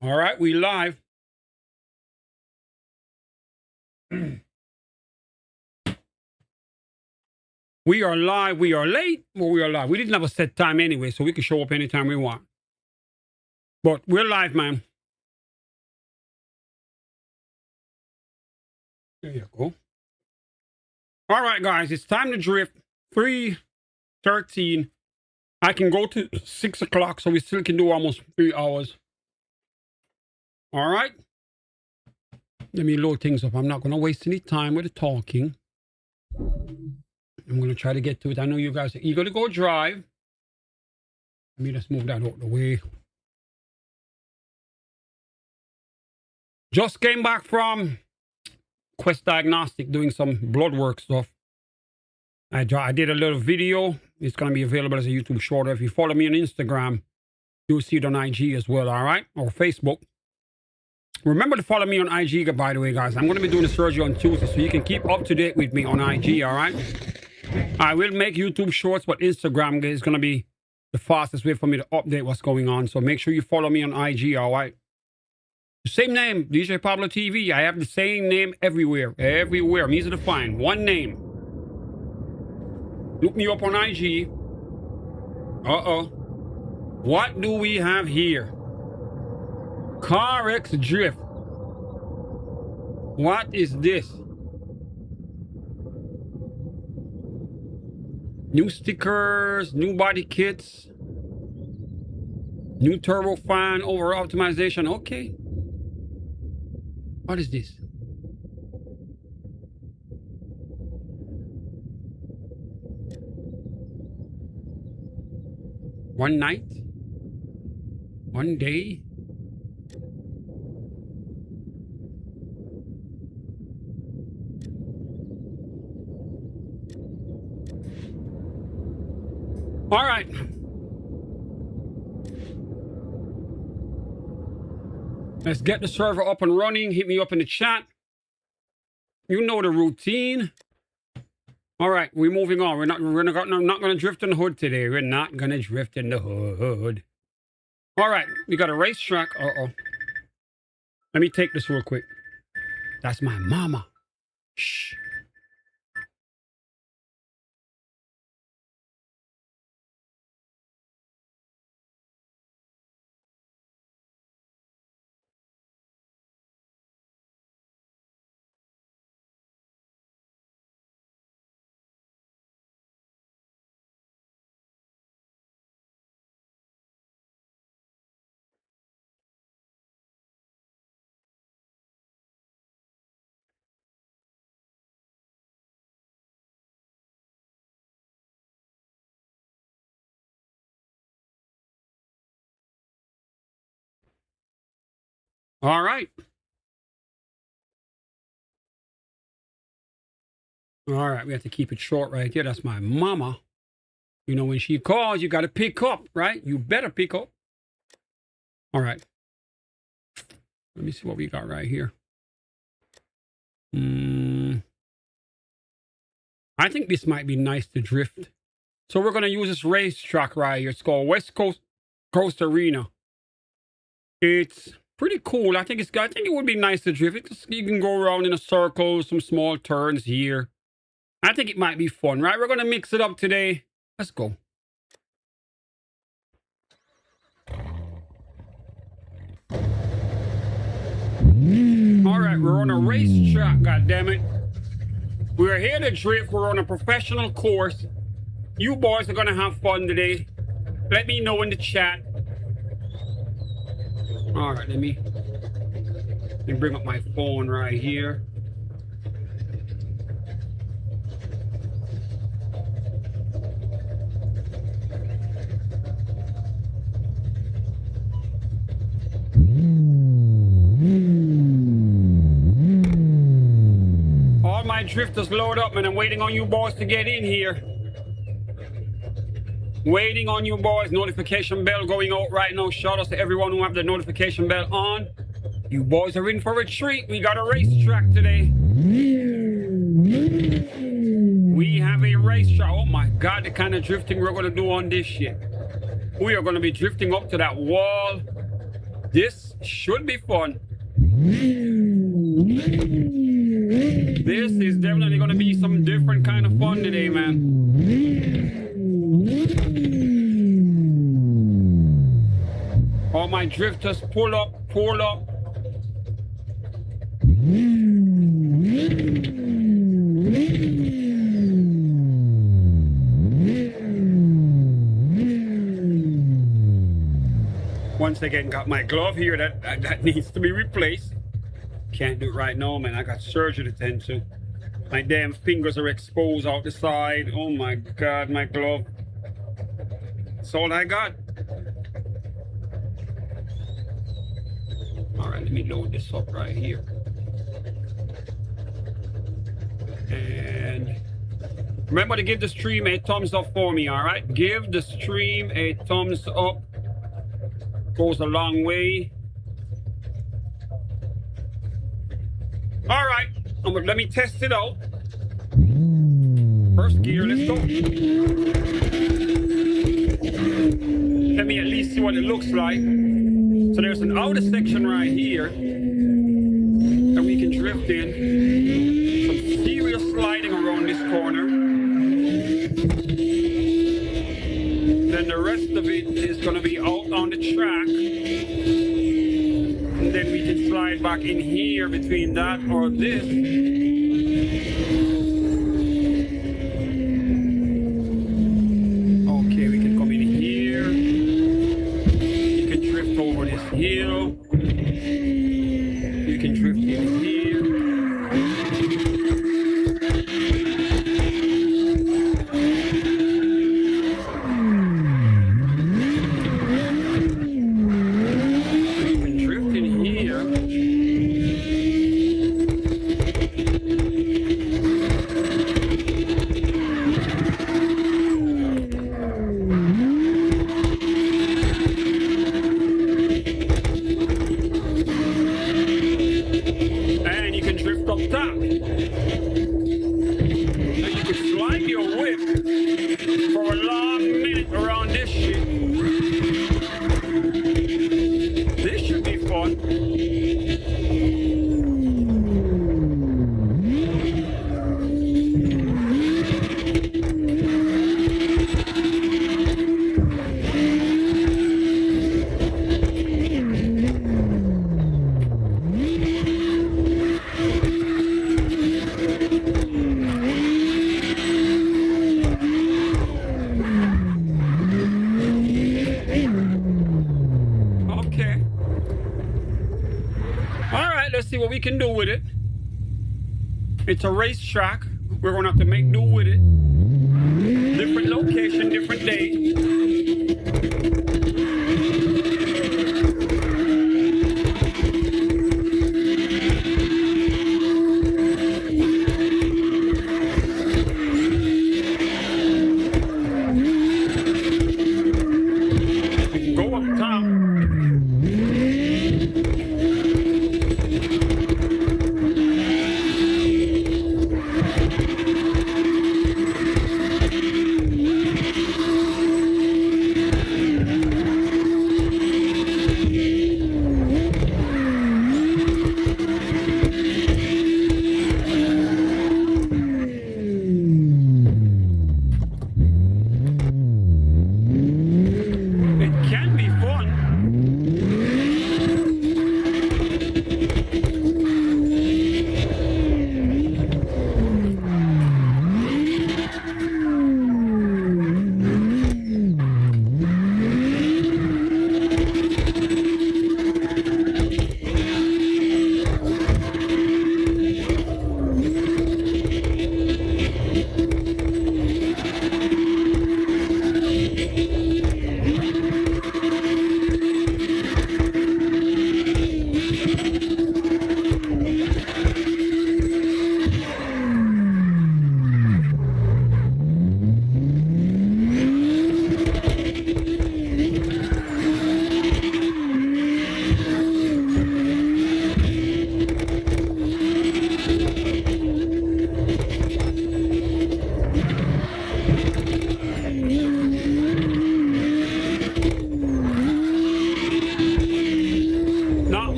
All right, we live. We are live. We are late, but we are live. We didn't have a set time anyway, so we can show up anytime we want. But we're live, man. There you go. All right, guys, it's time to drift. 3:13. I can go to 6 o'clock, so we still can do almost 3 hours. All right. Let me load things up. I'm not going to waste any time with the talking. I'm going to try to get to it. I know you guys are eager to go drive. Let me just move that out of the way. Just came back from Quest Diagnostic doing some blood work stuff. I did a little video. It's going to be available as a YouTube short. If you follow me on Instagram, you'll see it on IG as well, all right? Or Facebook. Remember to follow me on IG, by the way, guys. I'm going to be doing the surgery on Tuesday, so you can keep up to date with me on IG, all right? I will make YouTube shorts, but Instagram is going to be the fastest way for me to update what's going on. So make sure you follow me on IG, all right? The same name, DJPABLOTV. I have the same name everywhere. Everywhere. I'm easy to find. One name. Look me up on IG. What do we have here? CarX Drift. What is this? New stickers, new body kits, new turbo fan, over optimization. Okay. What is this? One night? One day? All right. Let's get the server up and running. Hit me up in the chat. You know the routine. All right, we're moving on. We're not going to drift in the hood today. We're not going to drift in the hood. All right, we got a racetrack. Let me take this real quick. That's my mama. Shh. All right. All right, we have to keep it short right here. That's my mama. You know, when she calls, you got to pick up, right? You better pick up. All right. Let me see what we got right here. I think this might be nice to drift. So we're going to use this racetrack right here. It's called West Coast Arena. It's pretty cool. I think it would be nice to drift. You can go around in a circle, some small turns here. I think it might be fun, right? We're going to mix it up today. Let's go. All right, we're on a racetrack, goddammit. We're here to drift. We're on a professional course. You boys are going to have fun today. Let me know in the chat. All right, let me bring up my phone right here. All my drifters load up, man. I'm waiting on you boys to get in here. Waiting on you boys. Notification bell going out right now. Shout out to everyone who have the notification bell on. You boys are in for a treat. We got a racetrack today. We have a racetrack. Oh my God, the kind of drifting we're going to do on this shit. We are going to be drifting up to that wall. This should be fun. This is definitely going to be some different kind of fun today, man. All my drifters, pull up, pull up. Once again, got my glove here that needs to be replaced. Can't do it right now, man. I got surgery to tend to. My damn fingers are exposed out the side. Oh my God, my glove. That's all I got. All right, let me load this up right here. And remember to give the stream a thumbs up for me, all right? Give the stream a thumbs up. Goes a long way. All right, let me test it out. First gear, let's go. Let me at least see what it looks like. So there's an outer section right here that we can drift in. Some serious sliding around this corner. Then the rest of it is going to be out on the track. And then we can slide back in here between that or this. Okay, we can come in here. You can drift over this hill. You can drift in here. Let's see what we can do with it. It's a racetrack. We're going to have to make do with it. Different location, different day. We can go up top.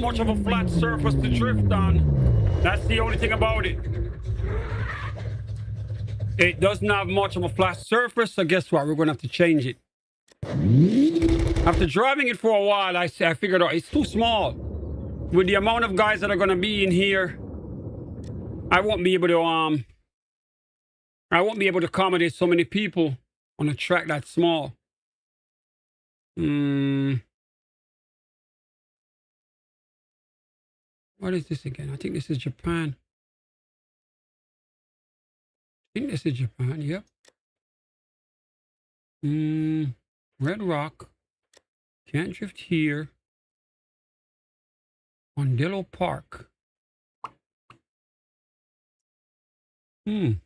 much of a flat surface to drift on. That's the only thing about it. It doesn't have much of a flat surface, so guess what? We're going to have to change it. After driving it for a while, I figured out it's too small. With the amount of guys that are going to be in here, I won't be able to accommodate so many people on a track that small. What is this again? I think this is Japan. Yep. Red Rock. Can't drift here. Mondelo Park. That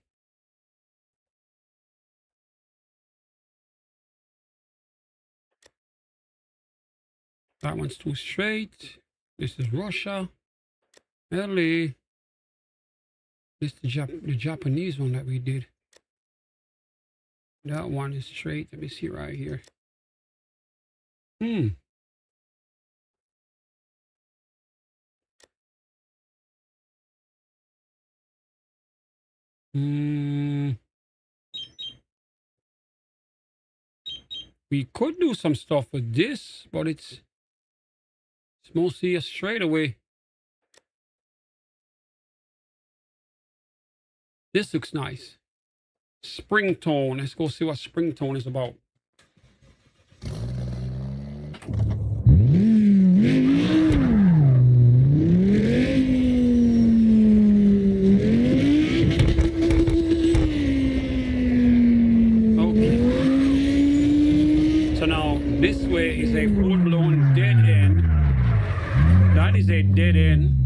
one's too straight. This is Russia. LA. This is the Japanese one that we did. That one is straight. Let me see right here. We could do some stuff with this, but it's mostly a straightaway. This looks nice. Spring tone. Let's go see what spring tone is about. Okay. So now this way is a full-blown dead end. That is a dead end.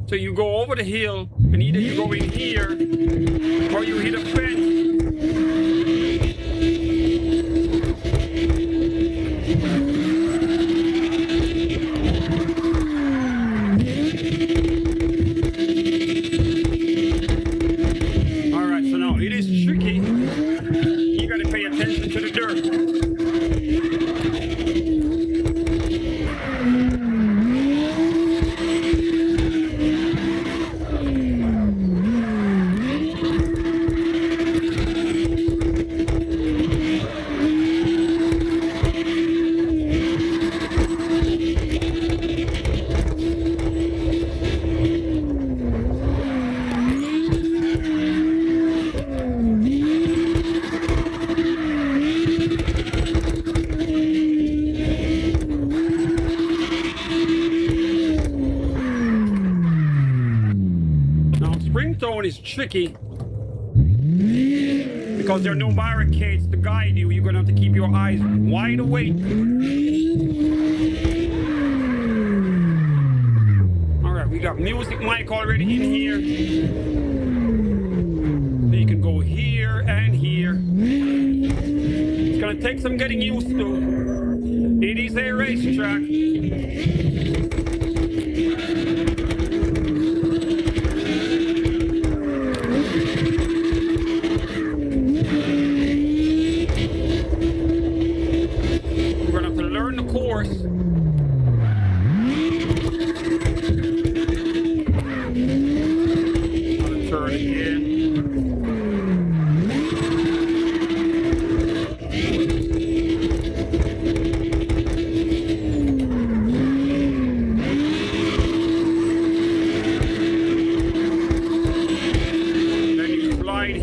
So you go over the hill, and either you go in here, or you hit a fence. All right, so now it is tricky. You got to pay attention to the dirt. Is tricky because there are no barricades to guide you. You're gonna have to keep your eyes wide awake. All right, we got music mic already in here. So you can go here and here. It's gonna take some getting used to. It is a racetrack.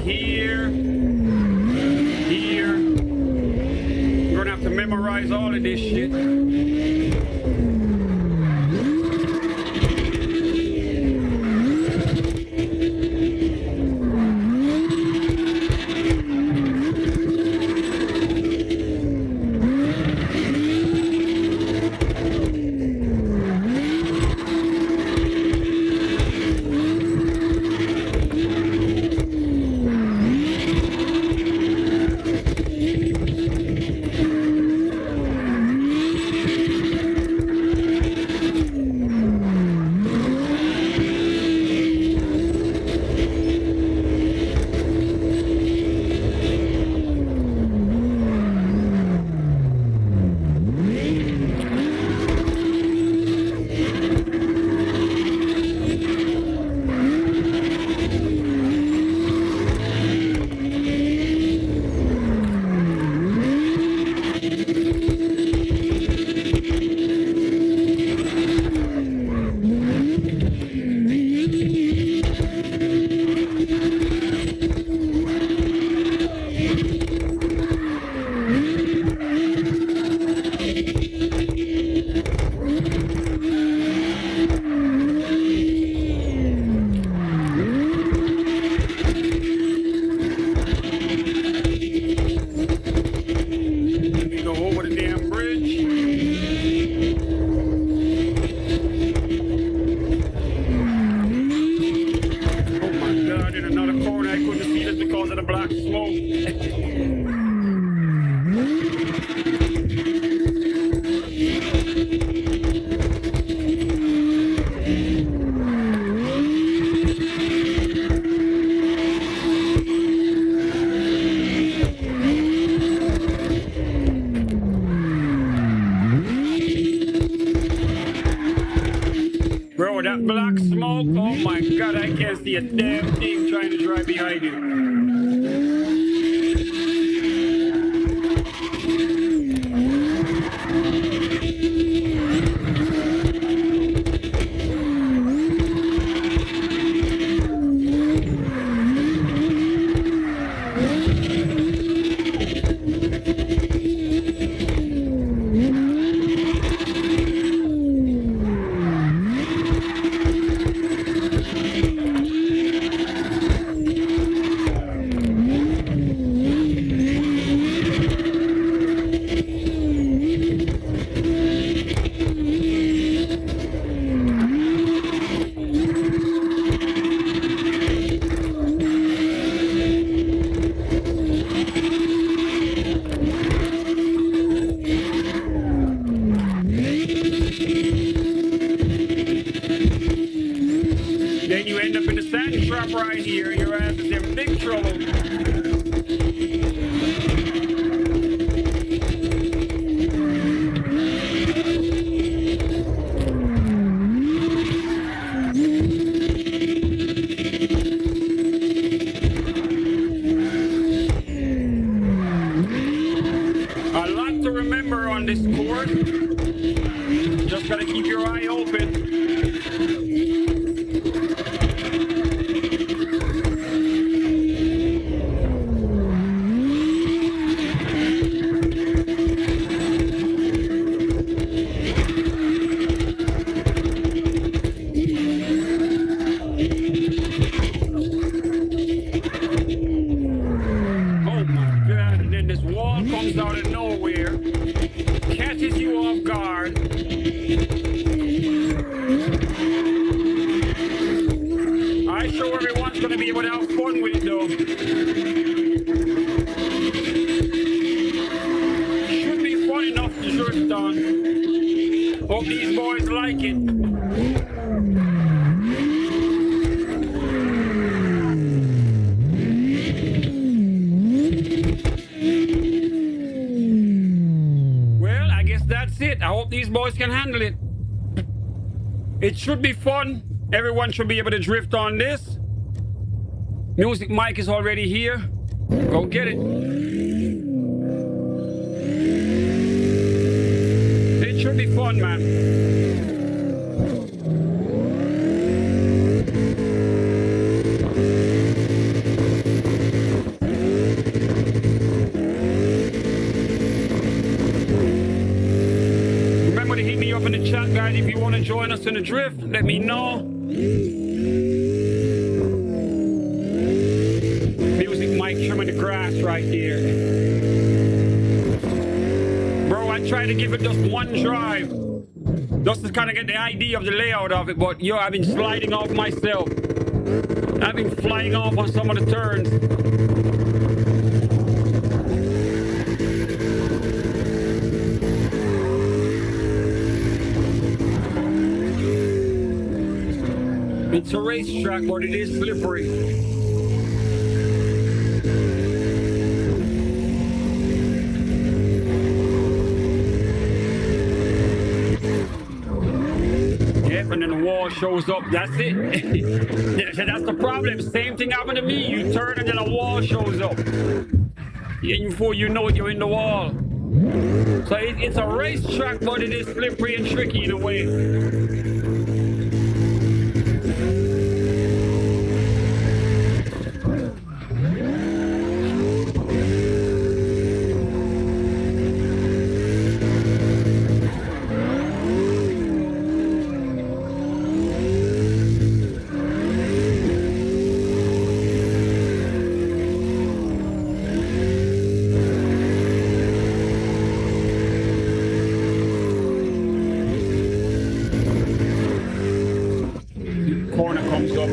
Here, here. You're gonna have to memorize all of this shit. Bro, that black smoke, oh my god, I can't see a damn thing trying to drive behind you. Then you end up in the sand trap right here. Your ass is in big trouble. A lot to remember on this course. Just gotta keep your eye open. Comes out of nowhere, catches you off guard. I'm sure everyone's gonna be able to have fun with it though. Should be fun enough to drift on. Hope these boys like it. That's it. I hope these boys can handle it. It should be fun. Everyone should be able to drift on this. Music Mike is already here. Go get it. It should be fun, man. Remember to hit me up in the chat, guys. If you want to join us in the drift, let me know. Music Mike trimming the grass right here. Bro, I tried to give it just one drive, just to kind of get the idea of the layout of it, but yo, I've been sliding off myself. I've been flying off on some of the turns. It's a racetrack, but it is slippery. Yep, and then the wall shows up. That's it. That's the problem. Same thing happened to me. You turn and then a wall shows up. And before you know it, you're in the wall. So it's a racetrack, but it is slippery and tricky in a way.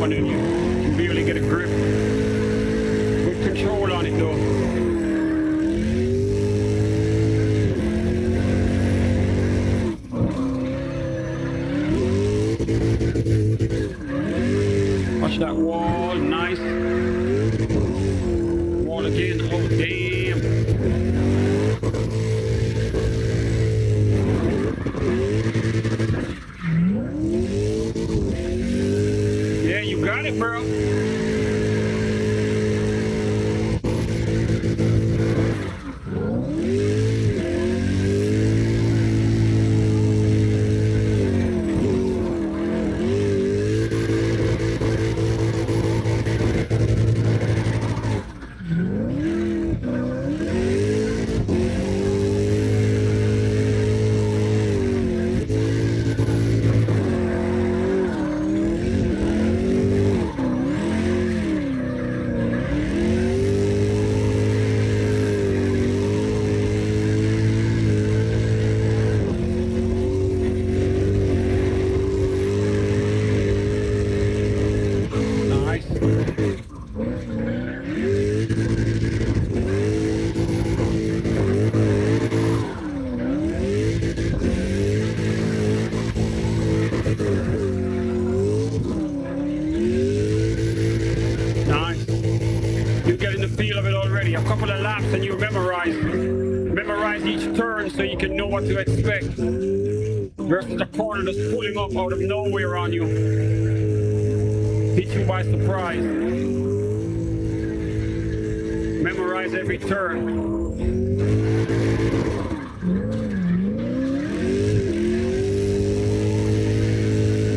And then you can barely get a grip. Good control on it though. Watch that wall, nice. Wall again, oh damn. You got it, bro. A couple of laps and you memorize each turn so you can know what to expect versus a corner that's pulling up out of nowhere on you, hit you by surprise. Memorize every turn.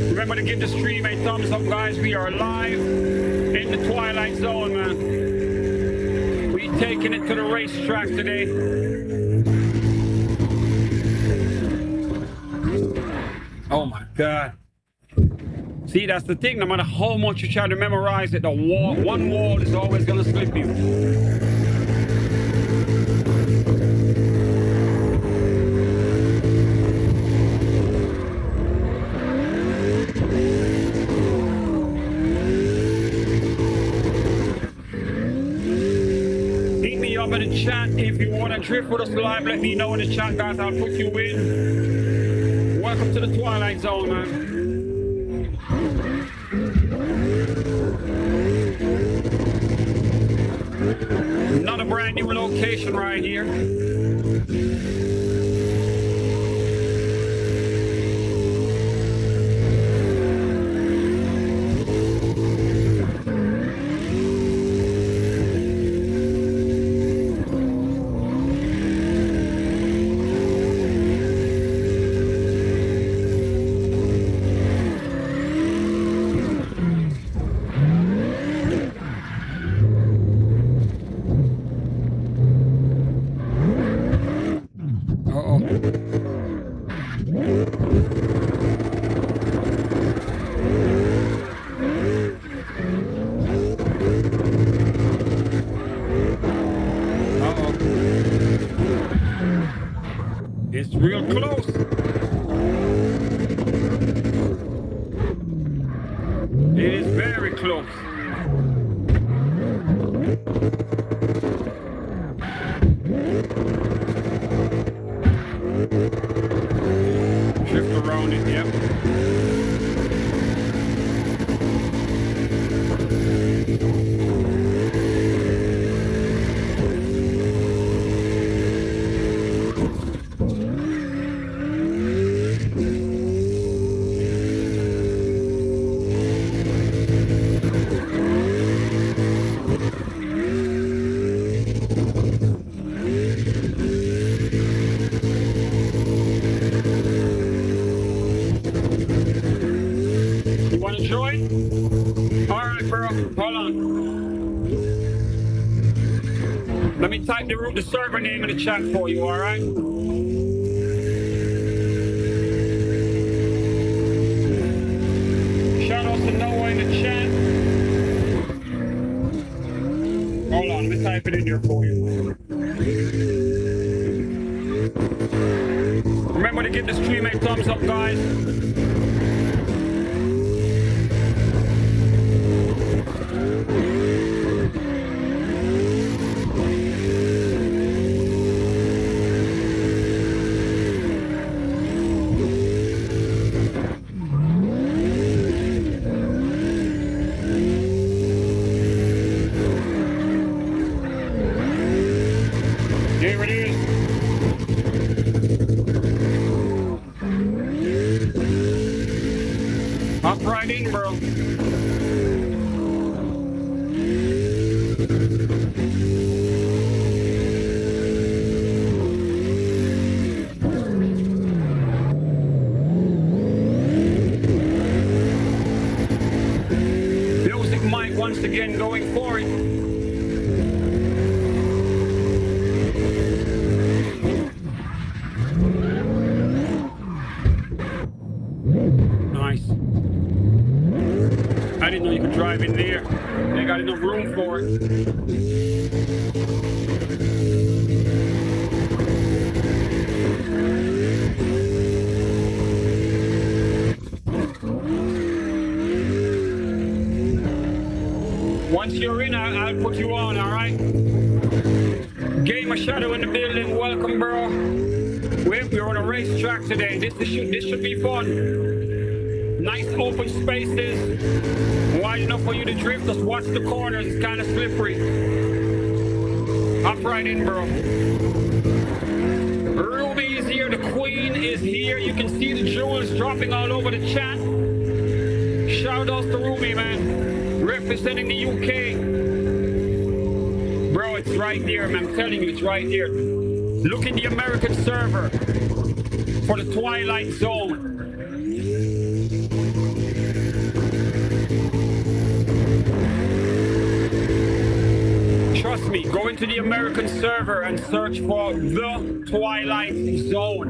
Remember to give the stream a thumbs up, guys. We are live in the Twilight Zone, man. Taking it to the racetrack today. Oh my God. See, that's the thing. No matter how much you try to memorize it, one wall is always going to slip you. Up in the chat if you want to drift with us live. Let me know in the chat, guys. I'll put you in. Welcome to the Twilight Zone, man. Another brand new location right here. It's real close. It is very close. Drift around it, yep. You want to join? All right, bro. Hold on. Let me type the server name in the chat for you, all right? Shout out to Noah in the chat. Hold on, let me type it in here for you. Remember to give the stream a thumbs up, guys. Here it is. Hop right in, bro. Music Mike once again going for it. Nice. I didn't know you could drive in there. They got enough room for it. Once you're in, I'll put you on, all right? Gamer Shadow in the building. Welcome, bro. We're on a racetrack today. This should be fun. Nice open spaces. Wide enough for you to drift. Just watch the corners. It's kind of slippery. Hop right in, bro. Ruby is here. The queen is here. You can see the jewels dropping all over the chat. Shout outs to Ruby, man. Representing the UK. Bro, it's right there, man. I'm telling you, it's right there. Look in the American server for the Twilight Zone. Trust me, go into the American server and search for the Twilight Zone.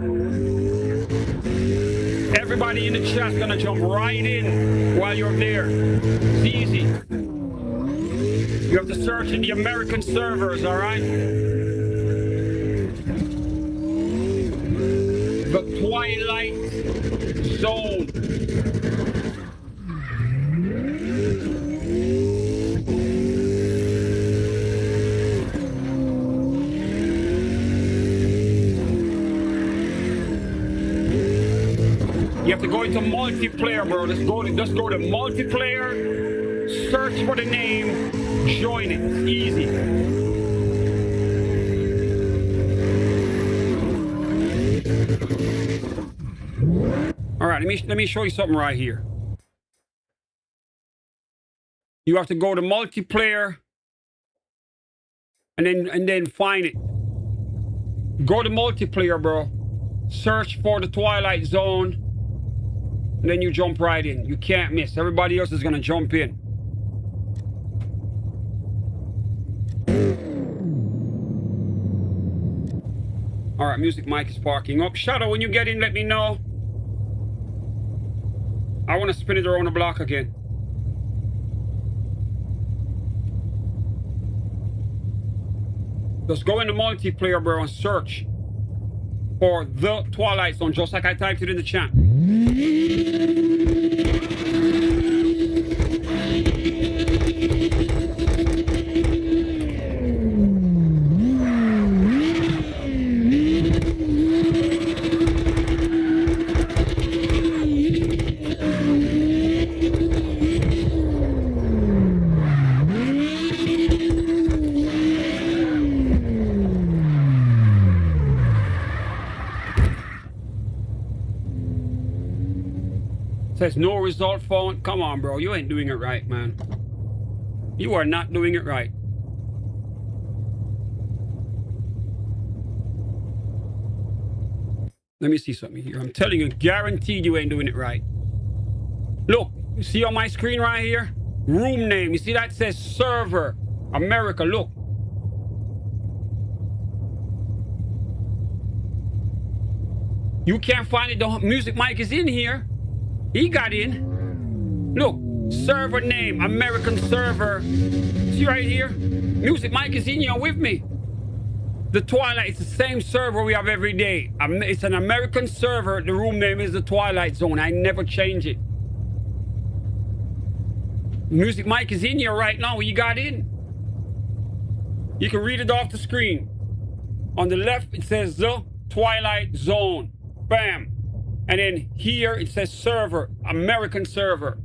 Everybody in the chat's gonna jump right in while you're there. It's easy. You have to search in the American servers, all right? The Twilight Zone. You have to go into multiplayer, bro. Just go to multiplayer, search for the name, join it. It's easy. All right, let me show you something right here. You have to go to multiplayer and then find it. Go to multiplayer, bro. Search for the Twilight Zone. And then you jump right in. You can't miss. Everybody else is gonna jump in. All right, Music Mike is parking up. Shadow, when you get in, let me know. I want to spin it around the block again. Just go into multiplayer, bro, and search for the Twilight Zone, just like I typed it in the chat. Says no result found. Come on, bro. You ain't doing it right, man. You are not doing it right. Let me see something here. I'm telling you, guaranteed you ain't doing it right. Look, you see on my screen right here? Room name. You see that? It says server. America. Look. You can't find it. The music mic is in here. He got in. Look, server name, American server. See right here? Music mic is in here with me. The Twilight, it's the same server we have every day. It's an American server. The room name is the Twilight Zone. I never change it. Music mic is in here right now. He got in. You can read it off the screen. On the left, it says the Twilight Zone. Bam. And then here it says server, American server.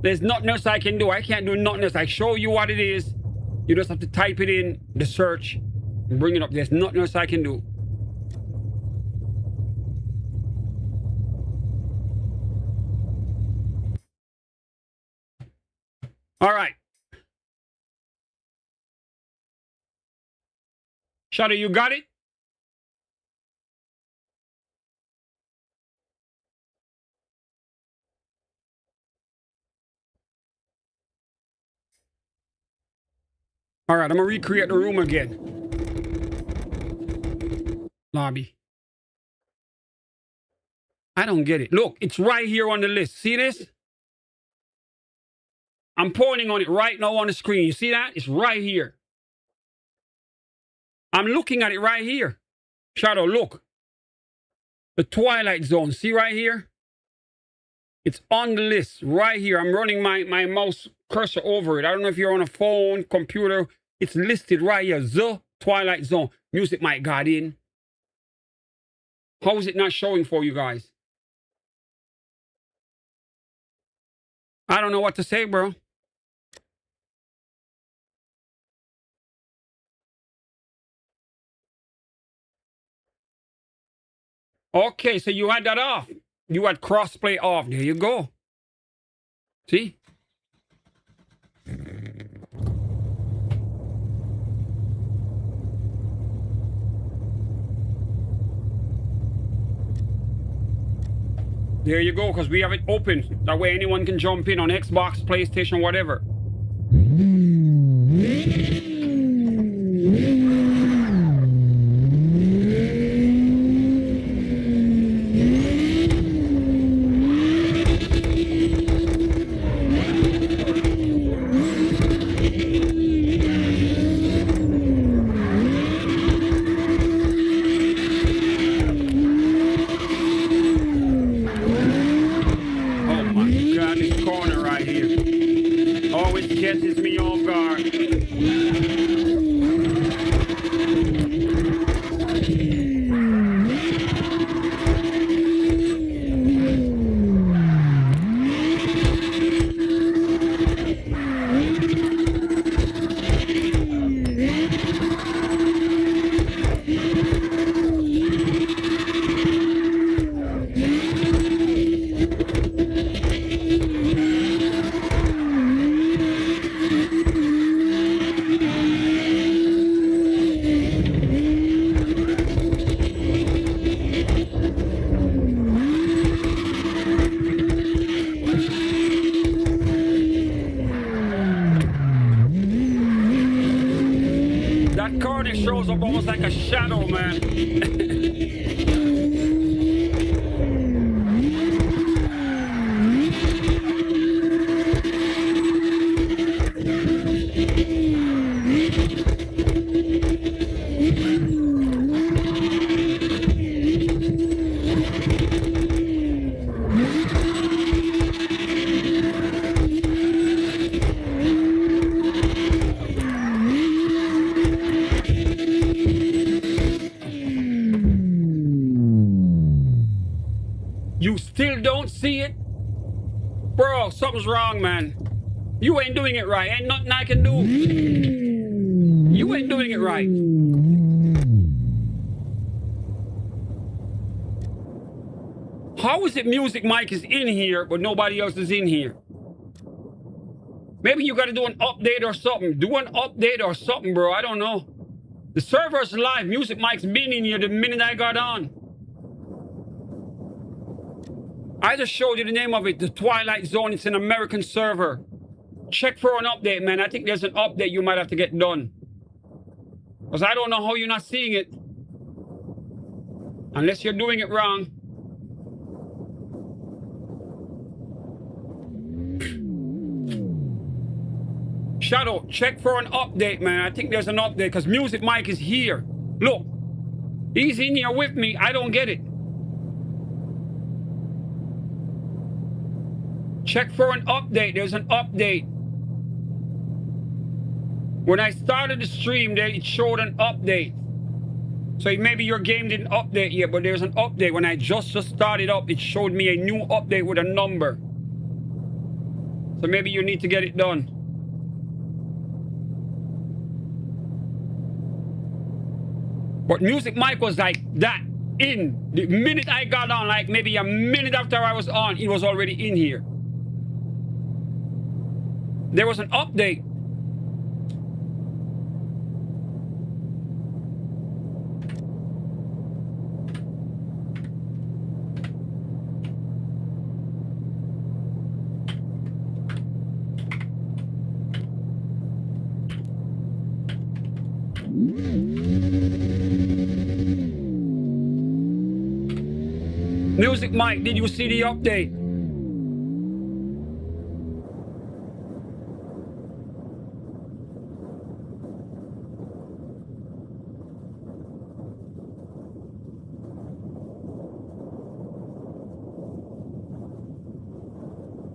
There's nothing else I can do. I can't do nothing else. I show you what it is. You just have to type it in the search and bring it up. There's nothing else I can do. All right. Shadow, you got it? All right, I'm gonna recreate the room again. Lobby. I don't get it. Look, it's right here on the list. See this? I'm pointing on it right now on the screen. You see that? It's right here. I'm looking at it right here. Shadow, look. The Twilight Zone. See right here? It's on the list right here. I'm running my mouse cursor over it. I don't know if you're on a phone, computer. It's listed right here. The Twilight Zone. Music mic got in. How is it not showing for you guys? I don't know what to say, bro. Okay, so you had that off. You had crossplay off. There you go. See? There you go, because we have it open. That way anyone can jump in on Xbox, PlayStation, whatever. Catches me off guard. That card, it shows up almost like a shadow, man. something's wrong, man. You ain't doing it right. Ain't nothing I can do. You ain't doing it right. How is it Music Mike is in here, but nobody else is in here? Maybe you got to do an update or something. Do an update or something, bro. I don't know. The server's live. Music Mike's been in here the minute I got on. I just showed you the name of it, the Twilight Zone. It's an American server. Check for an update, man. I think there's an update you might have to get done. Because I don't know how you're not seeing it. Unless you're doing it wrong. Shadow, check for an update, man. I think there's an update because Music Mike is here. Look, he's in here with me. I don't get it. Check for an update. There's an update. When I started the stream, it showed an update. So maybe your game didn't update yet, but there's an update. When I just started up, it showed me a new update with a number. So maybe you need to get it done. But Music Mike was like that in the minute I got on, like maybe a minute after I was on, he was already in here. There was an update. Music Mike, did you see the update?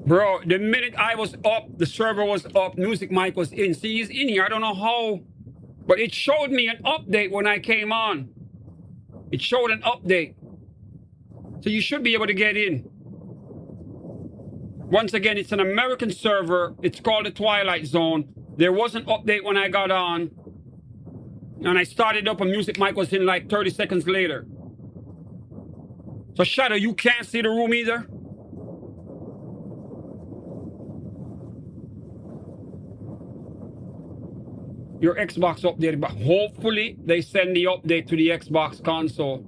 Bro, the minute I was up, the server was up, Music Mike was in. See, he's in here. I don't know how, but it showed me an update when I came on. It showed an update. So you should be able to get in. Once again, it's an American server. It's called the Twilight Zone. There was an update when I got on. And I started up and Music Mike was in like 30 seconds later. So Shadow, you can't see the room either? Your Xbox updated, but hopefully they send the update to the Xbox console.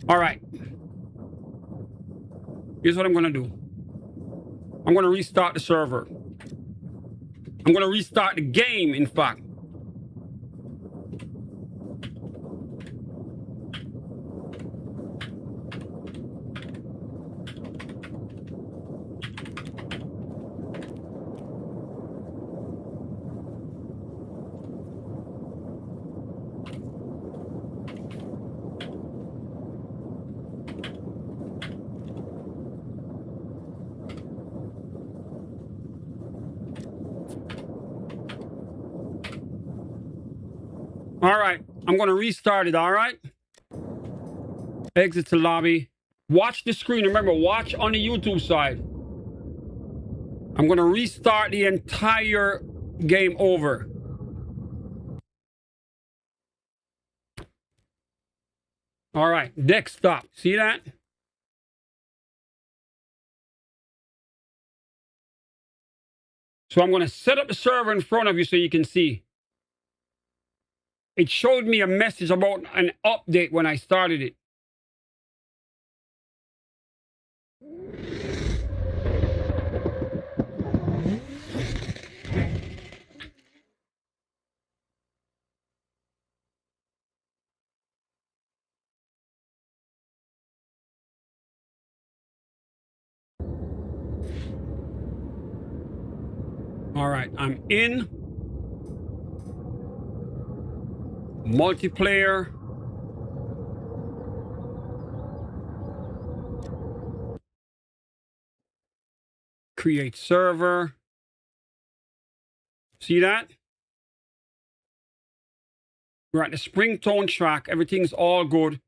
All right. Here's what I'm going to do. I'm going to restart the server. I'm going to restart the game, in fact. All right, I'm going to restart it, all right? Exit to lobby. Watch the screen. Remember, watch on the YouTube side. I'm going to restart the entire game over. All right, desktop. See that? So I'm going to set up the server in front of you so you can see. It showed me a message about an update when I started it. All right, I'm in. Multiplayer. Create server. See that? We're at the Springtone track. Everything's all good.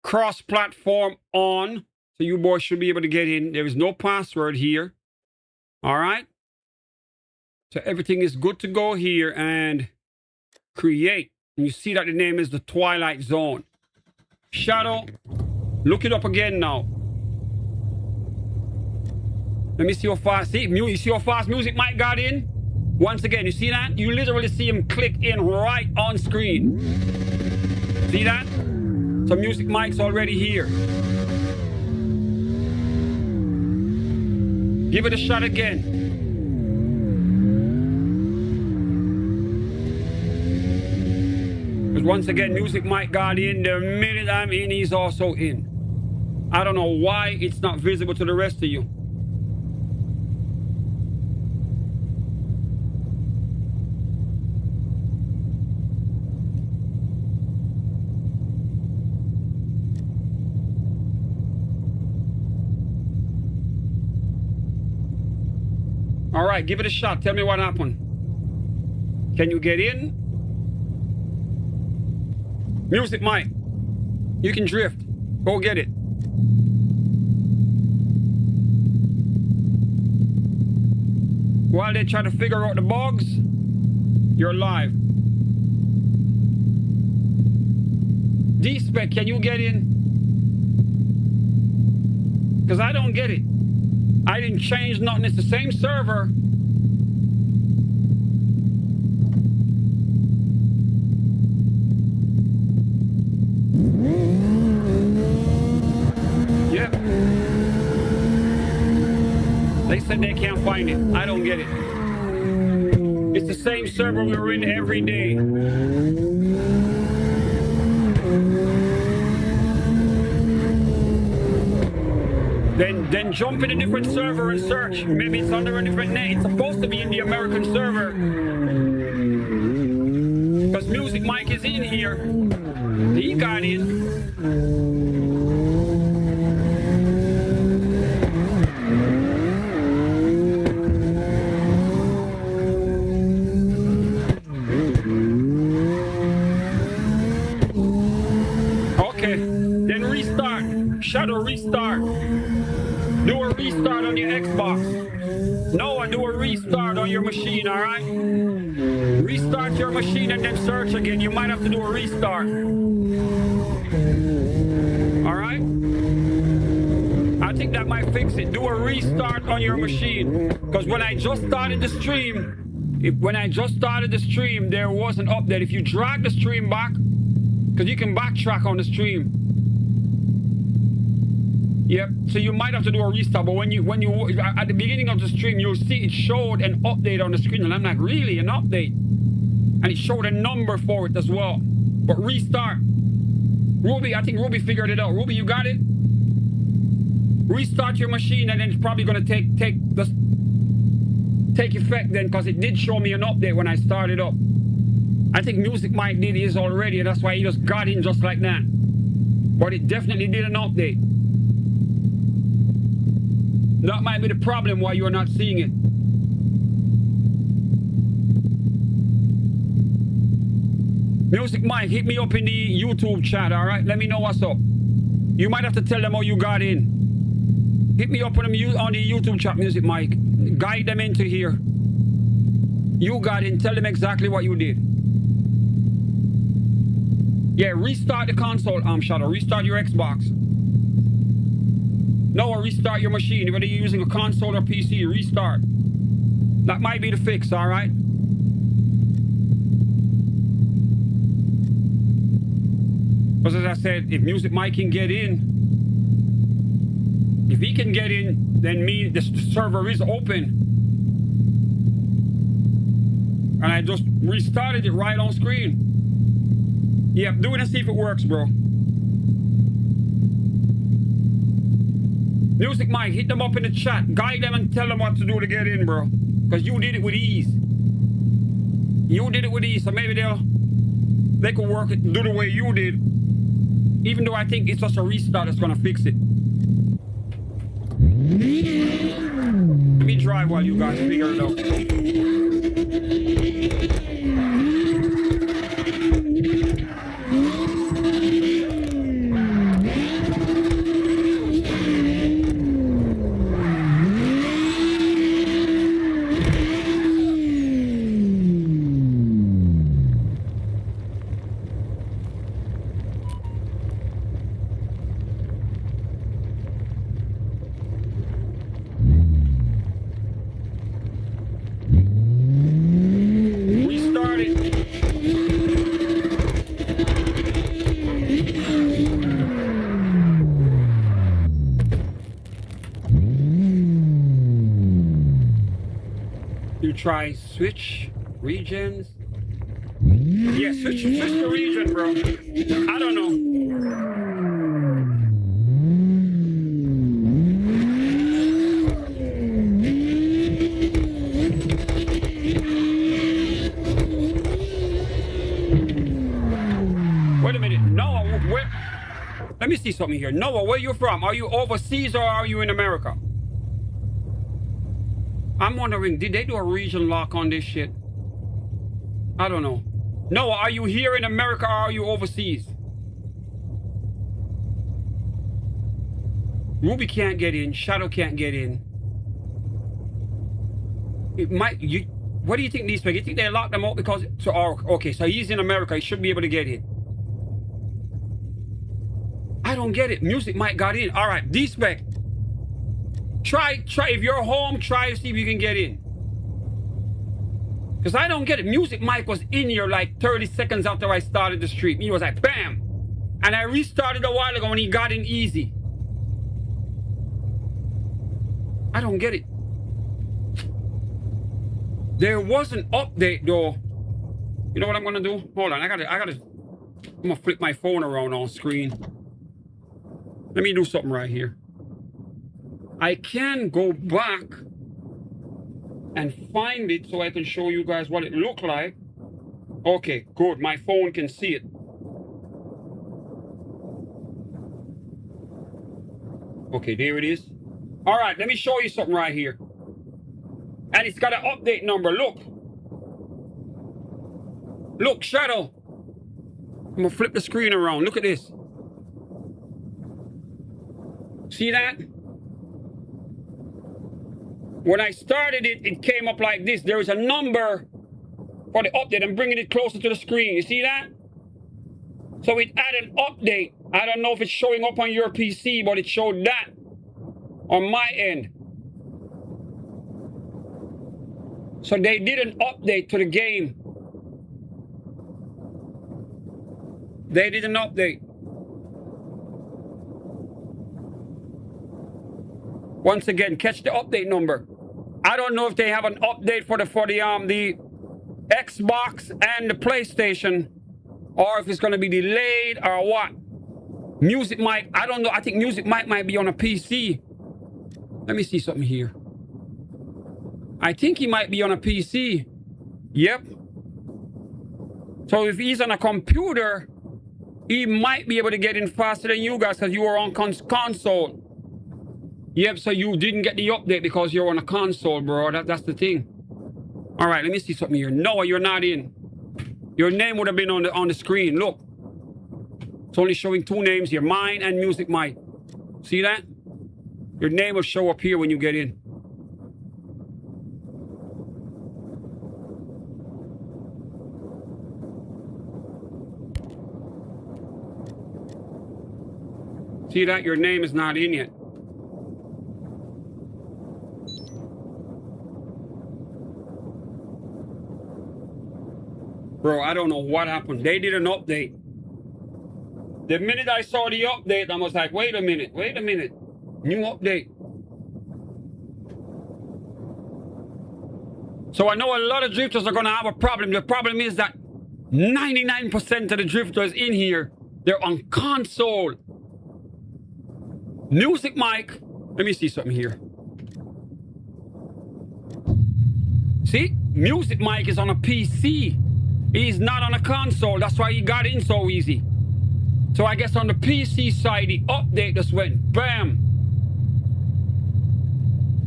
Cross-platform on. So you boys should be able to get in. There is no password here. All right. So everything is good to go here and create. And you see that the name is the Twilight Zone. Shadow, look it up again now. Let me see how fast. See, you see how fast Music Mike got in? Once again, you see that? You literally see him click in right on screen. See that? So Music Mike's already here. Give it a shot again. Because once again, Music Mike got in. The minute I'm in, he's also in. I don't know why it's not visible to the rest of you. All right, give it a shot. Tell me what happened. Can you get in? Music Mike, you can drift. Go get it. While they try to figure out the bugs, you're live. D-Spec, can you get in? Because I don't get it. I didn't change nothing. It's the same server. Yep. They said they can't find it. I don't get it. It's the same server we were in every day. Then jump in a different server and search. Maybe it's under a different name. It's supposed to be in the American server. Because Music Mike is in here. He got in. Okay, then restart. Shadow restart. Do a restart on your Xbox. Noah, do a restart on your machine, all right? Restart your machine and then search again. You might have to do a restart. All right? I think that might fix it. Do a restart on your machine. Because when I just started the stream, there was an update. If you drag the stream back, because you can backtrack on the stream. Yep, so you might have to do a restart, but when you at the beginning of the stream, you'll see it showed an update on the screen, and I'm like, really, an update? And it showed a number for it as well. But restart. Ruby, I think Ruby figured it out. Ruby, you got it? Restart your machine, and then it's probably gonna take effect then, because it did show me an update when I started up. I think Music Mike did his already, and that's why he just got in just like that. But it definitely did an update. That might be the problem why you're not seeing it. Music Mike, hit me up in the YouTube chat, all right? Let me know what's up. You might have to tell them how you got in. Hit me up on the YouTube chat, Music Mike. Guide them into here. You got in. Tell them exactly what you did. Yeah, restart the console, Shadow. Restart your Xbox. No, or restart your machine. Whether you're using a console or PC, restart. That might be the fix, all right? Because as I said, if Music Mike can get in, if he can get in, then the server is open. And I just restarted it right on screen. Yep, do it and see if it works, bro. Music Mike, hit them up in the chat. Guide them and tell them what to do to get in, bro. Because you did it with ease. You did it with ease, so maybe they could work it, do the way you did. Even though I think it's just a restart that's gonna fix it. Let me drive while you guys figure it out. try switch regions. Yeah, switch the region, bro. I don't know. Wait a minute. Noah, where? Let me see something here. Noah, where you from? Are you overseas or are you in America? I'm wondering, did they do a region lock on this shit? I don't know. Noah, are you here in America or are you overseas? Ruby can't get in. Shadow can't get in. It might. What do you think, these people? You think they locked them out because? So, okay, so he's in America. He should be able to get in. I don't get it. Music Mike got in. All right, D-Spec. Try. If you're home, try to see if you can get in. Because I don't get it. Music Mike was in here like 30 seconds after I started the stream. He was like, bam. And I restarted a while ago when he got in easy. I don't get it. There was an update though. You know what I'm gonna do? Hold on, I'm gonna flip my phone around on screen. Let me do something right here. I can go back and find it so I can show you guys what it looked like. Okay, good. My phone can see it. Okay, there it is. All right, let me show you something right here. And it's got an update number. Look, Shadow. I'm gonna flip the screen around. Look at this. See that? When I started it, it came up like this. There is a number for the update. I'm bringing it closer to the screen. You see that? So it had an update. I don't know if it's showing up on your PC, but it showed that on my end. So they did an update to the game. They did an update. Once again, catch the update number. I don't know if they have an update for the Xbox and the PlayStation, or if it's going to be delayed or what. Music Mike, I don't know. I think Music Mike might be on a PC. Let me see something here. I think he might be on a PC. Yep. So if he's on a computer, he might be able to get in faster than you guys because you were on console. Yep, so you didn't get the update because you're on a console, bro. That's the thing. All right, let me see something here. Noah, you're not in. Your name would have been on the screen. Look. It's only showing two names here. Mine and Music Mike. See that? Your name will show up here when you get in. See that? Your name is not in yet. Bro, I don't know what happened. They did an update. The minute I saw the update, I was like, wait a minute. New update. So I know a lot of drifters are going to have a problem. The problem is that 99% of the drifters in here, they're on console. Music Mike. Let me see something here. See? Music Mike is on a PC. He's not on a console. That's why he got in so easy. So I guess on the PC side, the update just went bam.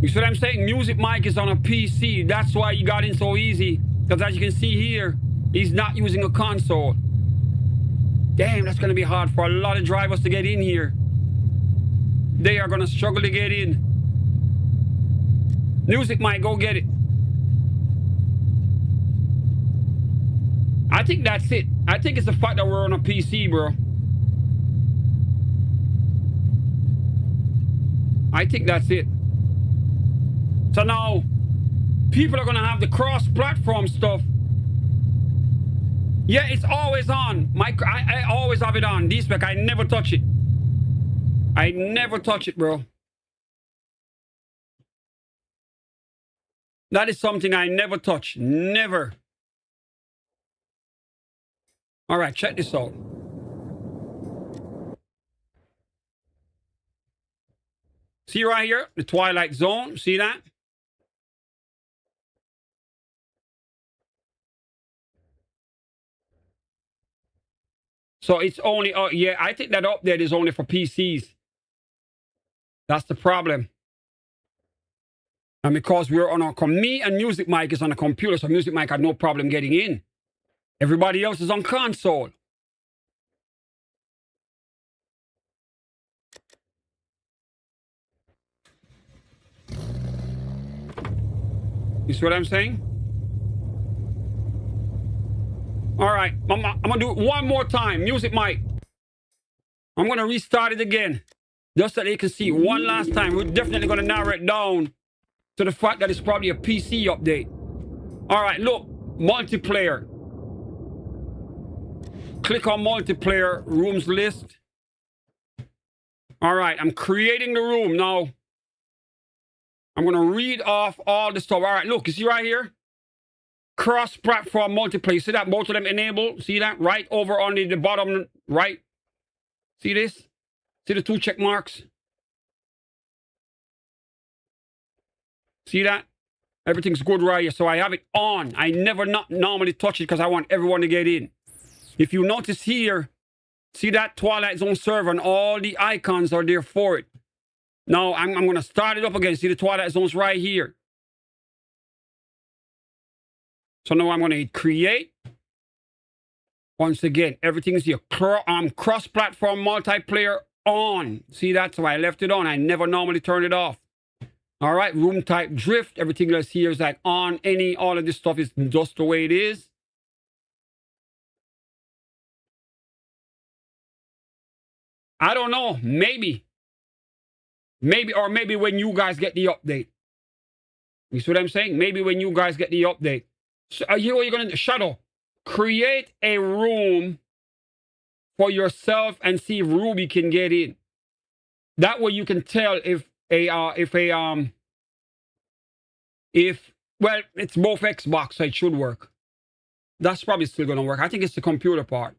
You see what I'm saying? Music Mike is on a PC. That's why he got in so easy. Because as you can see here, he's not using a console. Damn, that's going to be hard for a lot of drivers to get in here. They are going to struggle to get in. Music Mike, go get it. I think that's it. I think it's the fact that we're on a PC, bro. I think that's it. So now, people are going to have the cross-platform stuff. Yeah, it's always on. I always have it on. D-Spec, I never touch it. I never touch it, bro. That is something I never touch. Never. All right, check this out. See right here, the Twilight Zone. See that? So it's only, yeah, I think that update is only for PCs. That's the problem. And because we're on a, me and Music Mike is on a computer, so Music Mike had no problem getting in. Everybody else is on console. You see what I'm saying? All right, I'm gonna do it one more time. Music Mike. I'm gonna restart it again. Just so they can see one last time. We're definitely gonna narrow it down to the fact that it's probably a PC update. All right, look, multiplayer. Click on multiplayer, rooms list. All right, I'm creating the room now. I'm gonna read off all the stuff. All right, look, you see right here? Cross-platform multiplayer. See that? Both of them enabled. See that? Right over on the bottom right. See this? See the 2 check marks? See that? Everything's good right here. So I have it on. I never not normally touch it because I want everyone to get in. If you notice here, see that Twilight Zone server and all the icons are there for it. Now I'm going to start it up again. See the Twilight Zone's right here. So now I'm going to hit create. Once again, everything is here. Cross-platform multiplayer on. See that? So I left it on. I never normally turn it off. All right, room type drift. Everything else here is like on. All of this stuff is just the way it is. I don't know. Maybe. Or maybe when you guys get the update. You see what I'm saying? Maybe when you guys get the update. So, what you're going to do? Shadow. Create a room for yourself and see if Ruby can get in. That way you can tell if well, it's both Xbox, so it should work. That's probably still going to work. I think it's the computer part.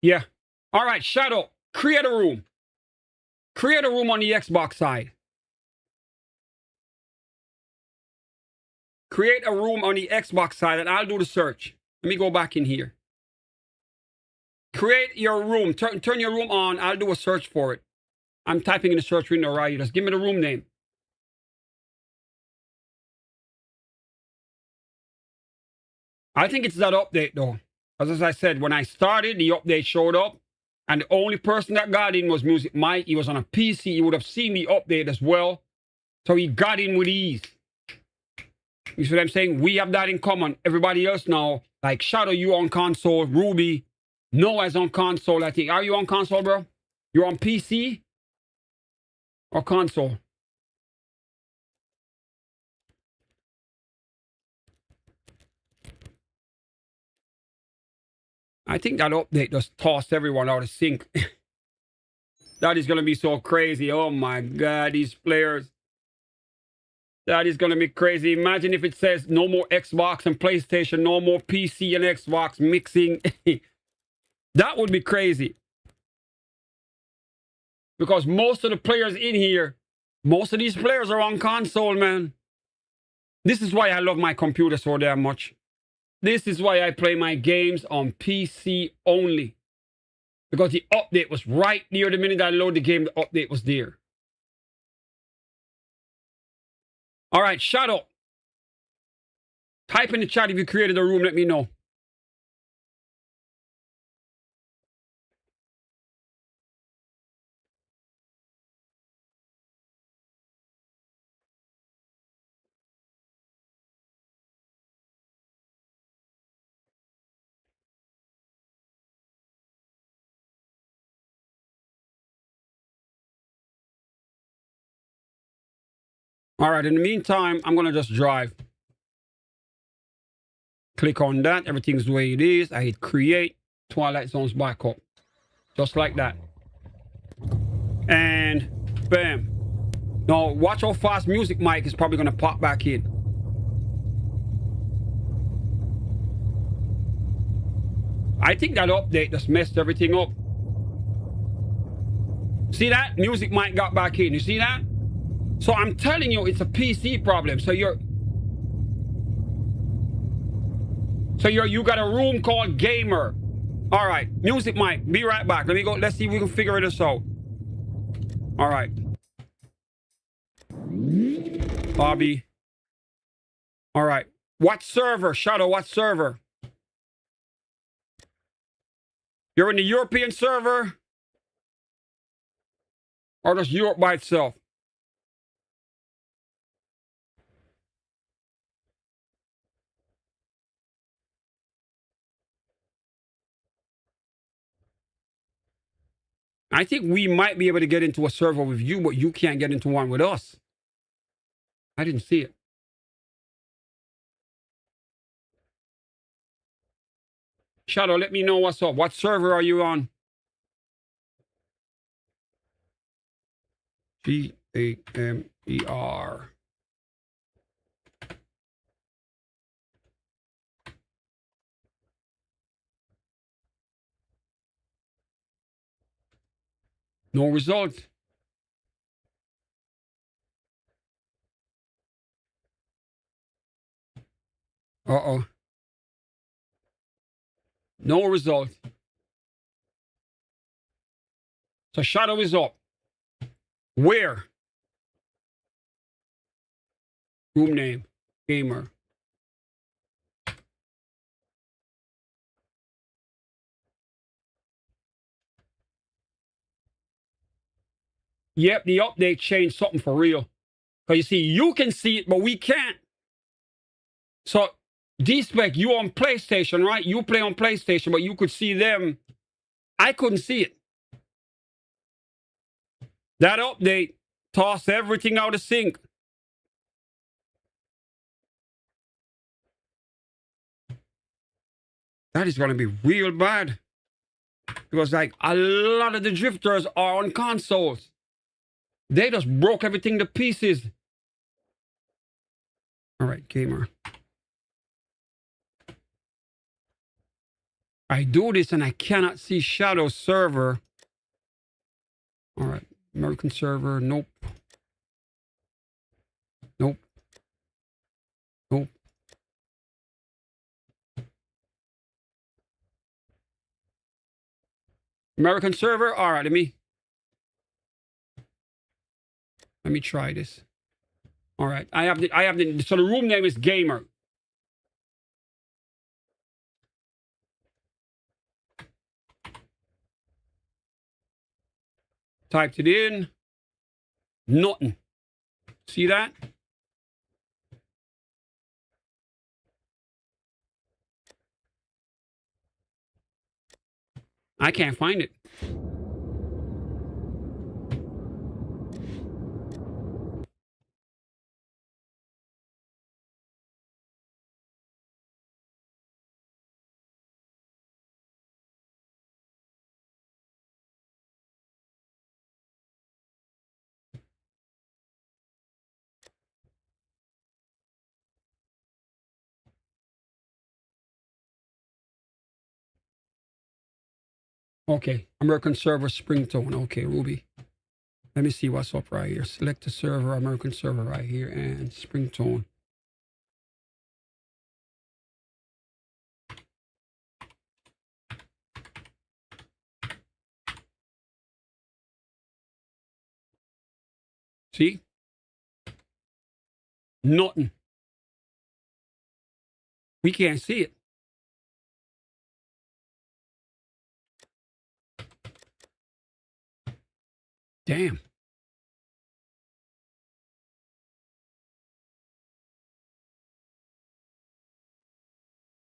Yeah. All right, Shadow, create a room. Create a room on the Xbox side. Create a room on the Xbox side, and I'll do the search. Let me go back in here. Create your room. Turn your room on. I'll do a search for it. I'm typing in the search window right here. Just give me the room name. I think it's that update, though. As I said, when I started, the update showed up. And the only person that got in was Music Mike. He was on a PC. He would have seen the update as well. So he got in with ease. You see what I'm saying? We have that in common. Everybody else now, like Shadow, you on console. Ruby, Noah's on console, I think. Are you on console, bro? You're on PC or console? I think that update just tossed everyone out of sync. That is going to be so crazy. Oh my God, these players. That is going to be crazy. Imagine if it says no more Xbox and PlayStation, no more PC and Xbox mixing. That would be crazy. Because most of the players in here, most of these players are on console, man. This is why I love my computer so damn much. This is why I play my games on PC only. Because the update was right there. The minute I load the game, the update was there. All right, Shadow. Type in the chat if you created a room. Let me know. All right, in the meantime, I'm going to just drive. Click on that. Everything's the way it is. I hit create. Twilight Zone's back up. Just like that. And spam. Now, watch how fast Music Mike is probably going to pop back in. I think that update just messed everything up. See that? Music Mike got back in. You see that? So I'm telling you, it's a PC problem. So you got a room called Gamer. All right, Music Mike, be right back. Let me go. Let's see if we can figure this out. All right. Bobby. All right. What server? Shadow, what server? You're in the European server? Or just Europe by itself? I think we might be able to get into a server with you, but you can't get into one with us. I didn't see it. Shadow, let me know what's up. What server are you on? Gamer. No result. Uh-oh. No result. So Shadow is up. Where? Room name. Gamer. Yep, the update changed something for real. Because you see, you can see it, but we can't. So, D-Spec, you on PlayStation, right? You play on PlayStation, but you could see them. I couldn't see it. That update tossed everything out of sync. That is going to be real bad. Because, like, a lot of the drifters are on consoles. They just broke everything to pieces. All right, Gamer. I do this and I cannot see Shadow server. All right, American server. Nope. Nope. Nope. American server. All right, let me try this. All right, I have the so the room name is Gamer. Typed it in. Nothing. See that? I can't find it. Okay, American server Springtone. Okay, Ruby. Let me see what's up right here. Select the server, American server right here, and Springtone. See? Nothing. We can't see it. Damn.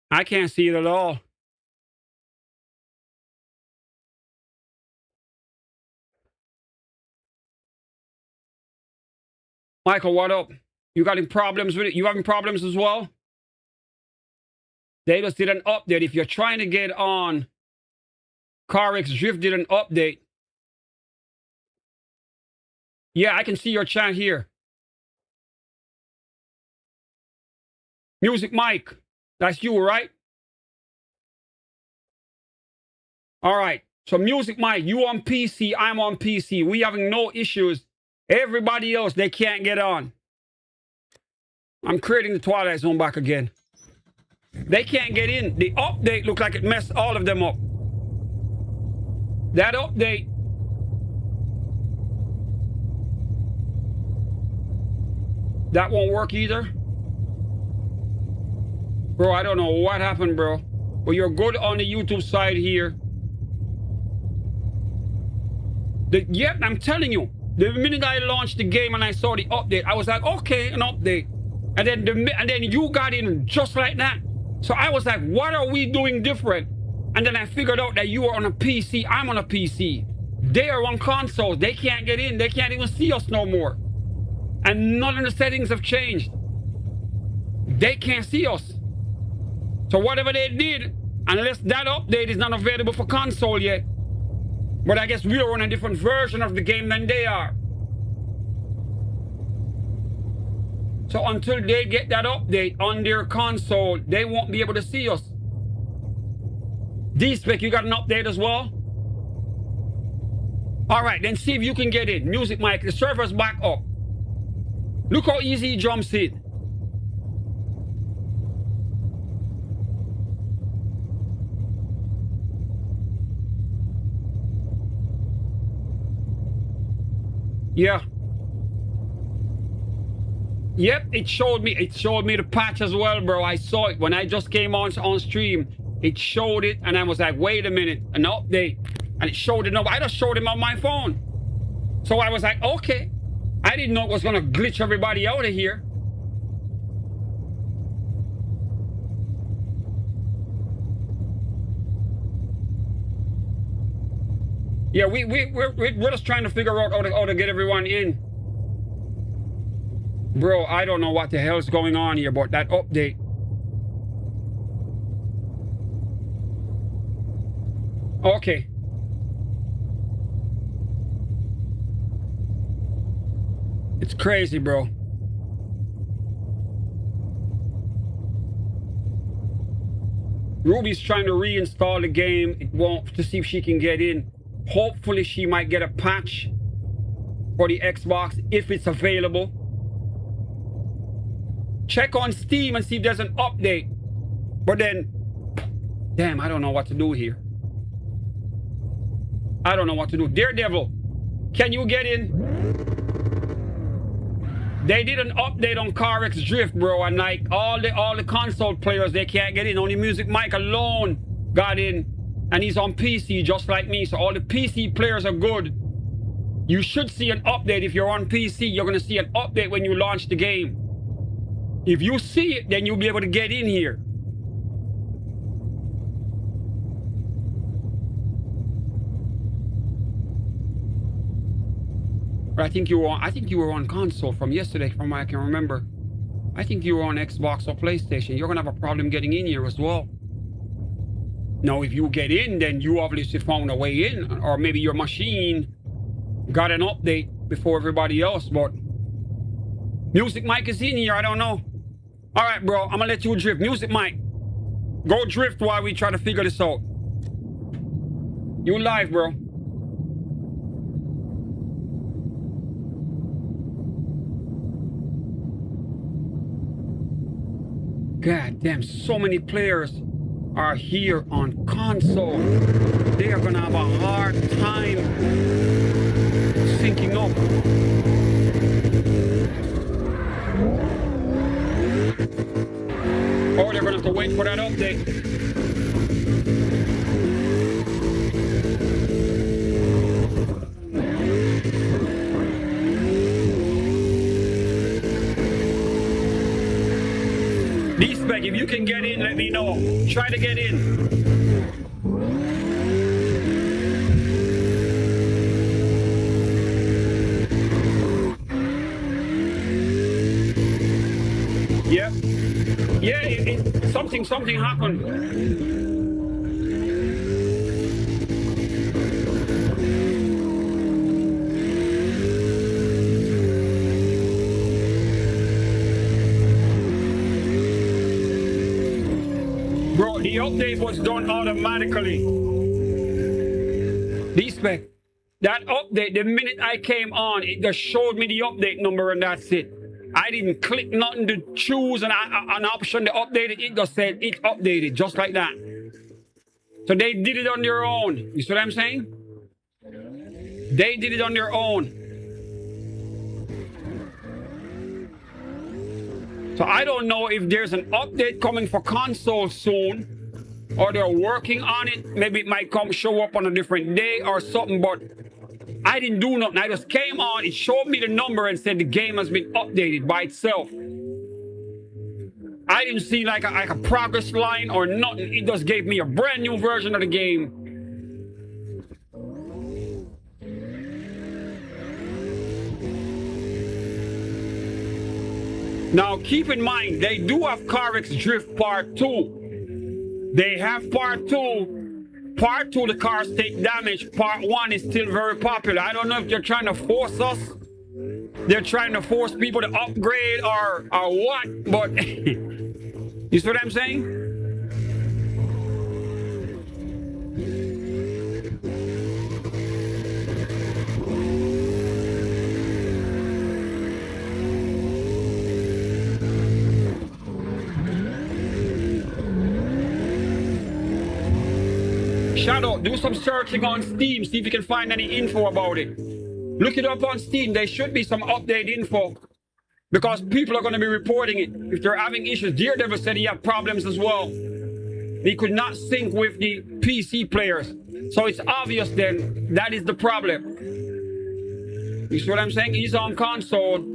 I can't see it at all. Michael, what up? You got any problems with it? You having problems as well? They just did an update. If you're trying to get on, CarX Drift did an update. Yeah, I can see your chat here. Music Mike, that's you, right? All right. So Music Mike, you on PC, I'm on PC. We having no issues. Everybody else, they can't get on. I'm creating the Twilight Zone back again. They can't get in. The update looked like it messed all of them up. That update. That won't work either. Bro, I don't know what happened, bro. But you're good on the YouTube side here. Yep, I'm telling you. The minute I launched the game and I saw the update, I was like, okay, an update. And then you got in just like that. So I was like, what are we doing different? And then I figured out that you are on a PC, I'm on a PC. They are on consoles. They can't get in. They can't even see us no more. And none of the settings have changed. They can't see us. So whatever they did, unless that update is not available for console yet, but I guess we are on a different version of the game than they are. So until they get that update on their console, they won't be able to see us. D-Spec, you got an update as well? All right, then see if you can get in. Music Mike, the server's back up. Look how easy he jumps in. Yeah. Yep, it showed me the patch as well, bro. I saw it when I just came on stream. It showed it and I was like, wait a minute, an update. And it showed it. No, I just showed him on my phone. So I was like, okay. I didn't know it was gonna glitch everybody out of here. Yeah, we're just trying to figure out how to get everyone in. Bro, I don't know what the hell's going on here, but that update. Okay. It's crazy, bro. Ruby's trying to reinstall the game. It won't, to see if she can get in. Hopefully she might get a patch for the Xbox if it's available. Check on Steam and see if there's an update. But then, damn, I don't know what to do here. I don't know what to do. Daredevil, can you get in? They did an update on CarX Drift, bro, and like all the console players, they can't get in. Only Music Mike alone got in, and he's on PC just like me. So all the PC players are good. You should see an update if you're on PC. You're gonna see an update when you launch the game. If you see it, then you'll be able to get in here. But I think you were on console from yesterday, from what I can remember. I think you were on Xbox or PlayStation. You're gonna have a problem getting in here as well. Now, if you get in, then you obviously found a way in, or maybe your machine got an update before everybody else. But Music Mike is in here. I don't know. All right, bro. I'm gonna let you drift. Music Mike, go drift while we try to figure this out. You live, bro. God damn, so many players are here on console. They are gonna have a hard time syncing up. Oh, they're gonna have to wait for that update. D-Spec, if you can get in, let me know. Try to get in. Yeah. Yeah, something happened. Bro, the update was done automatically. D-Spec, that update, the minute I came on, it just showed me the update number and that's it. I didn't click nothing to choose an option to update it. It just said it updated, just like that. So they did it on their own. You see what I'm saying? They did it on their own. So I don't know if there's an update coming for console soon, or they're working on it. Maybe it might show up on a different day or something, but I didn't do nothing. I just came on, it showed me the number and said the game has been updated by itself. I didn't see like a progress line or nothing. It just gave me a brand new version of the game. Now keep in mind, they do have CarX Drift Part 2. They have Part 2. Part 2, the cars take damage. Part 1 is still very popular. I don't know if they're trying to force us. They're trying to force people to upgrade or what, but you see what I'm saying? Shadow, do some searching on Steam, see if you can find any info about it. Look it up on Steam. There should be some update info because people are going to be reporting it. If they're having issues, Daredevil said he had problems as well. He could not sync with the PC players. So it's obvious then that is the problem. You see what I'm saying? He's on console.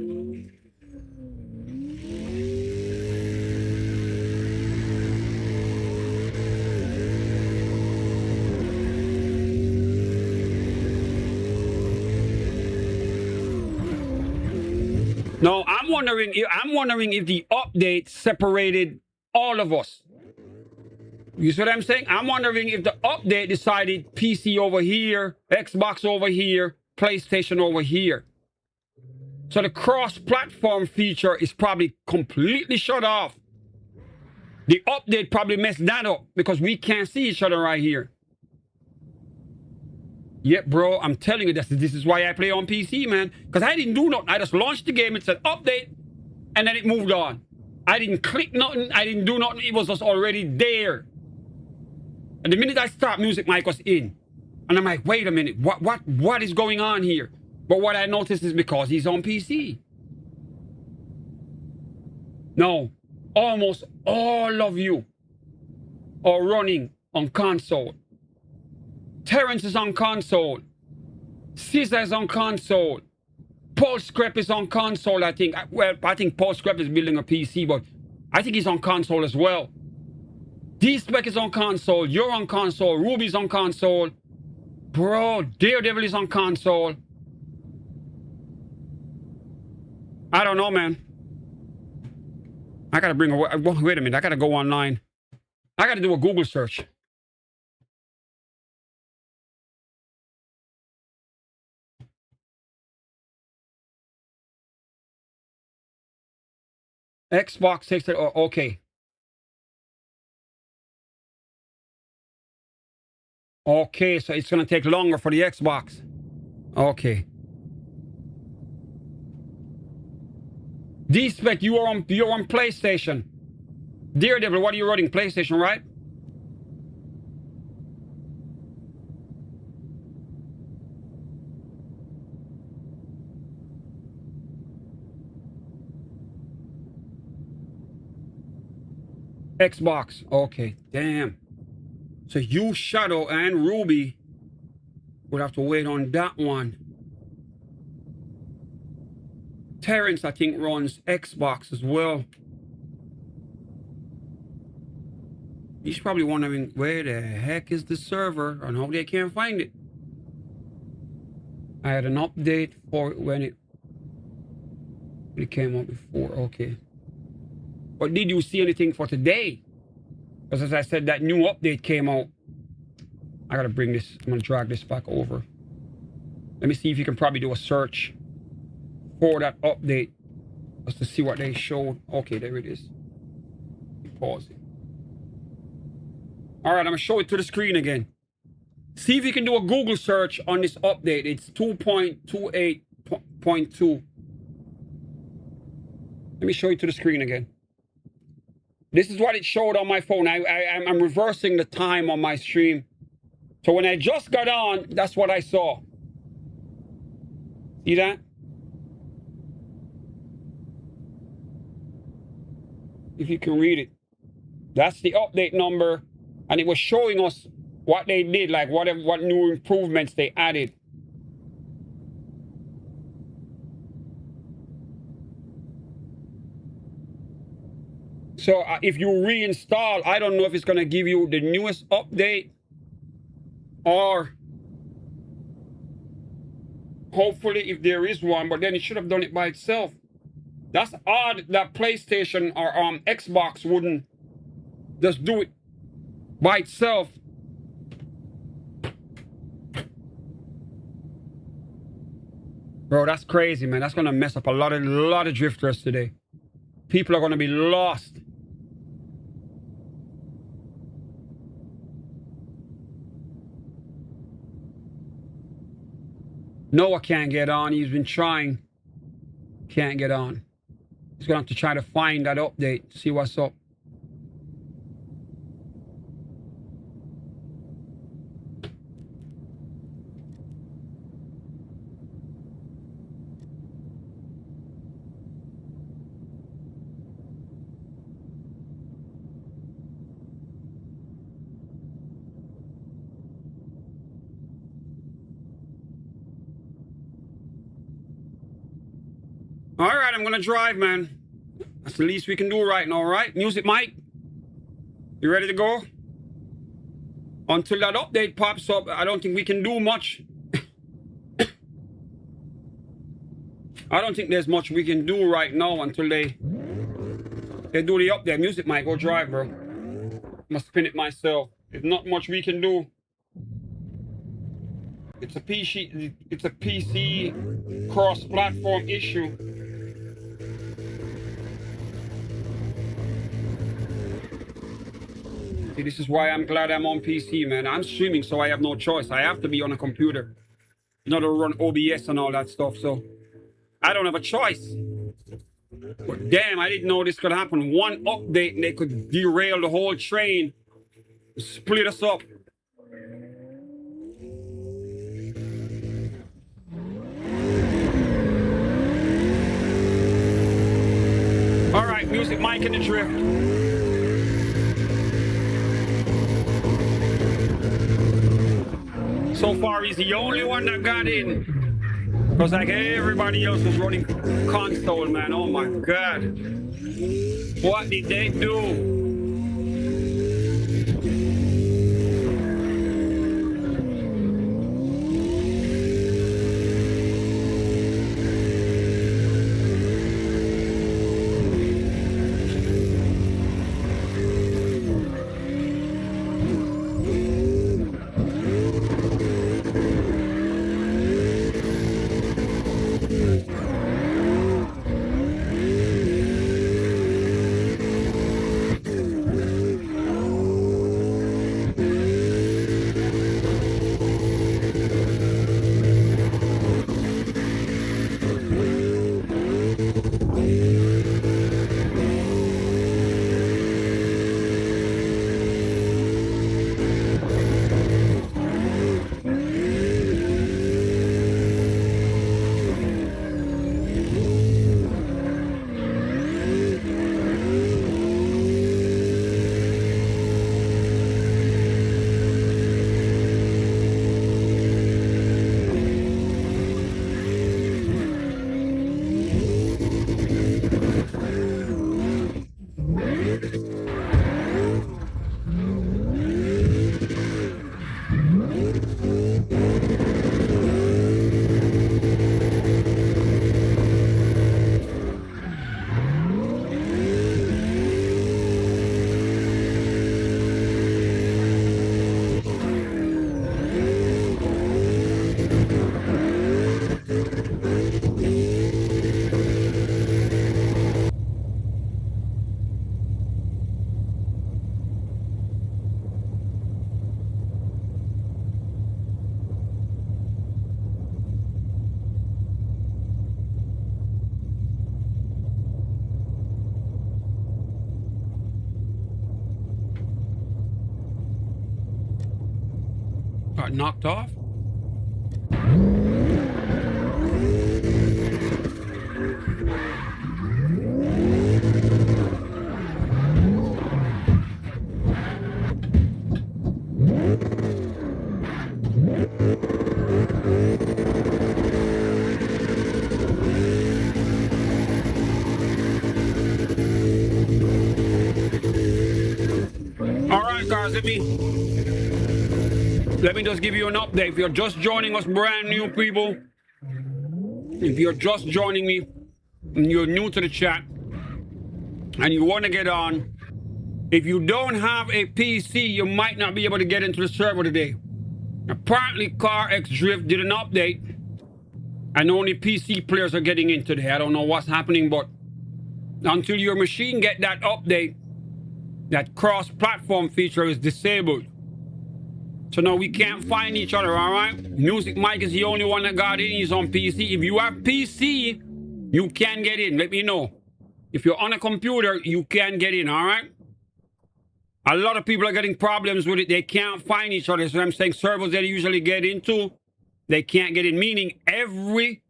No, I'm wondering if the update separated all of us. You see what I'm saying? I'm wondering if the update decided PC over here, Xbox over here, PlayStation over here. So the cross-platform feature is probably completely shut off. The update probably messed that up because we can't see each other right here. Yeah, bro, I'm telling you, this is why I play on PC, man. Because I didn't do nothing. I just launched the game, it said update, and then it moved on. I didn't click nothing, I didn't do nothing, it was just already there. And the minute I start, music mic was in. And I'm like, wait a minute, what is going on here? But what I noticed is because he's on PC. No, almost all of you are running on console. Terrence is on console. Caesar is on console. Paul Screp is on console, I think. Well, I think Paul Screp is building a PC, but I think he's on console as well. D-Spec is on console. You're on console. Ruby's on console. Bro, Daredevil is on console. I don't know, man. I gotta bring a... Wait a minute. I gotta go online. I gotta do a Google search. Xbox 6, oh, okay. Okay, so it's gonna take longer for the Xbox. Okay. D-Spec, you're on PlayStation. Daredevil, what are you running? PlayStation, right? Xbox. Okay, damn. So you, Shadow, and Ruby would have to wait on that one. Terrence, I think, runs Xbox as well. He's probably wondering where the heck is the server and how they can't find it. I had an update for it when it came out before. Okay. But did you see anything for today? Because as I said, that new update came out. I gotta bring this, I'm gonna drag this back over. Let me see if you can probably do a search for that update just to see what they showed. Okay, there it is. Pause it. All right, I'm gonna show it to the screen again. See if you can do a Google search on this update. It's 2.28.2. Let me show you to the screen again. This is what it showed on my phone. I'm reversing the time on my stream. So when I just got on, that's what I saw. See that? If you can read it. That's the update number. And it was showing us what they did, like what new improvements they added. So if you reinstall, I don't know if it's going to give you the newest update or hopefully if there is one, but then it should have done it by itself. That's odd that PlayStation or Xbox wouldn't just do it by itself. Bro, that's crazy, man. That's going to mess up a lot of drifters today. People are going to be lost. Noah can't get on. He's been trying. Can't get on. He's going to have to try to find that update, see what's up. All right, I'm gonna drive, man. That's the least we can do right now, right? Music Mike, you ready to go? Until that update pops up, I don't think we can do much. I don't think there's much we can do right now until they do the update. Music Mike, go drive, bro. Must spin it myself. There's not much we can do. It's a PC cross-platform issue. See, this is why I'm glad I'm on PC, man. I'm streaming, so I have no choice. I have to be on a computer, not to run OBS and all that stuff. So I don't have a choice. But damn, I didn't know this could happen. One update and they could derail the whole train, split us up. All right, Music Mike in the Drift. So far, he's the only one that got in. Because like everybody else was running console, man. Oh my God. What did they do? Got knocked off. All right, guys, let me just give you an update. If you're just joining us, brand new people, if you're just joining me and you're new to the chat and you want to get on, if you don't have a PC, you might not be able to get into the server today. Apparently, CarX Drift did an update and only PC players are getting in today. I don't know what's happening, but until your machine get that update, that cross-platform feature is disabled. So now we can't find each other, all right? Music Mike is the only one that got in. He's on PC. If you have PC, you can get in. Let me know. If you're on a computer, you can get in, all right? A lot of people are getting problems with it. They can't find each other. So I'm saying servers they usually get into, they can't get in. Meaning every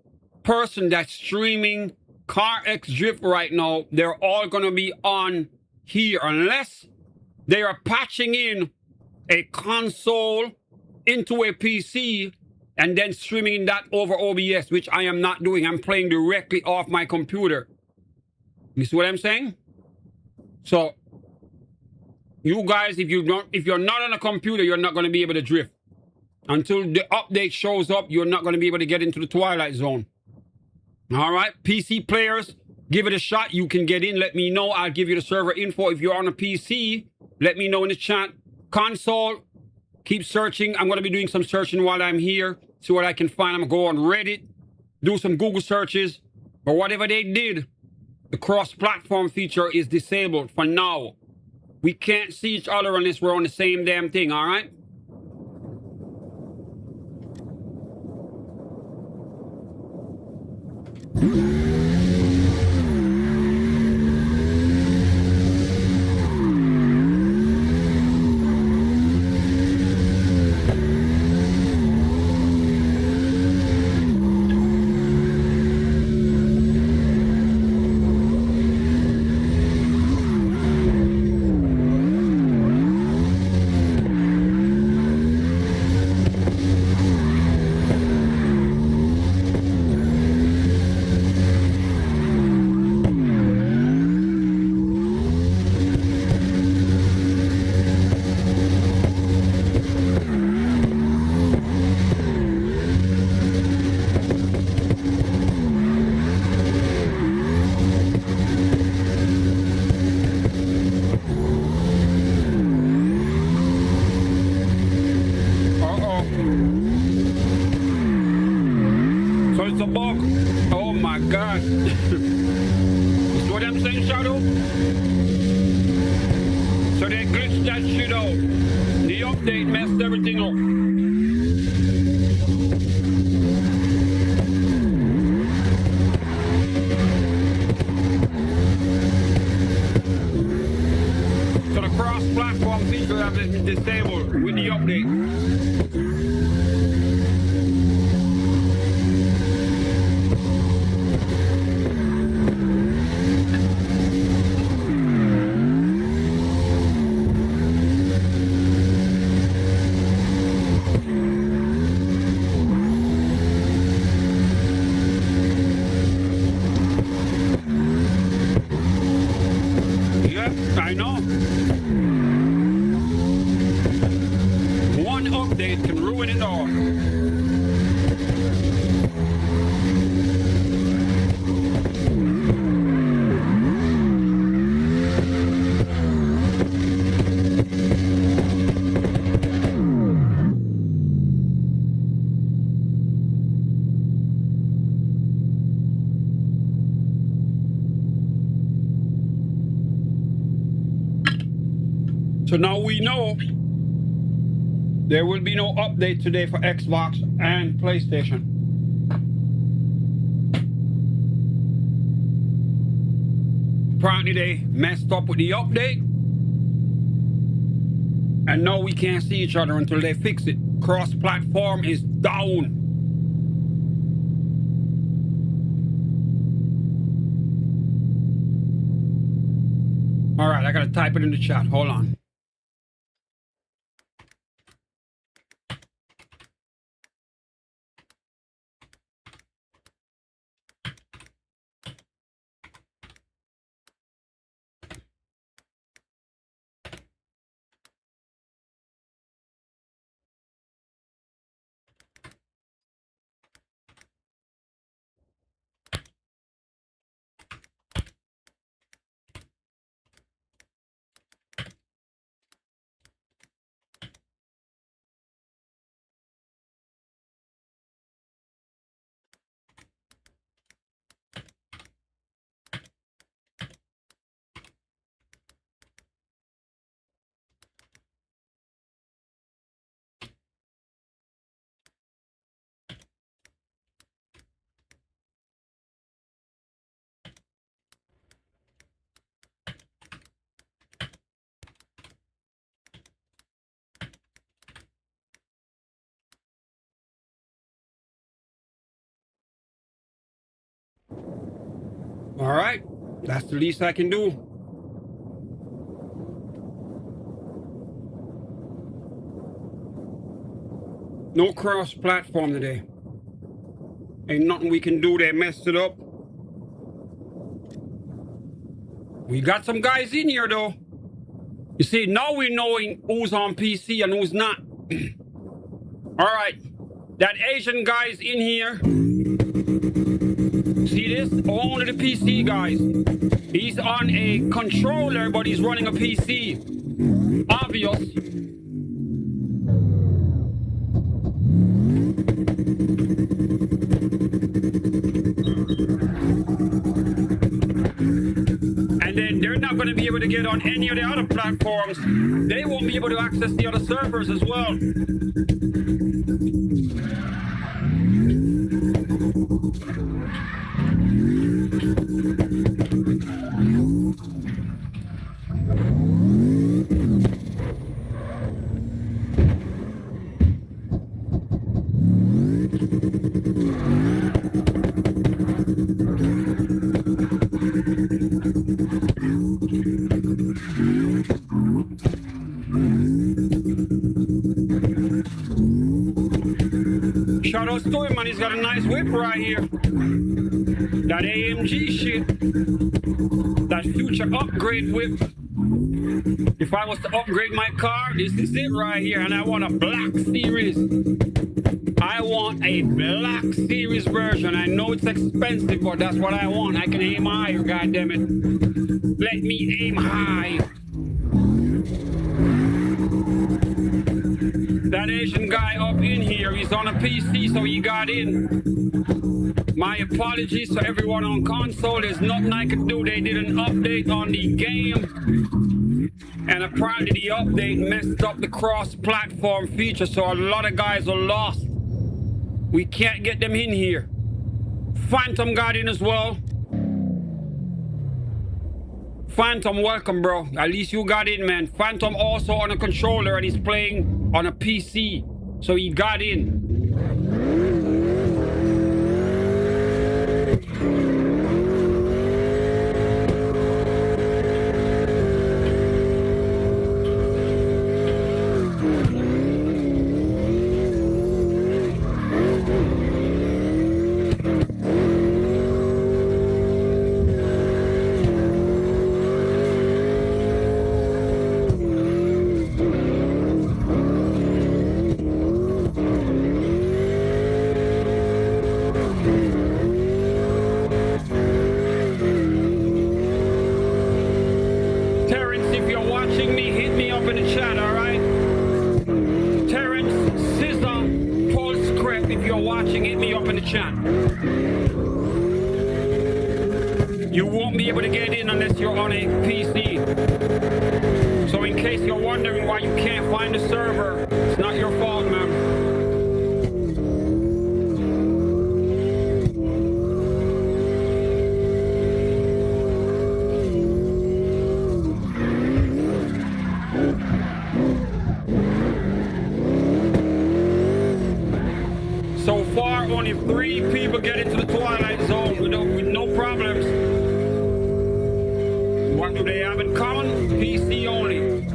person that's streaming CarX Drift right now, they're all going to be on here unless they are patching in a console into a PC and then streaming that over OBS, which I am not doing. I'm playing directly off my computer. You see what I'm saying? So you guys, if you're not on a computer, you're not going to be able to drift. Until the update shows up, you're not going to be able to get into the Twilight Zone. All right, PC players, give it a shot. You can get in. Let me know. I'll give you the server info. If you're on a PC, let me know in the chat. Console, keep searching. I'm going to be doing some searching while I'm here. See what I can find. I'm going to go on Reddit, do some Google searches. But whatever they did, the cross-platform feature is disabled for now. We can't see each other unless we're on the same damn thing, all right? It's a bug. Oh my God. That's what I'm saying, Shadow? So they glitched that shit out. The update messed everything up. So the cross-platform feature has been disabled with the update. I know. One update can ruin it all. So now we know there will be no update today for Xbox and PlayStation. Apparently they messed up with the update. And now we can't see each other until they fix it. Cross-platform is down. All right, I gotta type it in the chat. Hold on. All right, that's the least I can do. No cross-platform today. Ain't nothing we can do. They messed it up. We got some guys in here, though. You see, now we're knowing who's on PC and who's not. All right, that Asian guy's in here. See this? Only the PC guys. He's on a controller, but he's running a PC. Obvious. And then they're not going to be able to get on any of the other platforms. They won't be able to access the other servers as well. Shout out to him, man. He's got a nice whip right here. That AMG shit. That future upgrade whip. If I was to upgrade my car, this is it right here. And I want a black series. I want a black series version. I know it's expensive, but that's what I want. I can aim higher, goddammit. Let me aim high. That Asian guy up in here, he's on a PC, so he got in. My apologies to everyone on console. There's nothing I can do. They did an update on the game. And apparently the update messed up the cross-platform feature, so a lot of guys are lost. We can't get them in here. Phantom got in as well. Phantom, welcome, bro. At least you got in, man. Phantom also on a controller, and he's playing on a PC. So he got in. You won't be able to get in unless you're on a PC. So in case you're wondering why you can't find the server, it's not your fault, man. people get into the Twilight Zone with no problems. What do they have in common? PC only.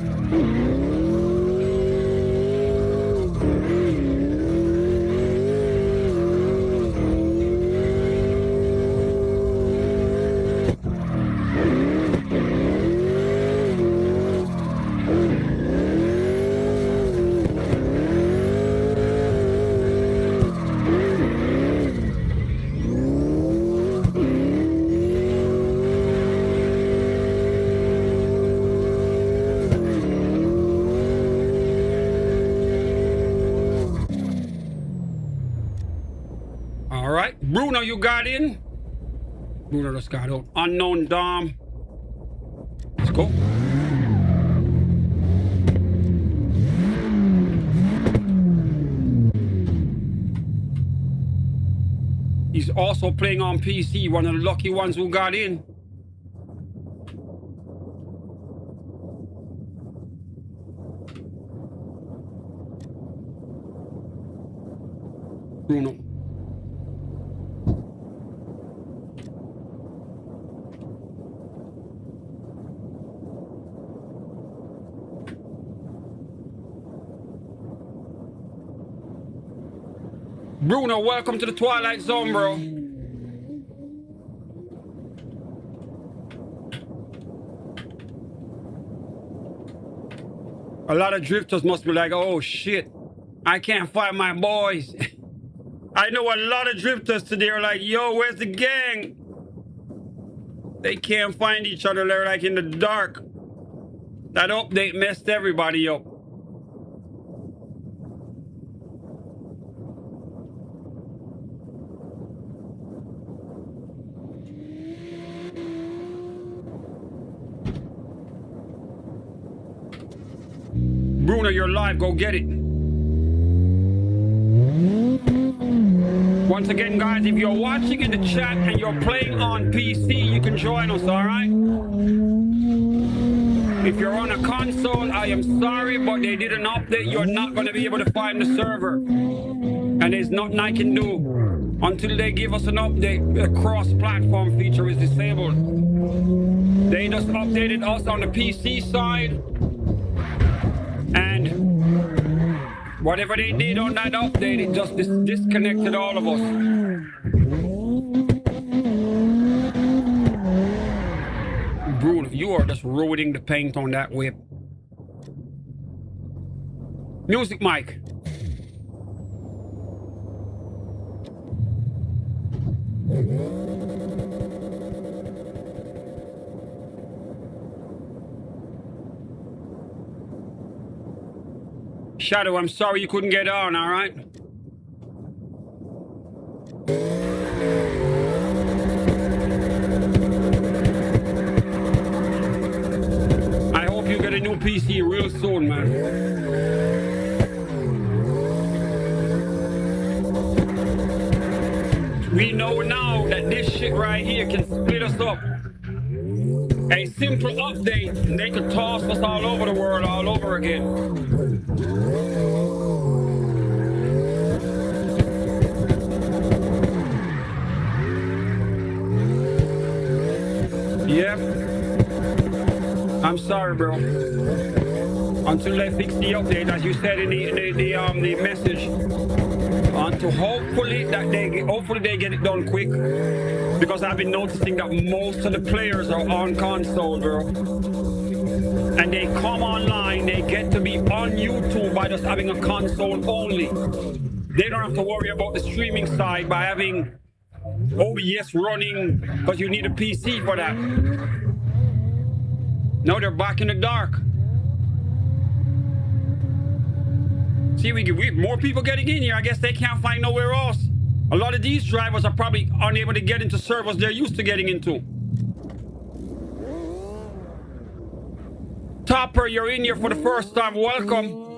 All right, Bruno, you got in. Bruno just got out. Unknown Dom. Let's go. He's also playing on PC, one of the lucky ones who got in. Bruno. Bruno, welcome to the Twilight Zone, bro. A lot of drifters must be like, oh shit, I can't find my boys. I know a lot of drifters today are like, yo, where's the gang? They can't find each other. They're like in the dark. That update messed everybody up. Bruno, you're live. Go get it. Once again, guys, if you're watching in the chat and you're playing on PC, you can join us, all right? If you're on a console, I am sorry, but they did an update. You're not going to be able to find the server. And there's nothing I can do until they give us an update. The cross-platform feature is disabled. They just updated us on the PC side. And whatever they did on that update, it just disconnected all of us. Bruno, you are just ruining the paint on that whip. Music mic. Shadow, I'm sorry you couldn't get on, all right? I hope you get a new PC real soon, man. We know now that this shit right here can split us up. A simple update, and they could toss us all over the world all over again. Yep. I'm sorry, bro. Until they fix the update, as you said in the message, until hopefully they get it done quick. Because I've been noticing that most of the players are on console, bro. And they come online, they get to be on YouTube by just having a console only. They don't have to worry about the streaming side by having OBS running, because you need a PC for that. No, they're back in the dark. See, we more people getting in here. I guess they can't find nowhere else. A lot of these drivers are probably unable to get into servers they're used to getting into. Topper, you're in here for the first time. Welcome.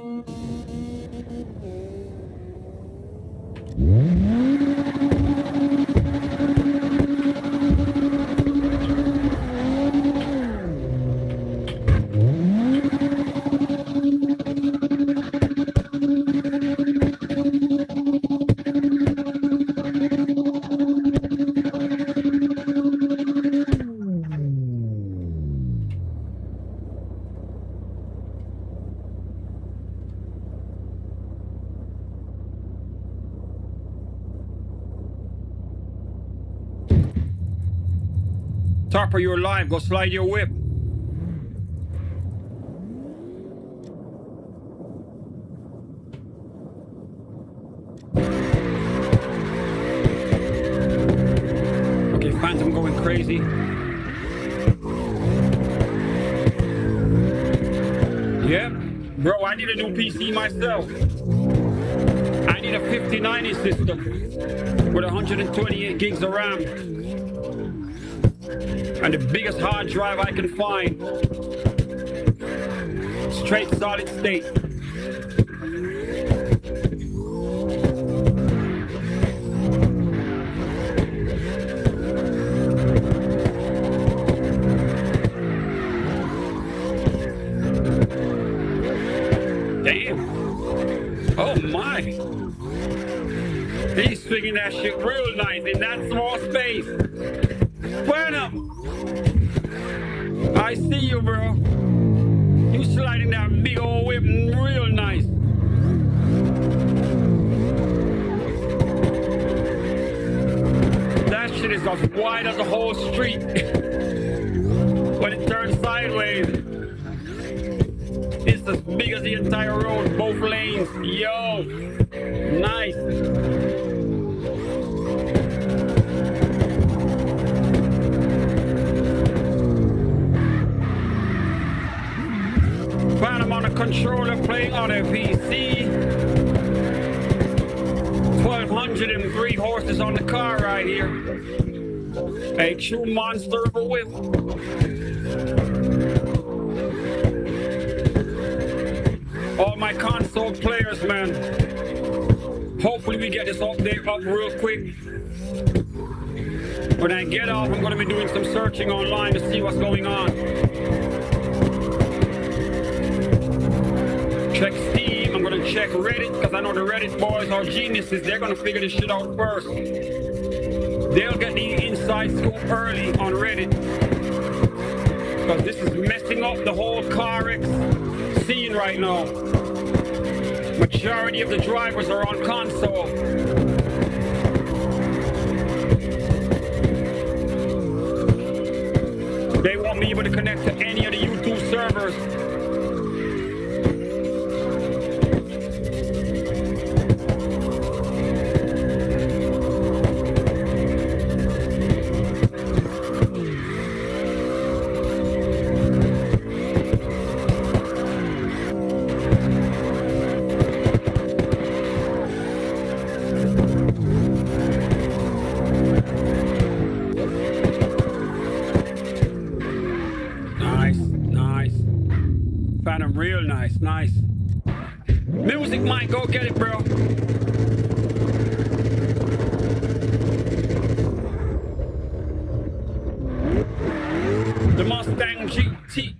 Top of your life, go slide your whip. Okay, Phantom going crazy. Yep, bro, I need a new PC myself. I need a 5090 system with 128 gigs of RAM and the biggest hard drive I can find. Straight solid state. Damn. Oh my. He's swinging that shit real nice in that small space. Phantom, I see you, bro. You sliding that big old whip real nice. That shit is as wide as the whole street. When it turns sideways, it's as big as the entire road, both lanes. Yo, nice. Phantom on a controller playing on a PC. 1,203 horses on the car right here. A true monster of a whip. All my console players, man. Hopefully we get this update up real quick. When I get off, I'm going to be doing some searching online to see what's going on. Check Steam. I'm going to check Reddit because I know the Reddit boys are geniuses. They're going to figure this shit out first. They'll get the inside scoop early on Reddit because this is messing up the whole CarX scene right now. Majority of the drivers are on console. They won't be able to connect to any of the YouTube servers. Phantom real nice, nice. Music might go get it, bro. The Mustang GT.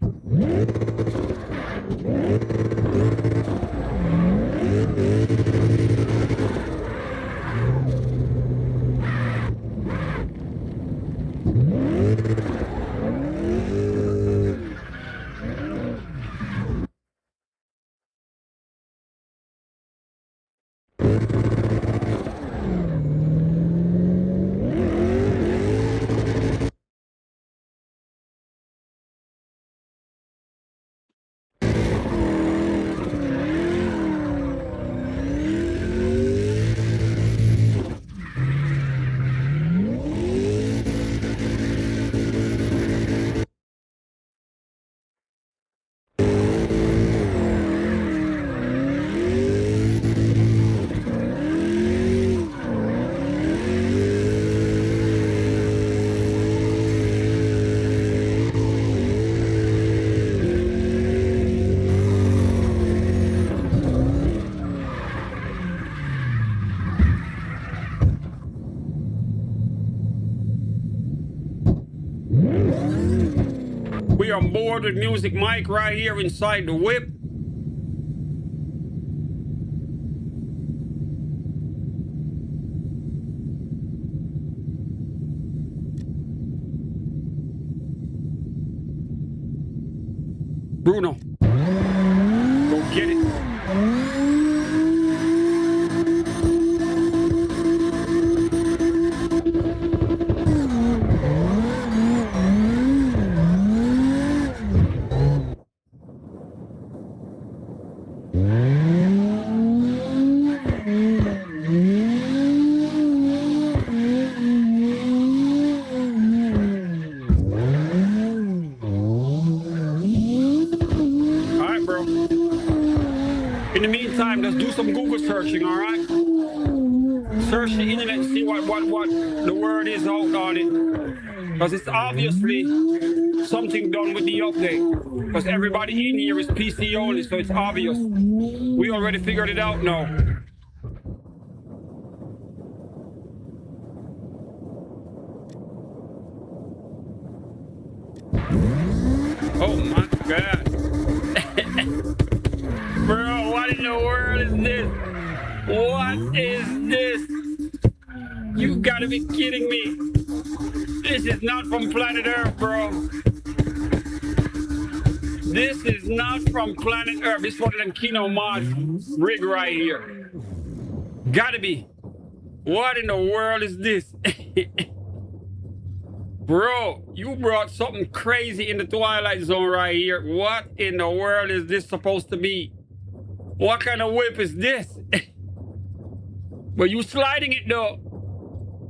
We are bored with Music Mike right here inside the whip. Bruno, go get it. time, just do some Google searching, all right? Search the internet and see what the word is out on it. Because it's obviously something done with the update. Because everybody in here is PC only, so it's obvious. We already figured it out now. Oh my God. Bro, what in the world is this? What is this? You gotta be kidding me. This is not from planet Earth, bro. This is not from planet Earth. This is one of them Kino mod rig right here. Gotta be. What in the world is this? Bro, you brought something crazy in the Twilight Zone right here. What in the world is this supposed to be? What kind of whip is this? But you sliding it though.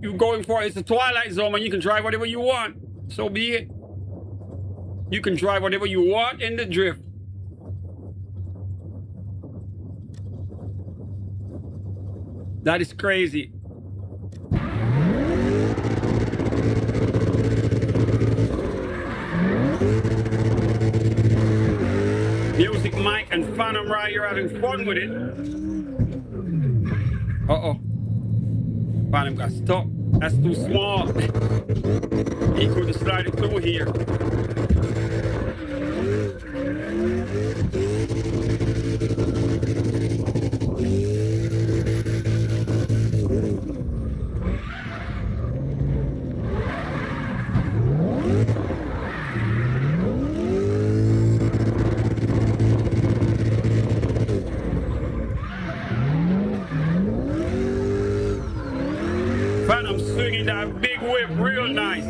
You going for it. It's a Twilight Zone and you can drive whatever you want. So be it. You can drive whatever you want in the drift. That is crazy. Music Mike and Phantom right here having fun with it. Uh-oh. Phantom got stuck. That's too small. He could have slided through here. Phantom swinging that big whip real nice.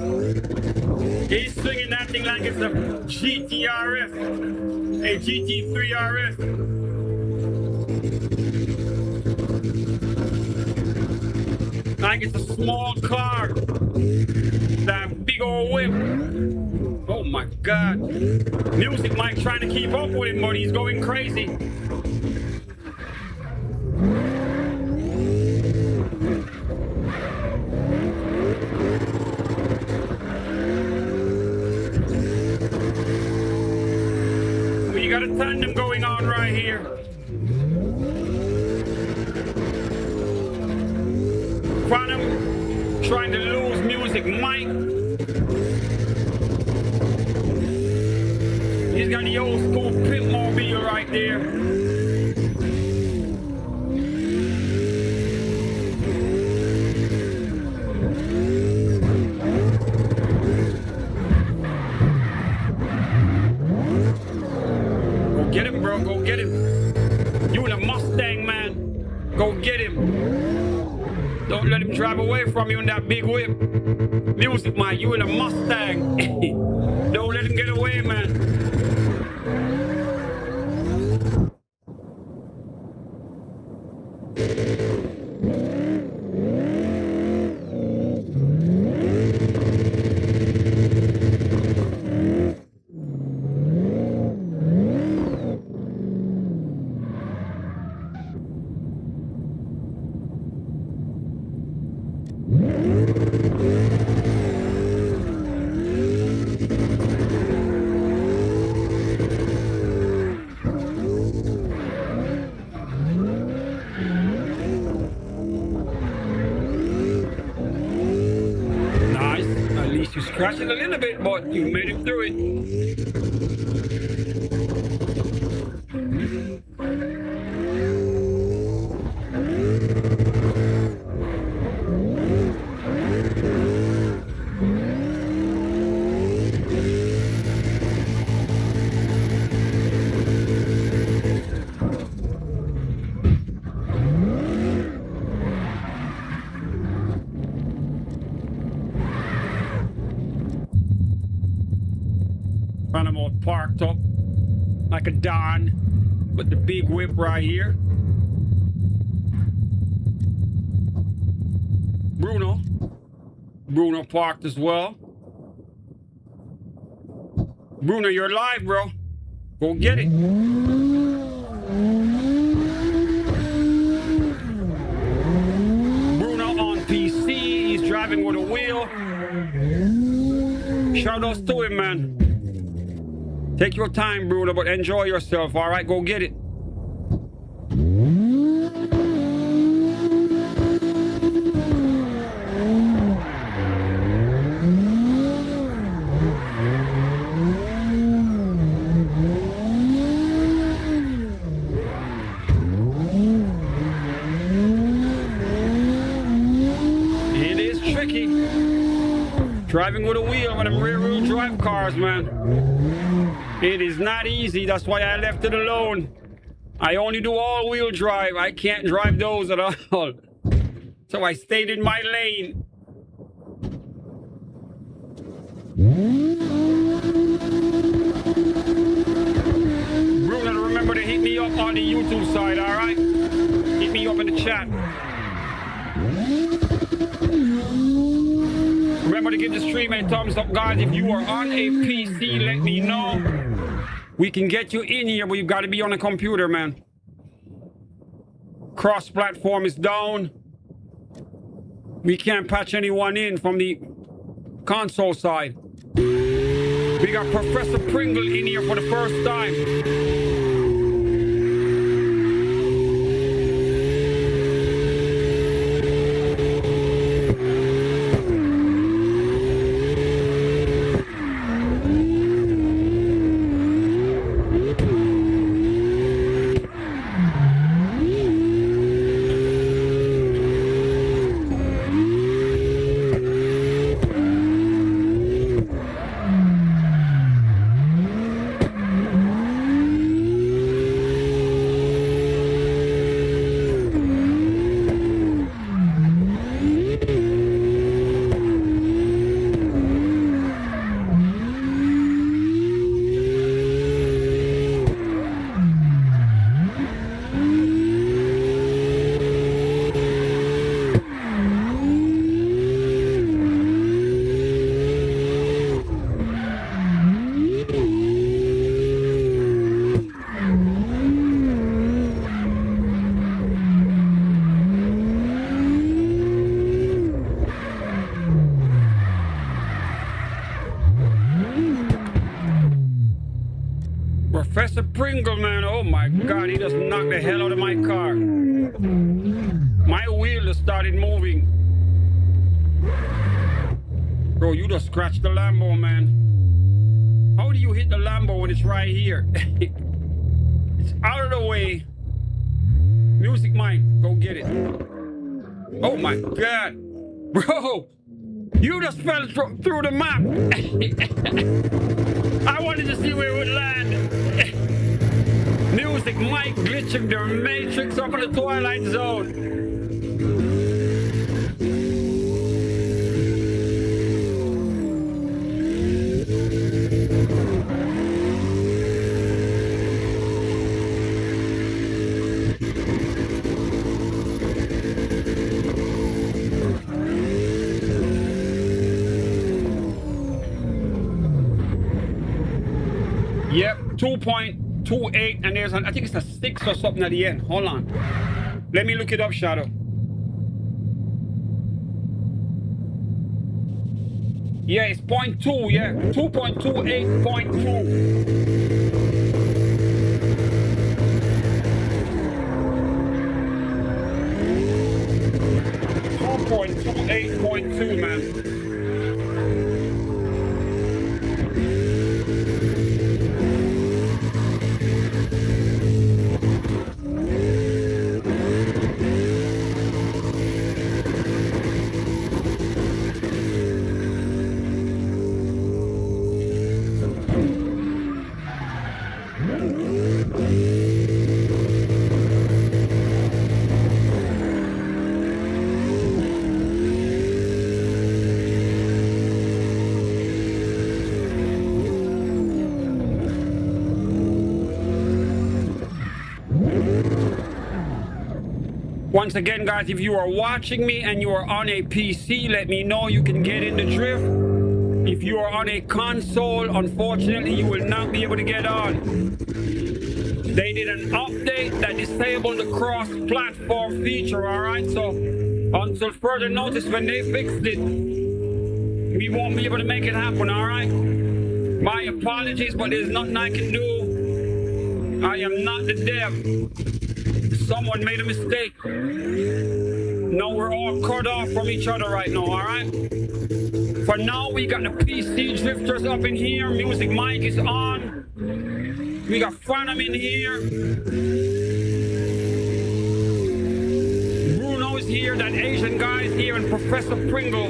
He's swinging that thing like it's a GTRS, a GT3 RS. Like it's a small car. That big old whip. Oh my God. Music Mike trying to keep up with him, but he's going crazy. We got a tandem going on right here. Phantom trying to lose Music Mike. He's got the old school pimp mobile right there. Go get him, bro. Go get him. You in a Mustang, man. Go get him. Don't let him drive away from you in that big whip. Music Mike, you in a Mustang. Don't let him get away, man. You scratched it a little bit, but you made it through it. Animal parked up like a Don with the big whip right here. Bruno parked as well. Bruno, you're live, bro. Go get it. driving with a wheel. Shout outs to him, man. Take your time, brother, but enjoy yourself. All right, go get it. Driving with a wheel with them rear-wheel drive cars, man. It is not easy. That's why I left it alone. I only do all-wheel drive. I can't drive those at all. So I stayed in my lane. Bruno, remember to hit me up on the YouTube side, all right? Hit me up in the chat. Remember to give the stream a thumbs up, guys. If you are on a PC, let me know. We can get you in here, but you've got to be on a computer, man. Cross-platform is down. We can't patch anyone in from the console side. We got Professor Pringle in here for the first time. Professor Pringle, man, oh my God, he just knocked the hell out of my car. My wheel just started moving. Bro, you just scratched the Lambo, man. How do you hit the Lambo when it's right here? It's out of the way. Music Mike, go get it. Oh my God. Bro, you just fell through the map. I wanted to see where it would land. Music Mike glitching the Matrix up in the Twilight Zone. Yep, 2.28, and there's I think it's a 6 or something at the end. Hold on. Let me look it up, Shadow. Yeah, it's 0.2, yeah. 2.28.2. 2.28.2, man. Once again, guys, if you are watching me and you are on a PC, let me know. You can get in the drift. If you are on a console, unfortunately, you will not be able to get on. They did an update that disabled the cross-platform feature, all right? So Until further notice, when they fixed it, we won't be able to make it happen, alright? My apologies, but there's nothing I can do. I am not the dev. Someone made a mistake. No, we're all cut off from each other right now, alright? For now, we got the PC drifters up in here. Music mic is on. We got Phantom in here. Bruno's here. That Asian guy's here. And Professor Pringle.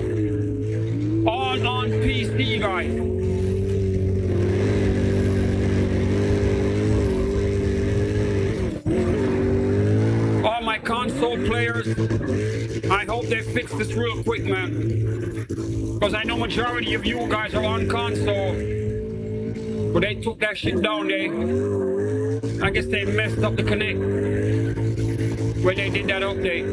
All on PC, guys. All my console players, I hope they fix this real quick, man. Because I know majority of you guys are on console. But they took that shit down, I guess they messed up the connect when they did that update.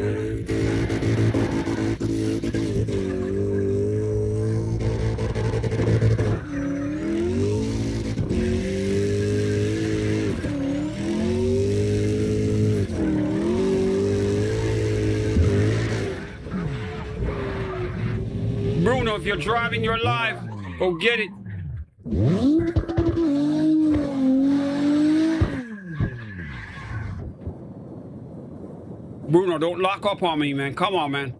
Bruno, if you're driving, you're live. Go get it. Bruno, don't lock up on me, man. Come on, man.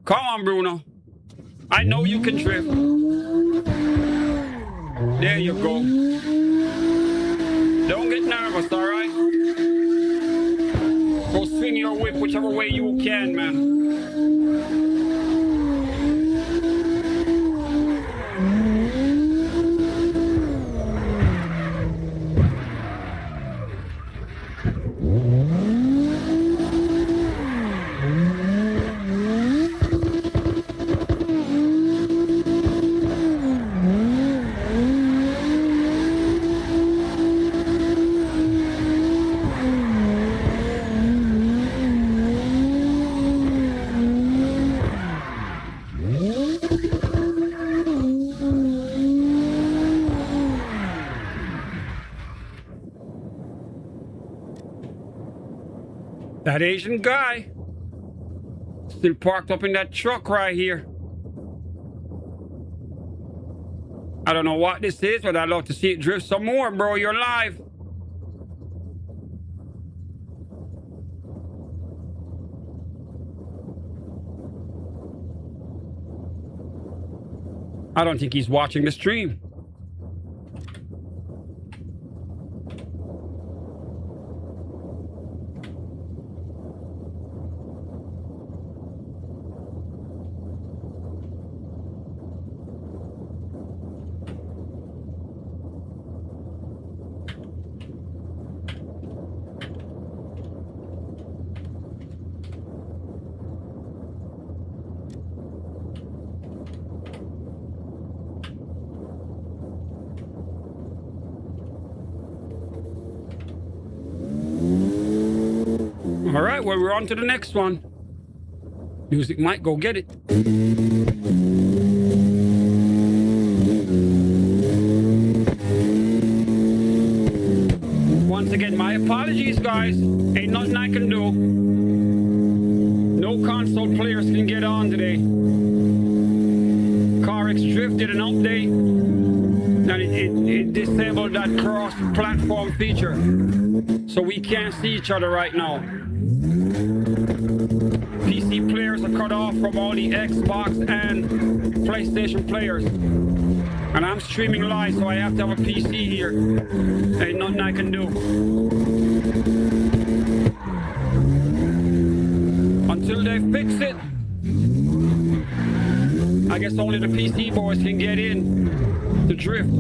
Come on, Bruno. I know you can drift. There you go. Don't get nervous, all right? Go swing your whip whichever way you can, man. That Asian guy still parked up in that truck right here. I don't know what this is, but I'd love to see it drift some more, bro. You're live. I don't think he's watching the stream. All right, well, we're on to the next one. Music might go get it. Once again, my apologies, guys. Ain't nothing I can do. No console players can get on today. CarX Drift did an update, and it disabled that cross-platform feature. So we can't see each other right now. PC players are cut off from all the Xbox and PlayStation players. And I'm streaming live, so I have to have a PC here. Ain't nothing I can do. Until they fix it, I guess only the PC boys can get in to drift.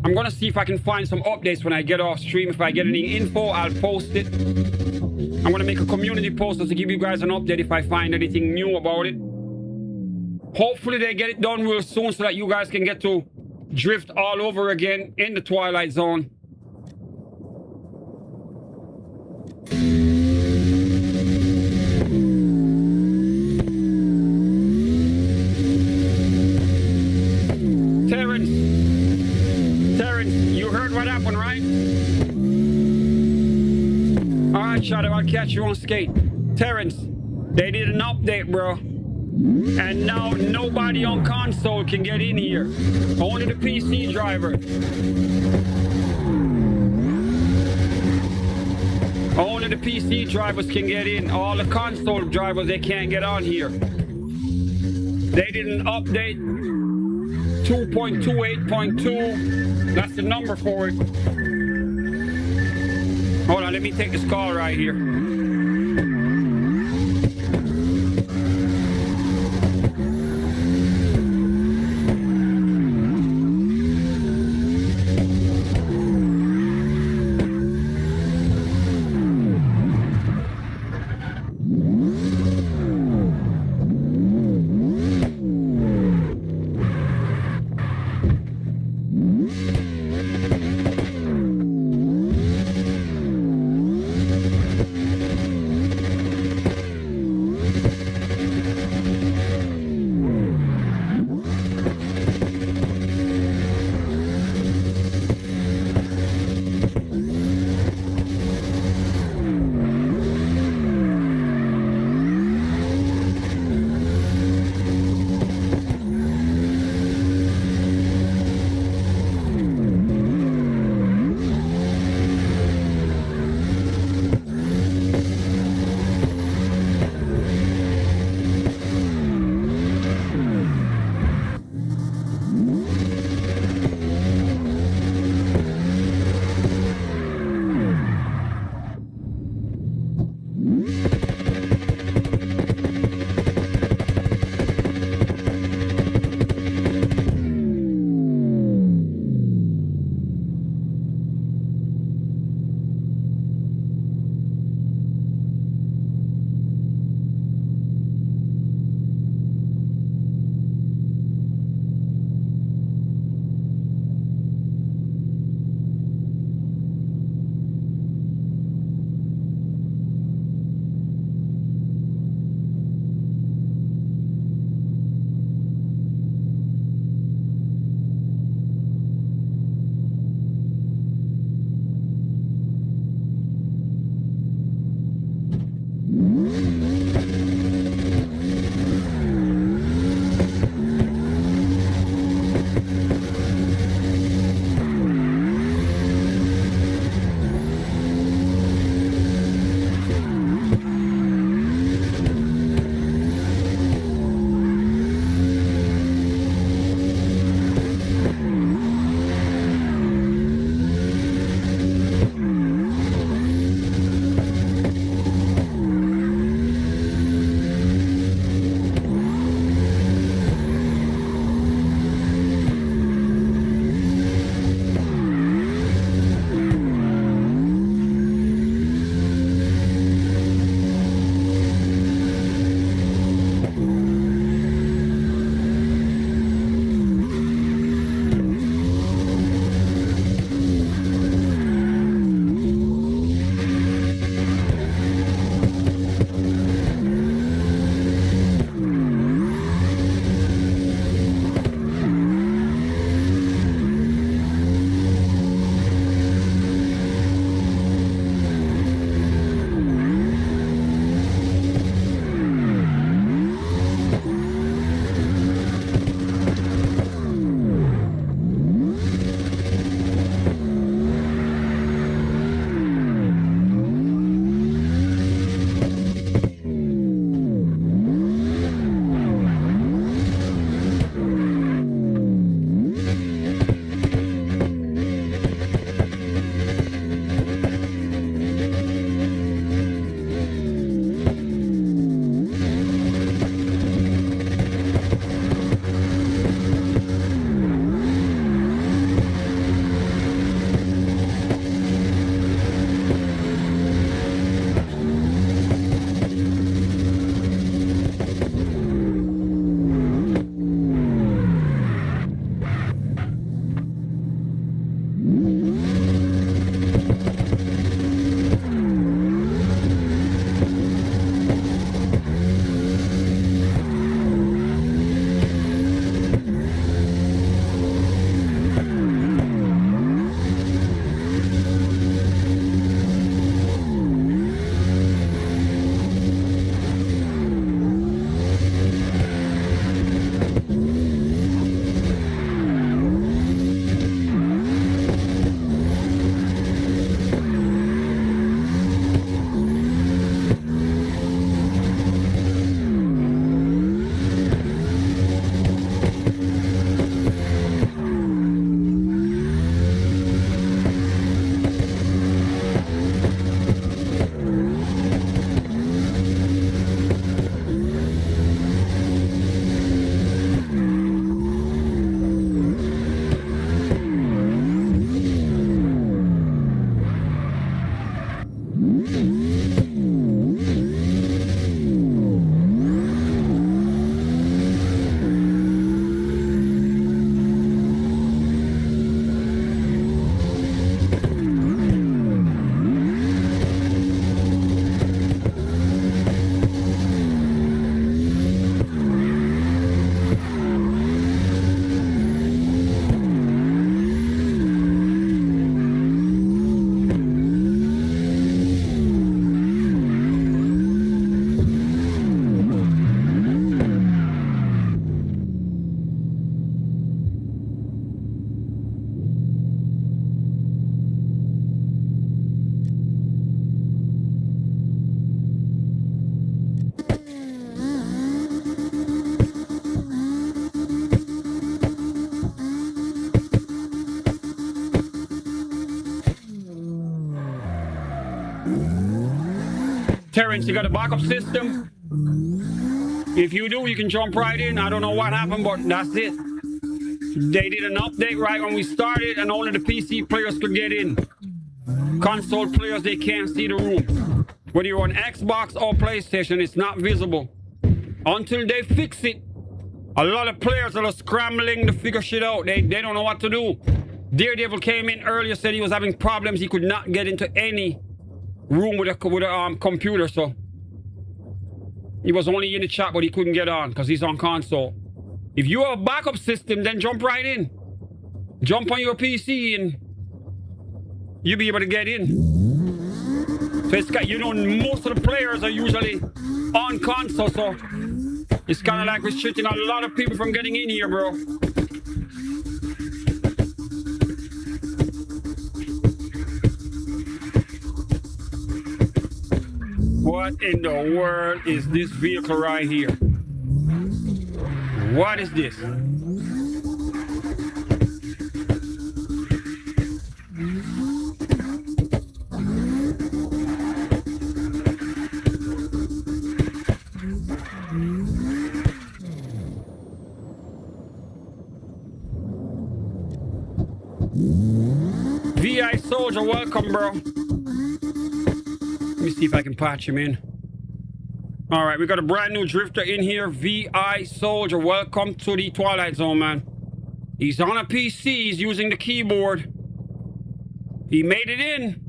I'm gonna see if I can find some updates when I get off stream. If I get any info, I'll post it. I'm gonna make a community post to give you guys an update if I find anything new about it. Hopefully they get it done real soon so that you guys can get to drift all over again in the Twilight Zone. what happened, right? All right, Shadow, I'll catch you on skate. Terrence, they did an update, bro. And now nobody on console can get in here. Only the PC driver. Only the PC drivers can get in. All the console drivers, they can't get on here. They did an update 2.28.2. That's the number for it. Hold on, let me take this call right here. Terrence, you got a backup system? If you do, you can jump right in. I don't know what happened, but that's it. They did an update right when we started, and only the PC players could get in. Console players, they can't see the room. Whether you're on Xbox or PlayStation, it's not visible. Until they fix it, a lot of players are scrambling to figure shit out. They don't know what to do. Daredevil came in earlier, said he was having problems. He could not get into any room with a computer, so he was only in the chat, but he couldn't get on because he's on console. If you have a backup system, then jump right in. Jump on your PC and you'll be able to get in. So it's got, you know, most of the players are usually on console, so it's kind of like restricting a lot of people from getting in here, bro. What in the world is this vehicle right here? What is this? VI Soldier, welcome, bro. Let me see if I can patch him in. All right, we got a brand new drifter in here. VI Soldier, welcome to the Twilight Zone, man. He's on a PC, he's using the keyboard. He made it in.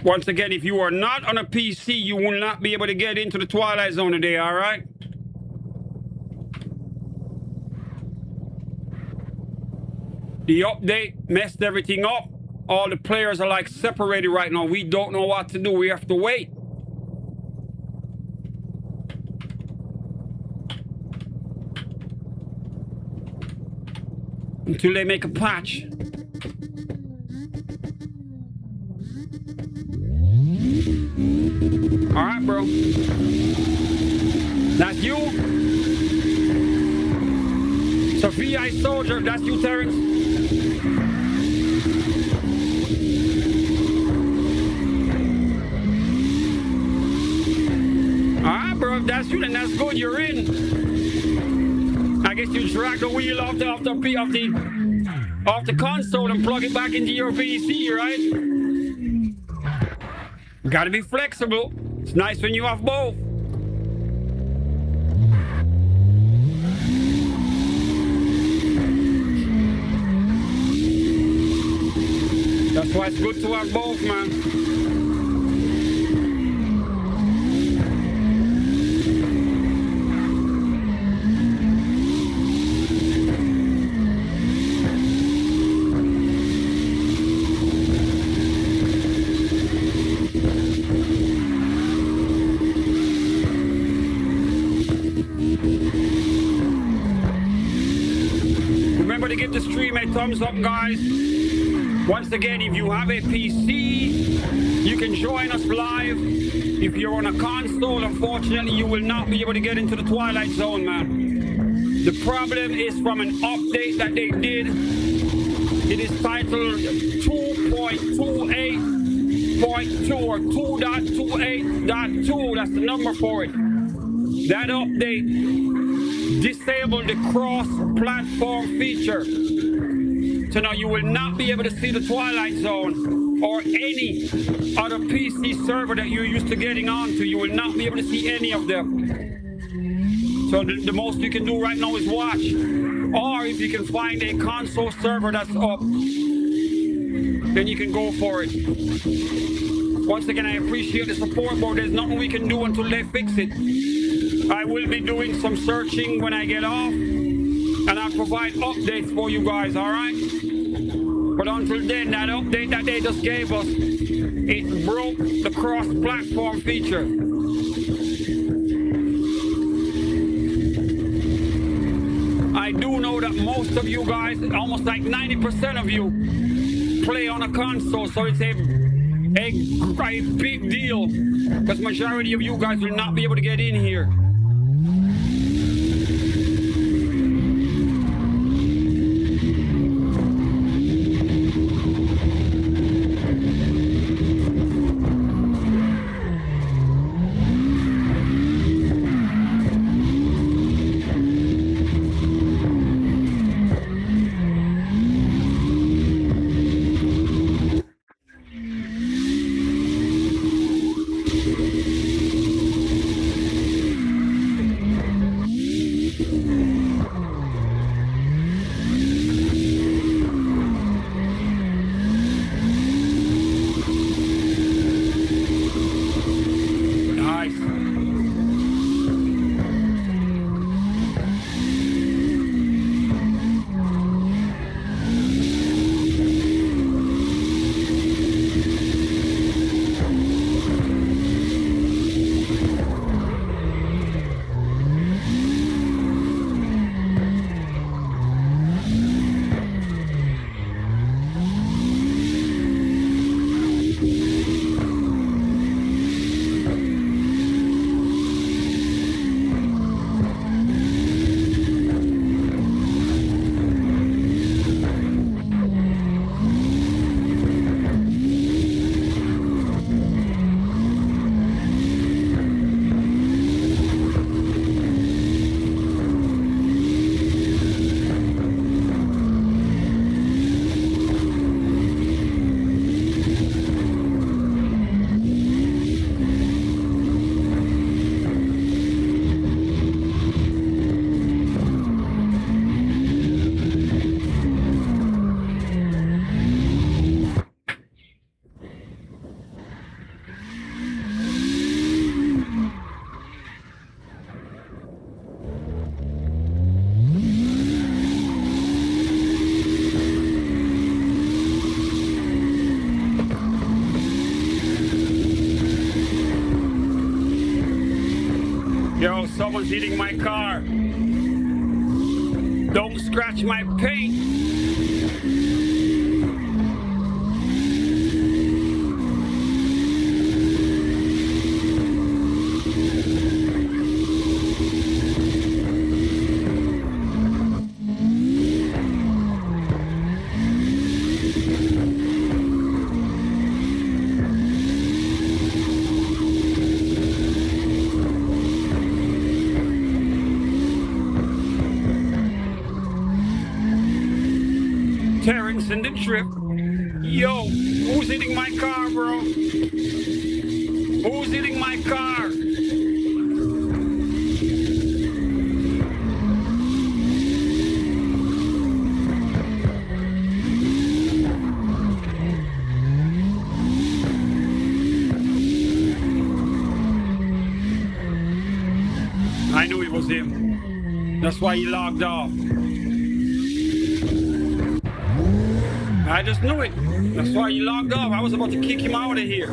Once again, if you are not on a PC, you will not be able to get into the Twilight Zone today, all right? The update messed everything up. All the players are like separated right now. We don't know what to do. We have to wait. Until they make a patch. All right, bro. That's you. So VI Soldier, that's you, Terrence. Alright, bro, if that's you, then that's good, you're in. I guess you drag the wheel off the console and plug it back into your PC, right? Gotta be flexible. It's nice when you have both. That's why it's good to have both, man. give the stream a thumbs up, guys. Once again, if you have a PC, you can join us live. If you're on a console, unfortunately, you will not be able to get into the Twilight Zone, man. The problem is from an update that they did. It is titled 2.28.2 or 2.28.2. That's the number for it. That update disabled the cross-platform feature. So now you will not be able to see the Twilight Zone or any other PC server that you're used to getting onto. You will not be able to see any of them. So the most you can do right now is watch. Or if you can find a console server that's up, then you can go for it. Once again, I appreciate the support, but there's nothing we can do until they fix it. I will be doing some searching when I get off, and I'll provide updates for you guys, all right? But until then, that update that they just gave us, it broke the cross-platform feature. I do know that most of you guys, almost like 90% of you, play on a console, so it's a big deal, because majority of you guys will not be able to get in here. Yo, someone's hitting my car. Don't scratch my paint. Terrence in the drift. Yo, who's hitting my car, bro? Who's hitting my car? I knew it was him. That's why he logged off. I just knew it. That's why he logged off. I was about to kick him out of here.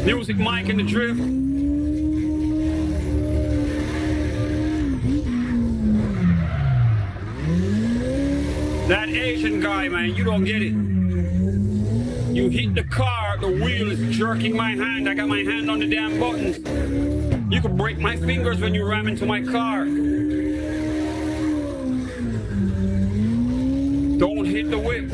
Music Mike in the drift. That Asian guy, man, you don't get it. You hit the car, the wheel is jerking my hand. I got my hand on the damn buttons. You could break my fingers when you ram into my car. Don't hit the whip.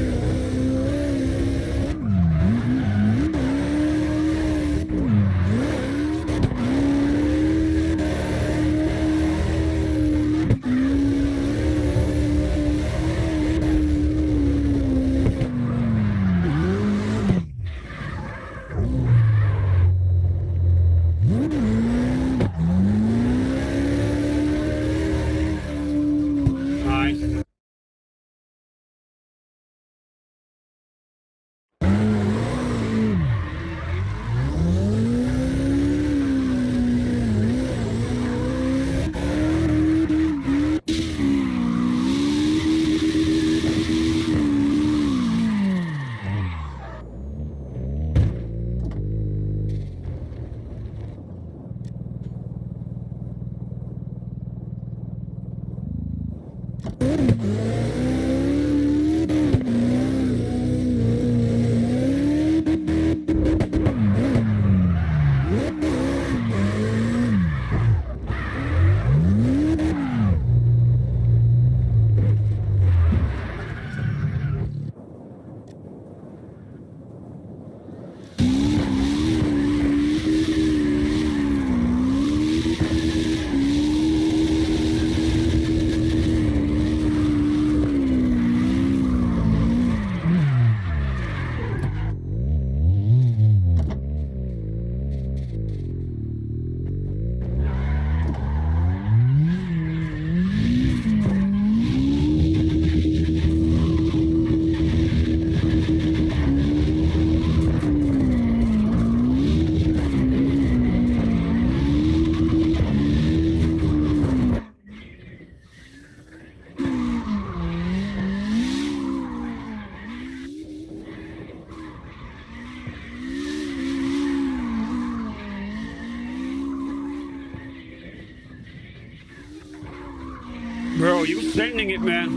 Bro, you sending it, man.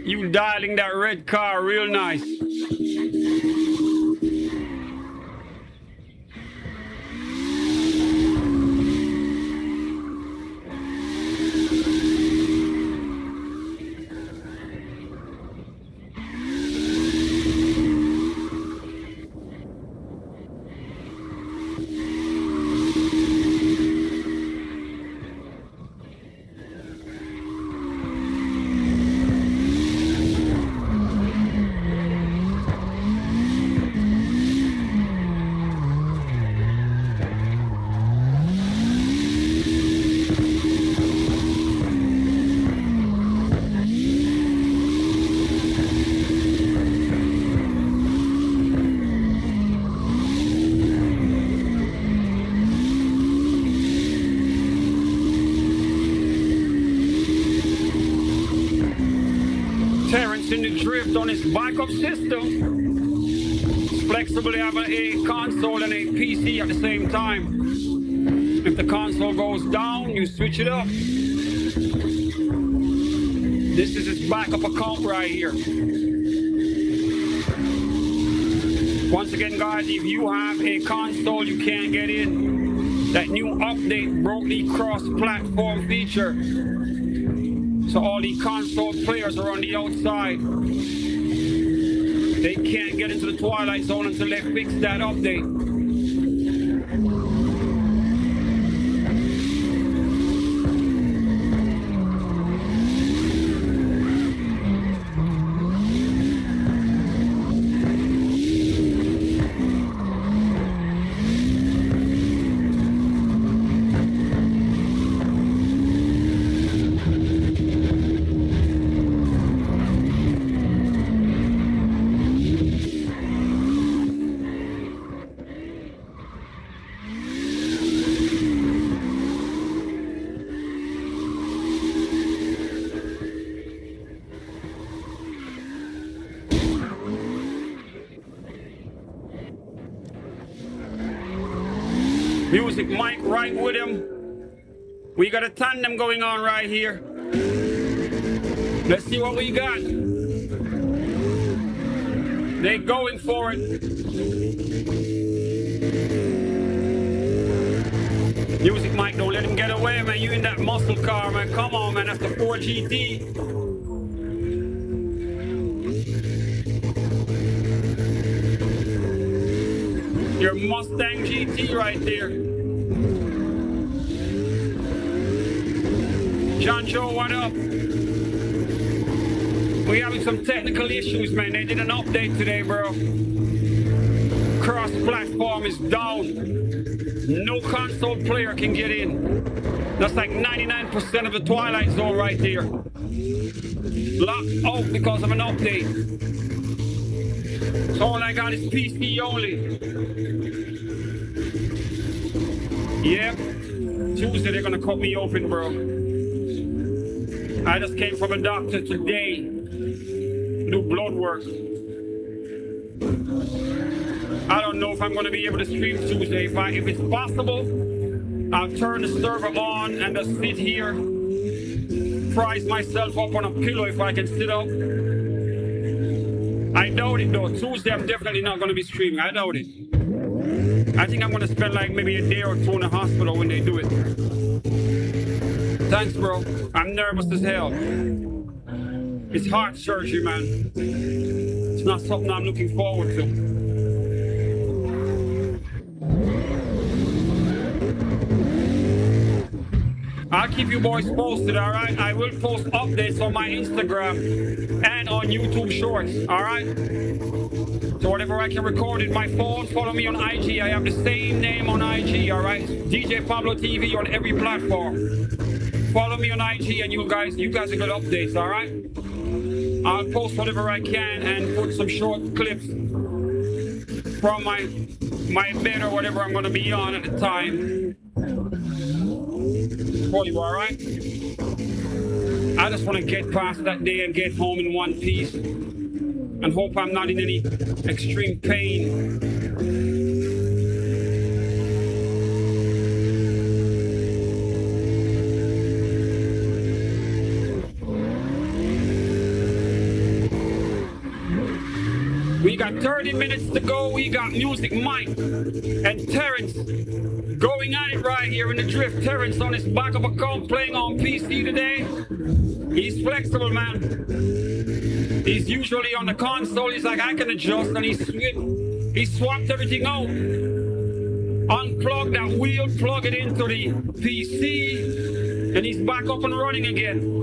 You dialing that red car real nice. In the drift on his backup system. It's flexible, having a console and a PC at the same time. If the console goes down, you switch it up. This is his backup account right here. Once again, guys, if you have a console you can't get in, that new update broke the cross-platform feature. So all the console players are on the outside. They can't get into the Twilight Zone until they fix that update. Music mic right with him. We got a tandem going on right here. Let's see what we got. They going for it. Music Mike, don't let him get away, man. You in that muscle car, man. Come on, man. That's the 4 GT. Your Mustang GT right there. John Joe, what up? We're having some technical issues, man. They did an update today, bro. Cross-platform is down. No console player can get in. That's like 99% of the Twilight Zone right there. Locked out because of an update. So all I got is PC only. Yep. Tuesday they're gonna cut me open, bro. I just came from a doctor today. Do blood work. I don't know if I'm gonna be able to stream Tuesday. If it's possible, I'll turn the server on and just sit here, prize myself up on a pillow if I can sit up. I doubt it though. Tuesday I'm definitely not gonna be streaming. I doubt it. I think I'm gonna spend like maybe a day or two in the hospital when they do it. Thanks, bro. I'm nervous as hell. It's heart surgery, man. It's not something I'm looking forward to. I'll keep you boys posted, all right? I will post updates on my Instagram and on YouTube Shorts, all right? So whatever I can record in my phone, follow me on IG. I have the same name on IG, all right? DJPABLOTV on every platform. Follow me on IG and you guys will get updates, all right? I'll post whatever I can and put some short clips from my bed or whatever I'm going to be on at the time. For you, all right? I just want to get past that day and get home in one piece and hope I'm not in any extreme pain. We got 30 minutes to go. We got Music Mike and Terrence going at it right here in the drift. Terrence on his backup account playing on PC today. He's flexible, man. He's usually on the console. He's like, I can adjust, and he swapped everything out. Unplug that wheel, plug it into the PC, and he's back up and running again.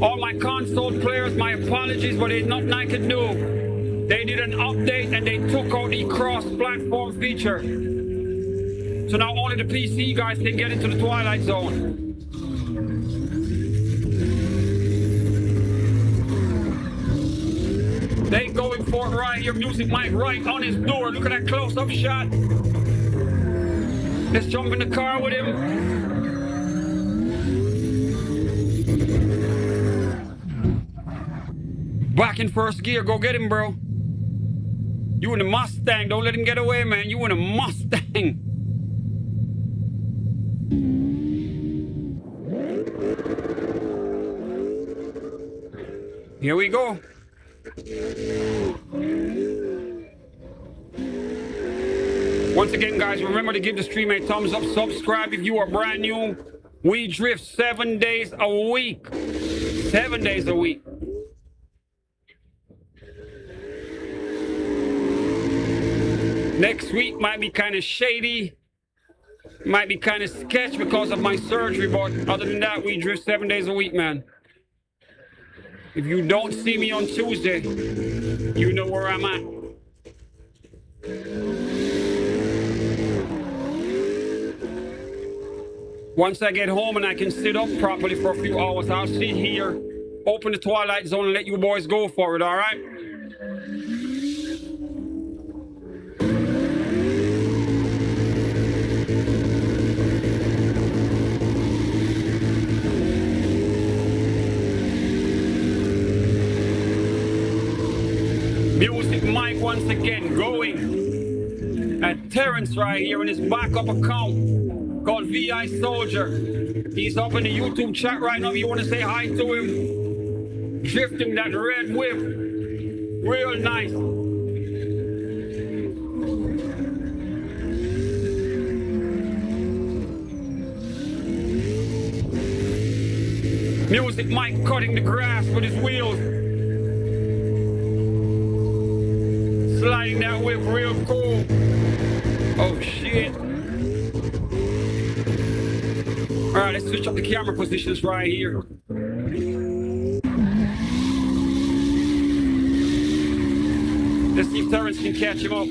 All my console players, my apologies, but there's nothing I can do. They did an update and they took out the cross-platform feature. So now only the PC guys can get into the Twilight Zone. They going for it right here. Music Mike right on his door. Look at that close-up shot. Let's jump in the car with him. Back in first gear. Go get him, bro. You in a Mustang. Don't let him get away, man. You in a Mustang. Here we go. Once again, guys, remember to give the stream a thumbs up. Subscribe if you are brand new. We drift 7 days a week. 7 days a week. Next week might be kind of shady, might be kind of sketch because of my surgery, but other than that, we drift 7 days a week, man. If you don't see me on Tuesday, you know where I'm at. Once I get home and I can sit up properly for a few hours, I'll sit here, open the Twilight Zone, and let you boys go for it, all right? Music Mike once again going at Terrence right here in his backup account called VI Soldier. He's up in the YouTube chat right now. If you want to say hi to him, drifting that red whip. Real nice. Music Mike cutting the grass with his wheels. Sliding that whip real cool. Oh shit. Alright, let's switch up the camera positions right here. Let's see if Terrence can catch him up.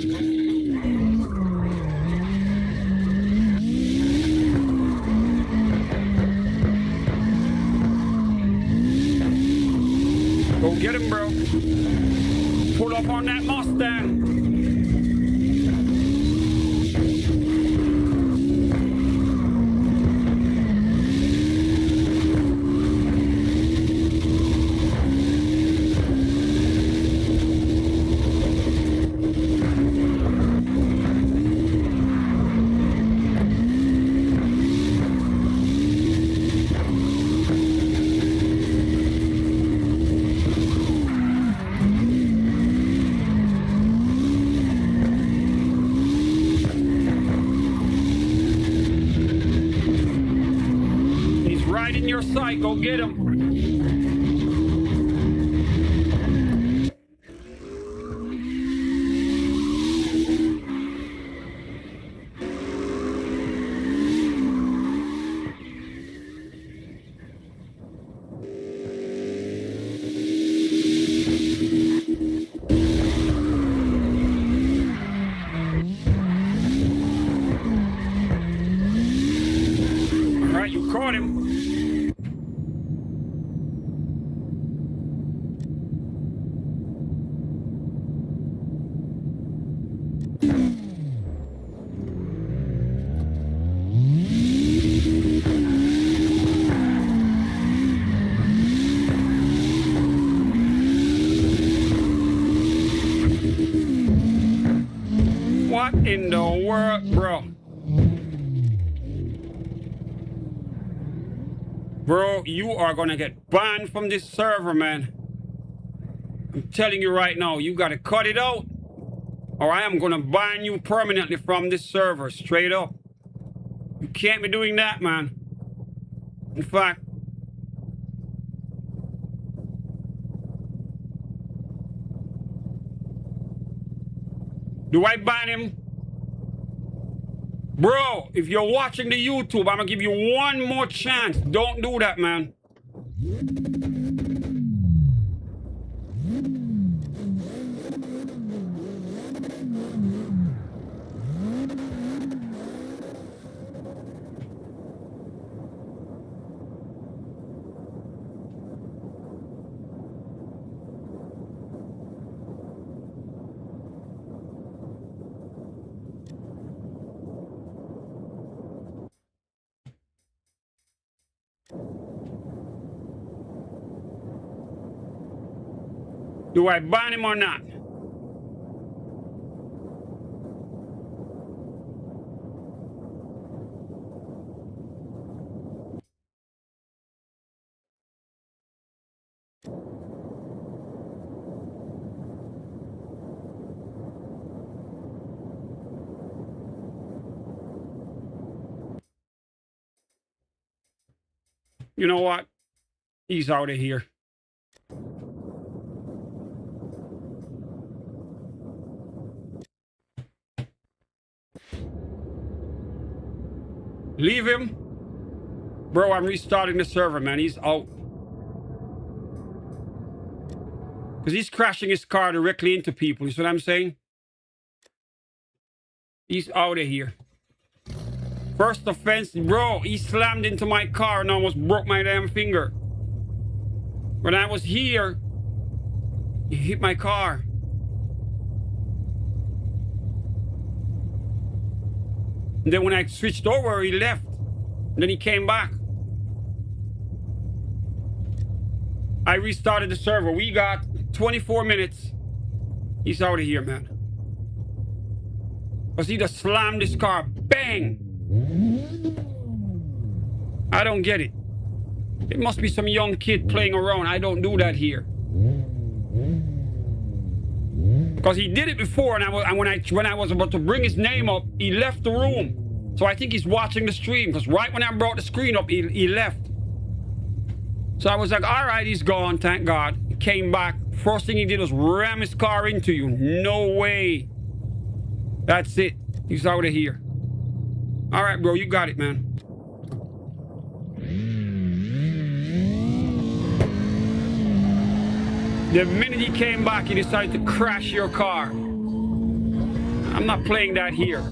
Go get him, bro. Pull up on that Mustang. In your sight, go get him. All right, you caught him. What in the world, bro? Bro, you are gonna get banned from this server, man. I'm telling you right now, you gotta cut it out, or I am gonna ban you permanently from this server, straight up. You can't be doing that, man. In fact, do I ban him? Bro, if you're watching the YouTube, I'm gonna give you one more chance. Don't do that, man. Do I ban him or not? You know what? He's out of here. Leave him. Bro, I'm restarting the server, man. He's out. Because he's crashing his car directly into people. You see what I'm saying? He's out of here. First offense, bro, he slammed into my car and almost broke my damn finger. When I was here, he hit my car. And then when I switched over, he left. And then he came back. I restarted the server. We got 24 minutes. He's out of here, man. Because he just slammed his car. Bang! I don't get it. It must be some young kid playing around. I don't do that here. Because he did it before, and when I was about to bring his name up, he left the room. So I think he's watching the stream, because right when I brought the screen up, he left. So I was like, all right, he's gone, thank God. He came back. First thing he did was ram his car into you. No way. That's it. He's out of here. All right, bro, you got it, man. The minute he came back, he decided to crash your car. I'm not playing that here.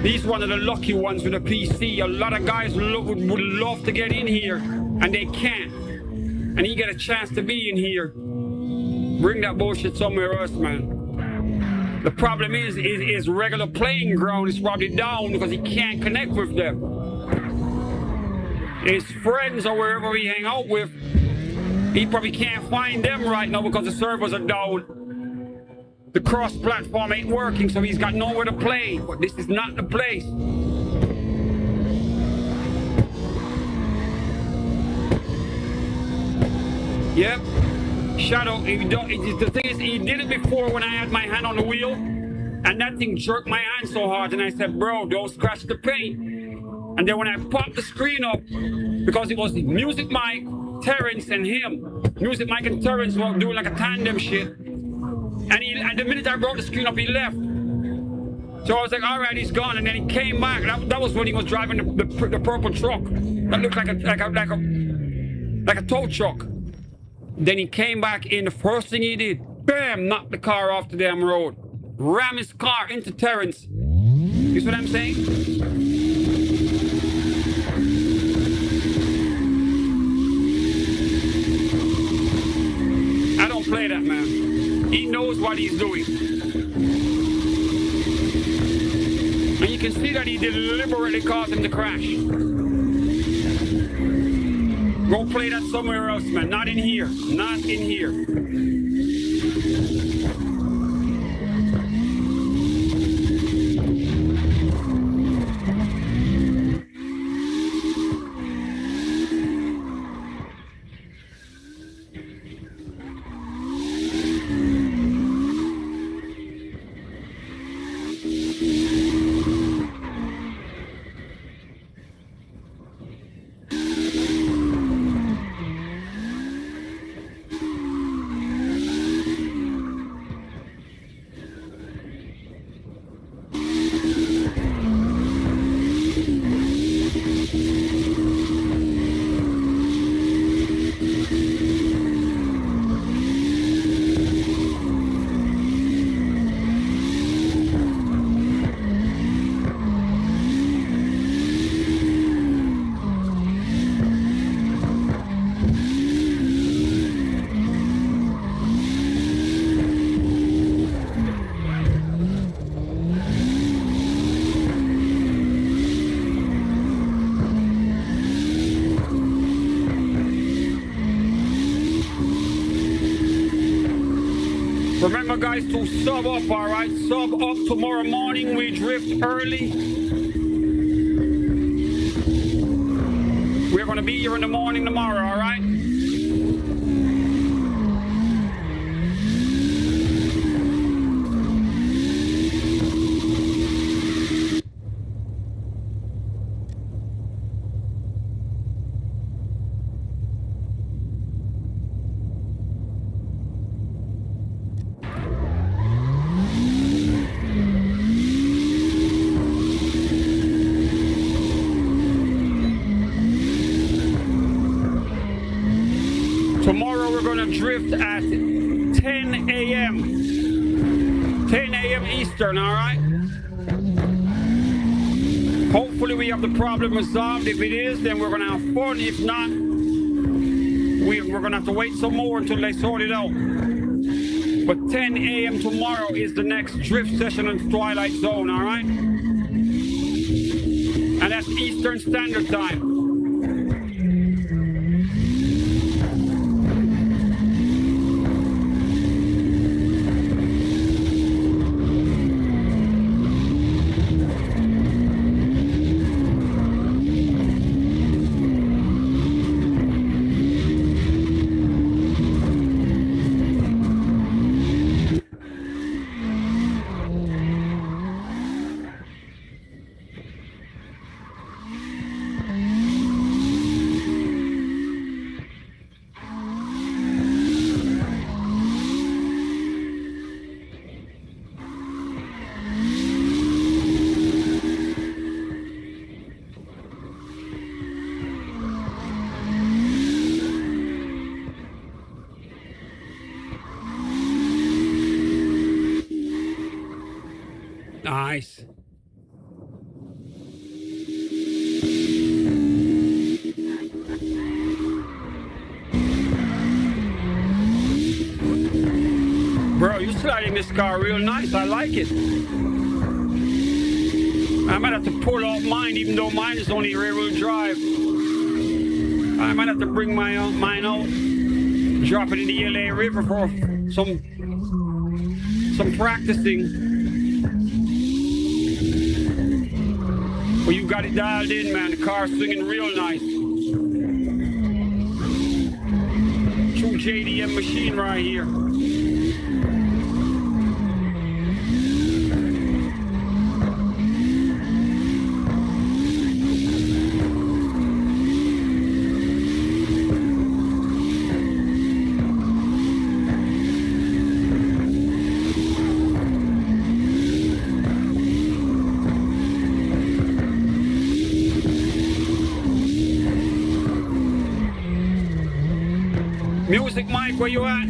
He's one of the lucky ones with a PC. A lot of guys would love to get in here, and they can't. And he get a chance to be in here. Bring that bullshit somewhere else, man. The problem is his regular playing ground is probably down because he can't connect with them. His friends or wherever he hang out with, he probably can't find them right now because the servers are down. The cross-platform ain't working, so he's got nowhere to play. But this is not the place. Yep. Shadow, the thing is, he did it before when I had my hand on the wheel, and that thing jerked my hand so hard, and I said, bro, don't scratch the paint. And then when I popped the screen up, because it was Music Mike, Terrence, and him, Music Mike and Terrence were doing like a tandem shit, and the minute I brought the screen up, he left. So I was like, all right, he's gone, and then he came back. That was when he was driving the purple truck that looked like a tow truck. Then he came back in. The first thing he did, bam, knocked the car off the damn road. Ram his car into Terrence. You see what I'm saying? I don't play that, man. He knows what he's doing. And you can see that he deliberately caused him to crash. Go play that somewhere else, man. Not in here. Not in here. Remember, guys, to sub up, all right? Sub up tomorrow morning. We drift early. We're going to be here in the morning tomorrow, all right? Tomorrow we're going to drift at 10 a.m. 10 a.m. Eastern, all right? Hopefully we have the problem resolved. If it is, then we're going to have fun. If not, we're going to have to wait some more until they sort it out. But 10 a.m. tomorrow is the next drift session in Twilight Zone, all right? And that's Eastern Standard Time. Nice. Bro, you sliding this car real nice. I like it. I might have to pull out mine, even though mine is only rear-wheel drive. I might have to bring mine out, drop it in the LA River for some practicing. Well, you got it dialed in, man. The car's swinging real nice. True JDM machine right here. Music Mike, where you at?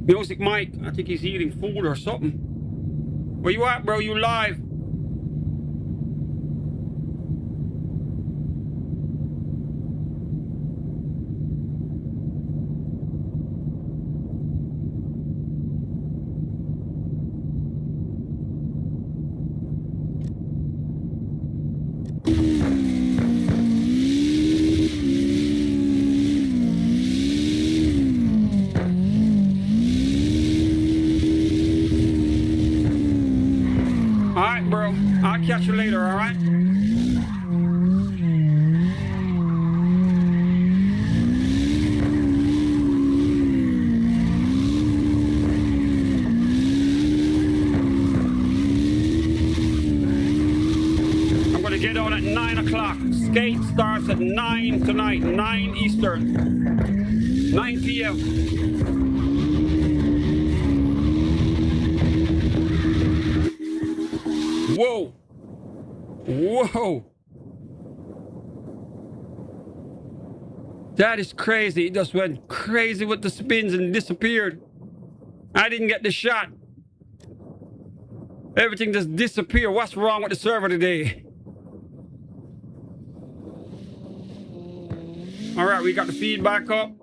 Music Mike, I think he's eating food or something. Where you at, bro? You live? Bro, I'll catch you later, all right? I'm gonna get on at 9 o'clock. Skate starts at 9 tonight, 9 Eastern, 9 p.m. Whoa. Whoa. That is crazy. It just went crazy with the spins and disappeared. I didn't get the shot. Everything just disappeared. What's wrong with the server today? All right, we got the feedback up.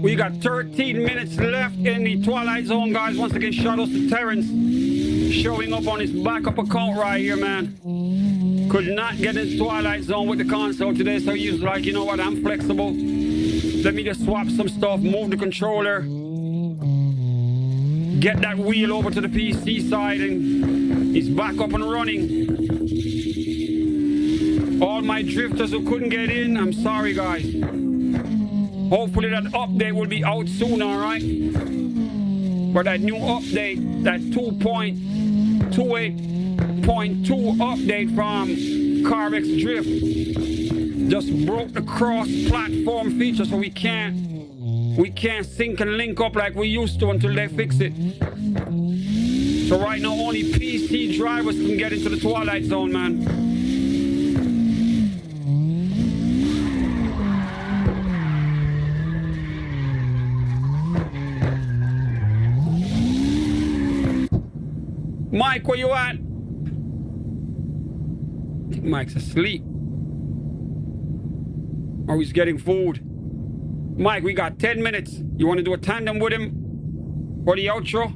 We got 13 minutes left in the Twilight Zone, guys. Once again, shout out to Terrence showing up on his backup account right here, man. Could not get in Twilight Zone with the console today, so he was like, you know what, I'm flexible. Let me just swap some stuff, move the controller, get that wheel over to the PC side, and he's back up and running. All my drifters who couldn't get in, I'm sorry, guys. Hopefully that update will be out soon, all right? But that new update, that 2.28.2 update from CarX Drift just broke the cross-platform feature, so we can't sync and link up like we used to until they fix it. So right now, only PC drivers can get into the Twilight Zone, man. Mike, where you at? I think Mike's asleep. Or he's getting food. Mike, we got 10 minutes. You want to do a tandem with him for the outro?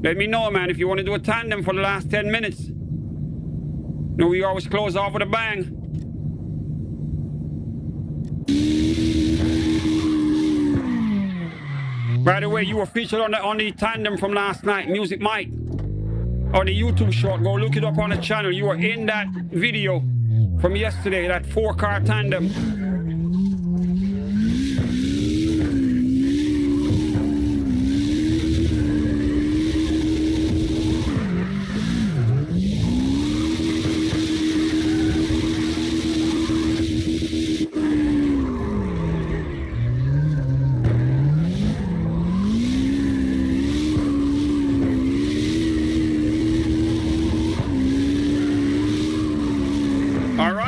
Let me know, man, if you want to do a tandem for the last 10 minutes. You know, we always close off with a bang. By the way, you were featured on the tandem from last night, Music Mike. On the YouTube short, go look it up on the channel. You were in that video from yesterday, that 4-car tandem.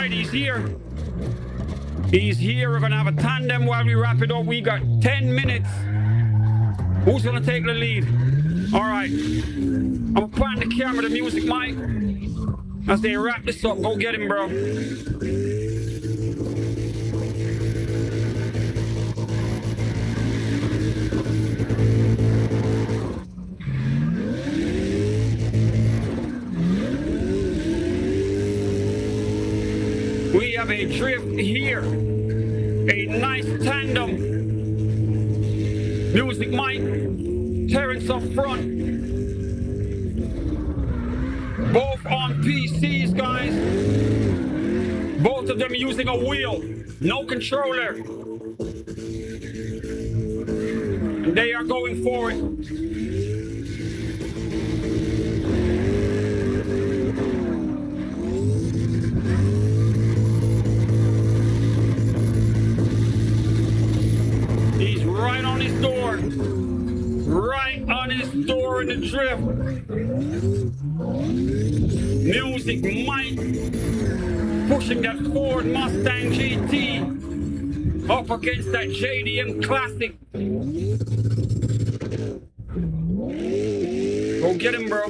He's here. He's here. We're going to have a tandem while we wrap it up. We got 10 minutes. Who's going to take the lead? All right. I'm going to point the camera to Music Mike as they wrap this up. Go get him, bro. We have a drift here, a nice tandem. Music Mike, Terrence up front. Both on PCs, guys. Both of them using a wheel, no controller. And they are going for it. Right on his door. Right on his door in the drift. Music Mike pushing that Ford Mustang GT up against that JDM Classic. Go get him, bro.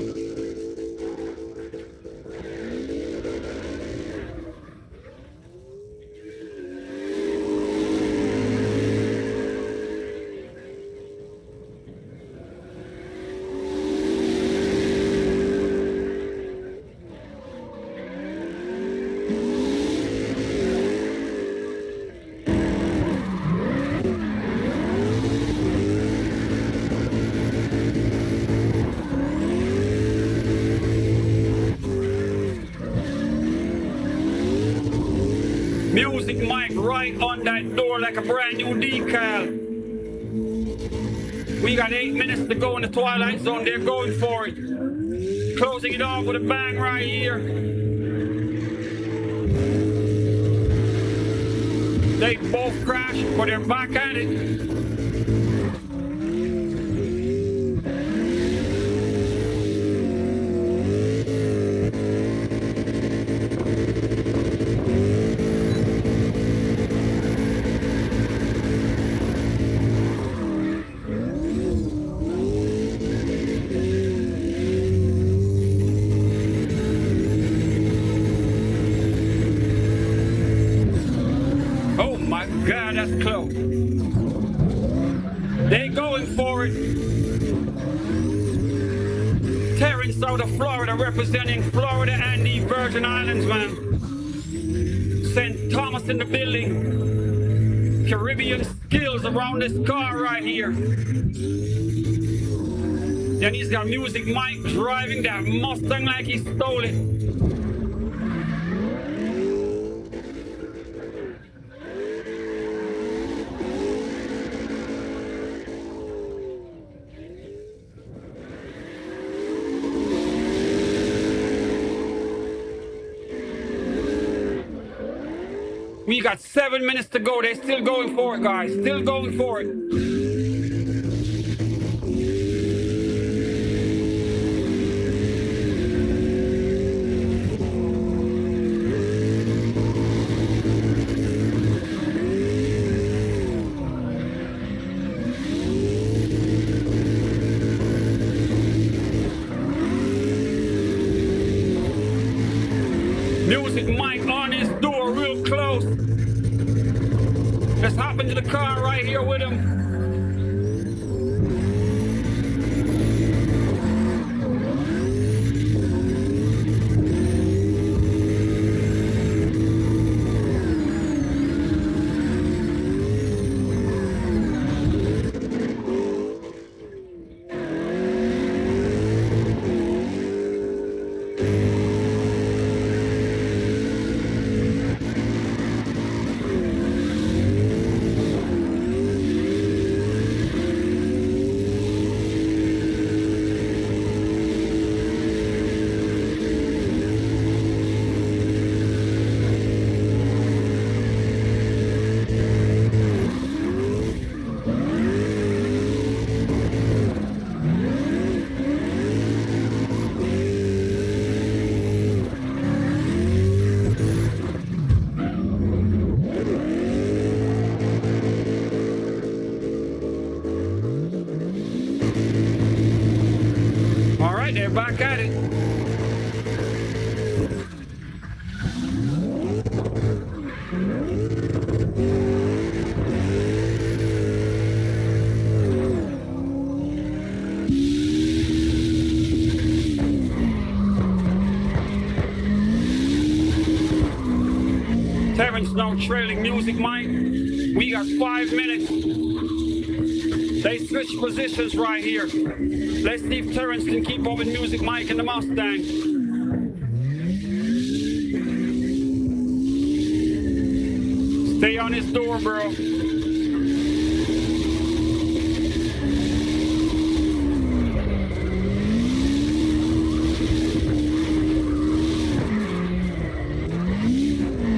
Music Mike right on that door like a brand new decal. We got 8 minutes to go in the Twilight Zone. They're going for it. Closing it off with a bang right here. They both crashed, but they're back at it. God, that's close. They going for it. Terrence out of Florida, representing Florida and the Virgin Islands, man. St. Thomas in the building. Caribbean skills around this car right here. Then he's got Music Mike driving that Mustang like he stole it. We got 7 minutes to go. They're still going for it, guys. Still going for it. Music Mike on his door real close. Let's hop into the car right here with him. They're back at it. Terrence now trailing Music Mike. We got 5 minutes. They switch positions right here. Let's see if Terrence can keep up with Music Mike and the Mustang. Stay on his door, bro.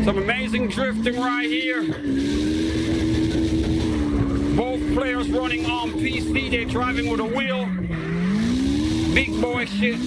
Some amazing drifting right here. Both players running on PC, they're driving with a wheel. Big boy shit.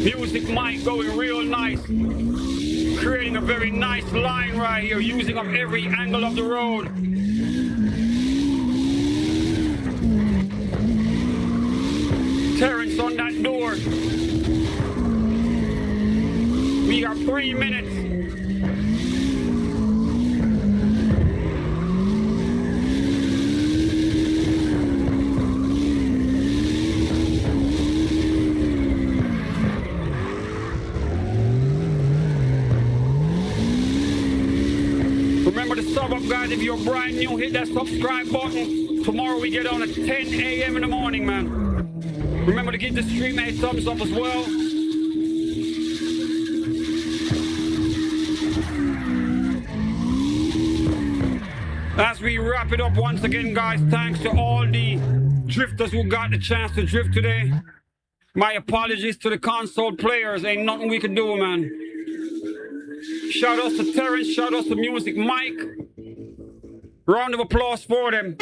Music Mike going real nice. Creating a very nice line right here, using up every angle of the road. Terrence on that door. We got 3 minutes. Remember to sub up, guys. If you're brand new, hit that subscribe button. Tomorrow we get on at 10 a.m. in the morning, man. Remember to give the stream a thumbs up as well. As we wrap it up once again, guys, thanks to all the drifters who got the chance to drift today. My apologies to the console players. Ain't nothing we can do, man. Shout outs to Terrence. Shout outs to Music Mike. Round of applause for them.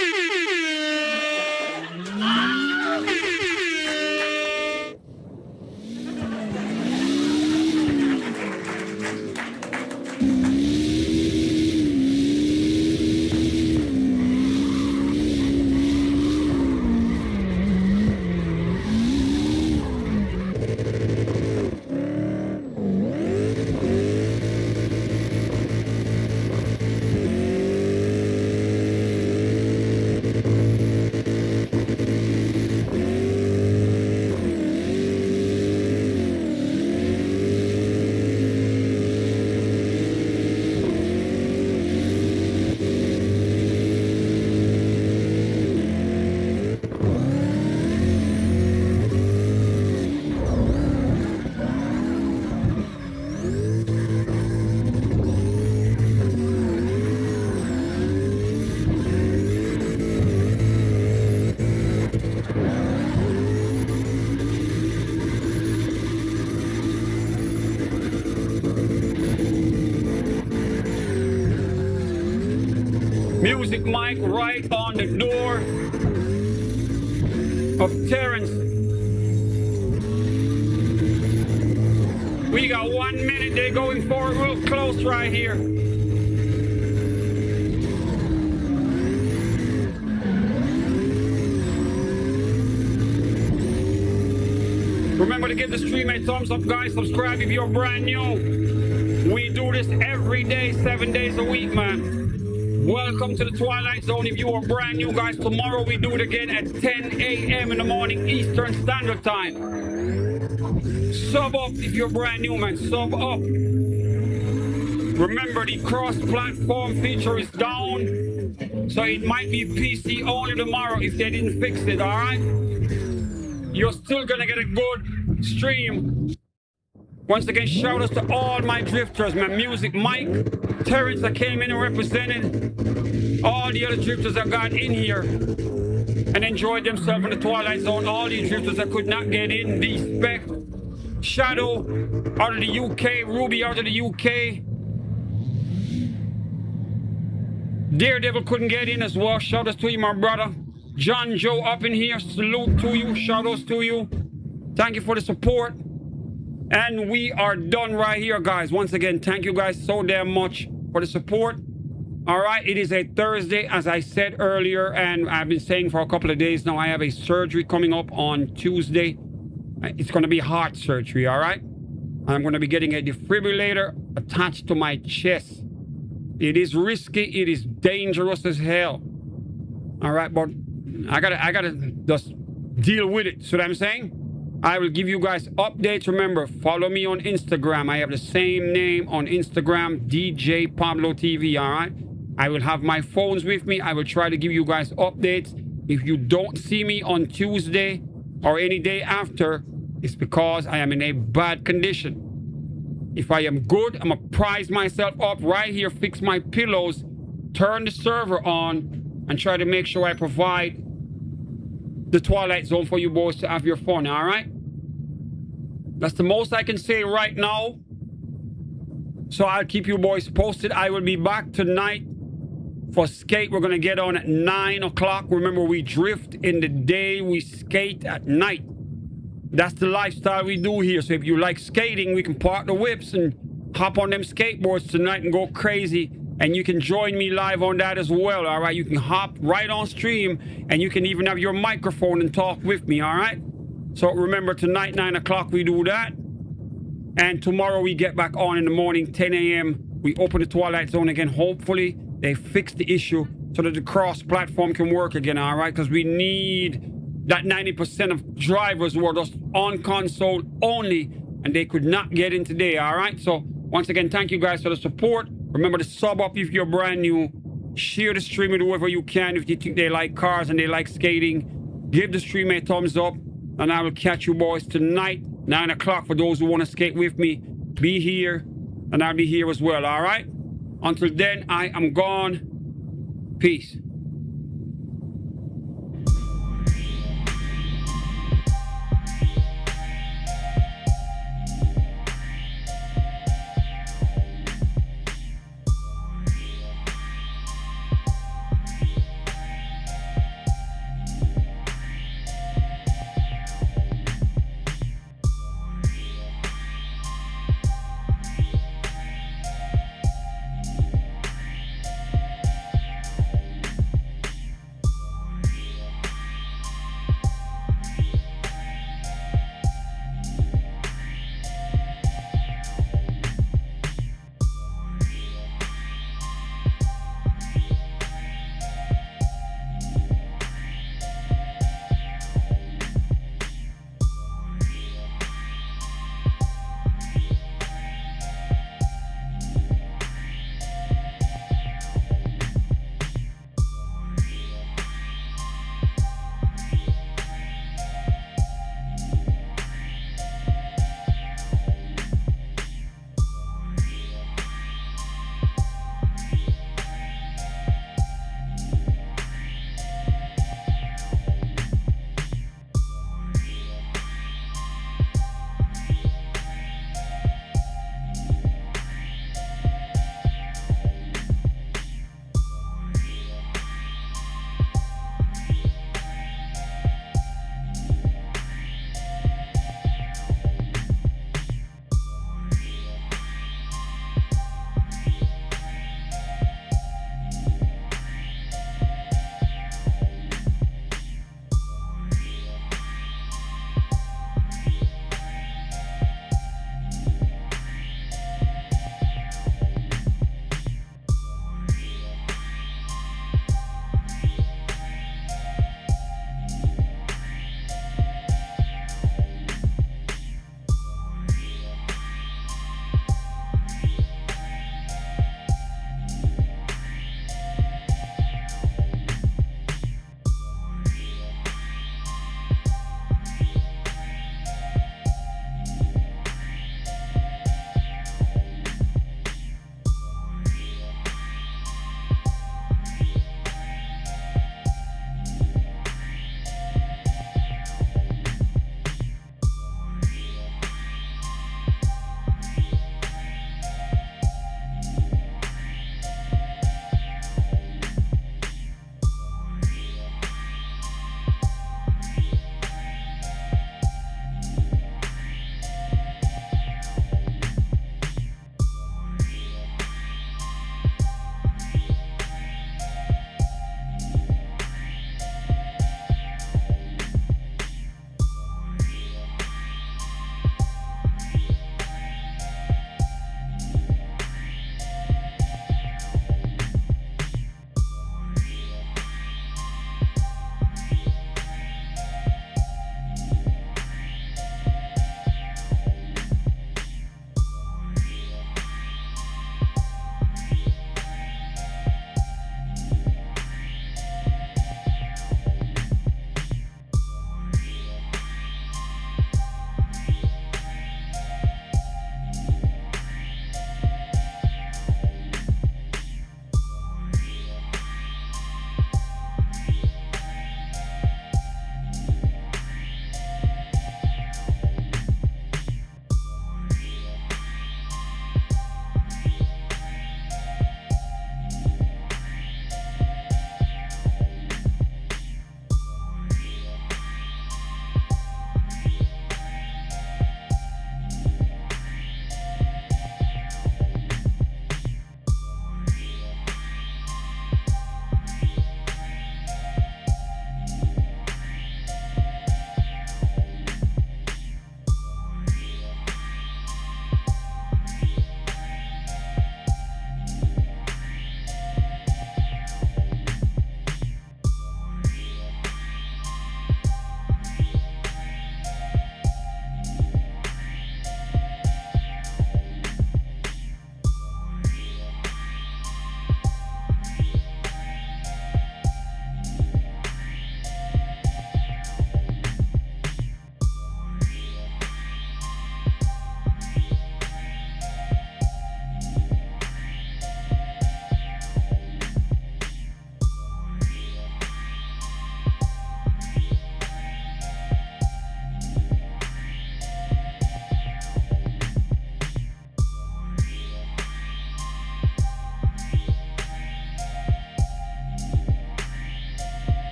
Music Mike right on the door of Terrence. We got 1 minute. They're going forward real close right here. Remember to give the stream a thumbs up, guys. Subscribe if you're brand new. We do this every day, 7 days a week, man. Welcome to the Twilight Zone. If you are brand new, guys, tomorrow we do it again at 10 a.m. in the morning, Eastern Standard Time. Sub up if you're brand new, man. Sub up. Remember, the cross-platform feature is down, so it might be PC only tomorrow if they didn't fix it, all right? You're still gonna get a good stream. Once again, shout outs to all my drifters, man. Music Mike, Terrence that came in and represented, all the other drifters that got in here and enjoyed themselves in the Twilight Zone, all the drifters that could not get in, D-Spec, Shadow out of the UK, Ruby out of the UK, Daredevil couldn't get in as well. Shout outs to you, my brother. John Joe up in here, salute to you, shout outs to you. Thank you for the support. And we are done right here, guys. Once again, thank you guys so damn much for the support. All right, it is a Thursday, as I said earlier, and I've been saying for a couple of days now, I have a surgery coming up on Tuesday. It's going to be heart surgery, all right? I'm going to be getting a defibrillator attached to my chest. It is risky. It is dangerous as hell. All right, but I gotta just deal with it. See what I'm saying? I will give you guys updates. Remember, follow me on Instagram. I have the same name on Instagram, DJPABLOTV, all right? I will have my phones with me. I will try to give you guys updates. If you don't see me on Tuesday or any day after, it's because I am in a bad condition. If I am good, I'm going to prise myself up right here, fix my pillows, turn the server on, and try to make sure I provide the Twilight Zone for you boys to have your fun, all right? That's the most I can say right now. So I'll keep you boys posted. I will be back tonight for skate. We're going to get on at 9 o'clock. Remember, we drift in the day, we skate at night. That's the lifestyle we do here. So if you like skating, we can park the whips and hop on them skateboards tonight and go crazy. And you can join me live on that as well, all right? You can hop right on stream, and you can even have your microphone and talk with me, all right? So remember, tonight, 9 o'clock, we do that. And tomorrow we get back on in the morning, 10 a.m. We open the Twilight Zone again. Hopefully, they fix the issue so that the cross-platform can work again, all right? Because we need that 90% of drivers who are just on console only, and they could not get in today, all right? So once again, thank you guys for the support. Remember to sub up if you're brand new. Share the stream with whoever you can. If you think they like cars and they like skating, give the stream a thumbs up. And I will catch you boys tonight, 9 o'clock, for those who want to skate with me. Be here, and I'll be here as well, all right? Until then, I am gone. Peace.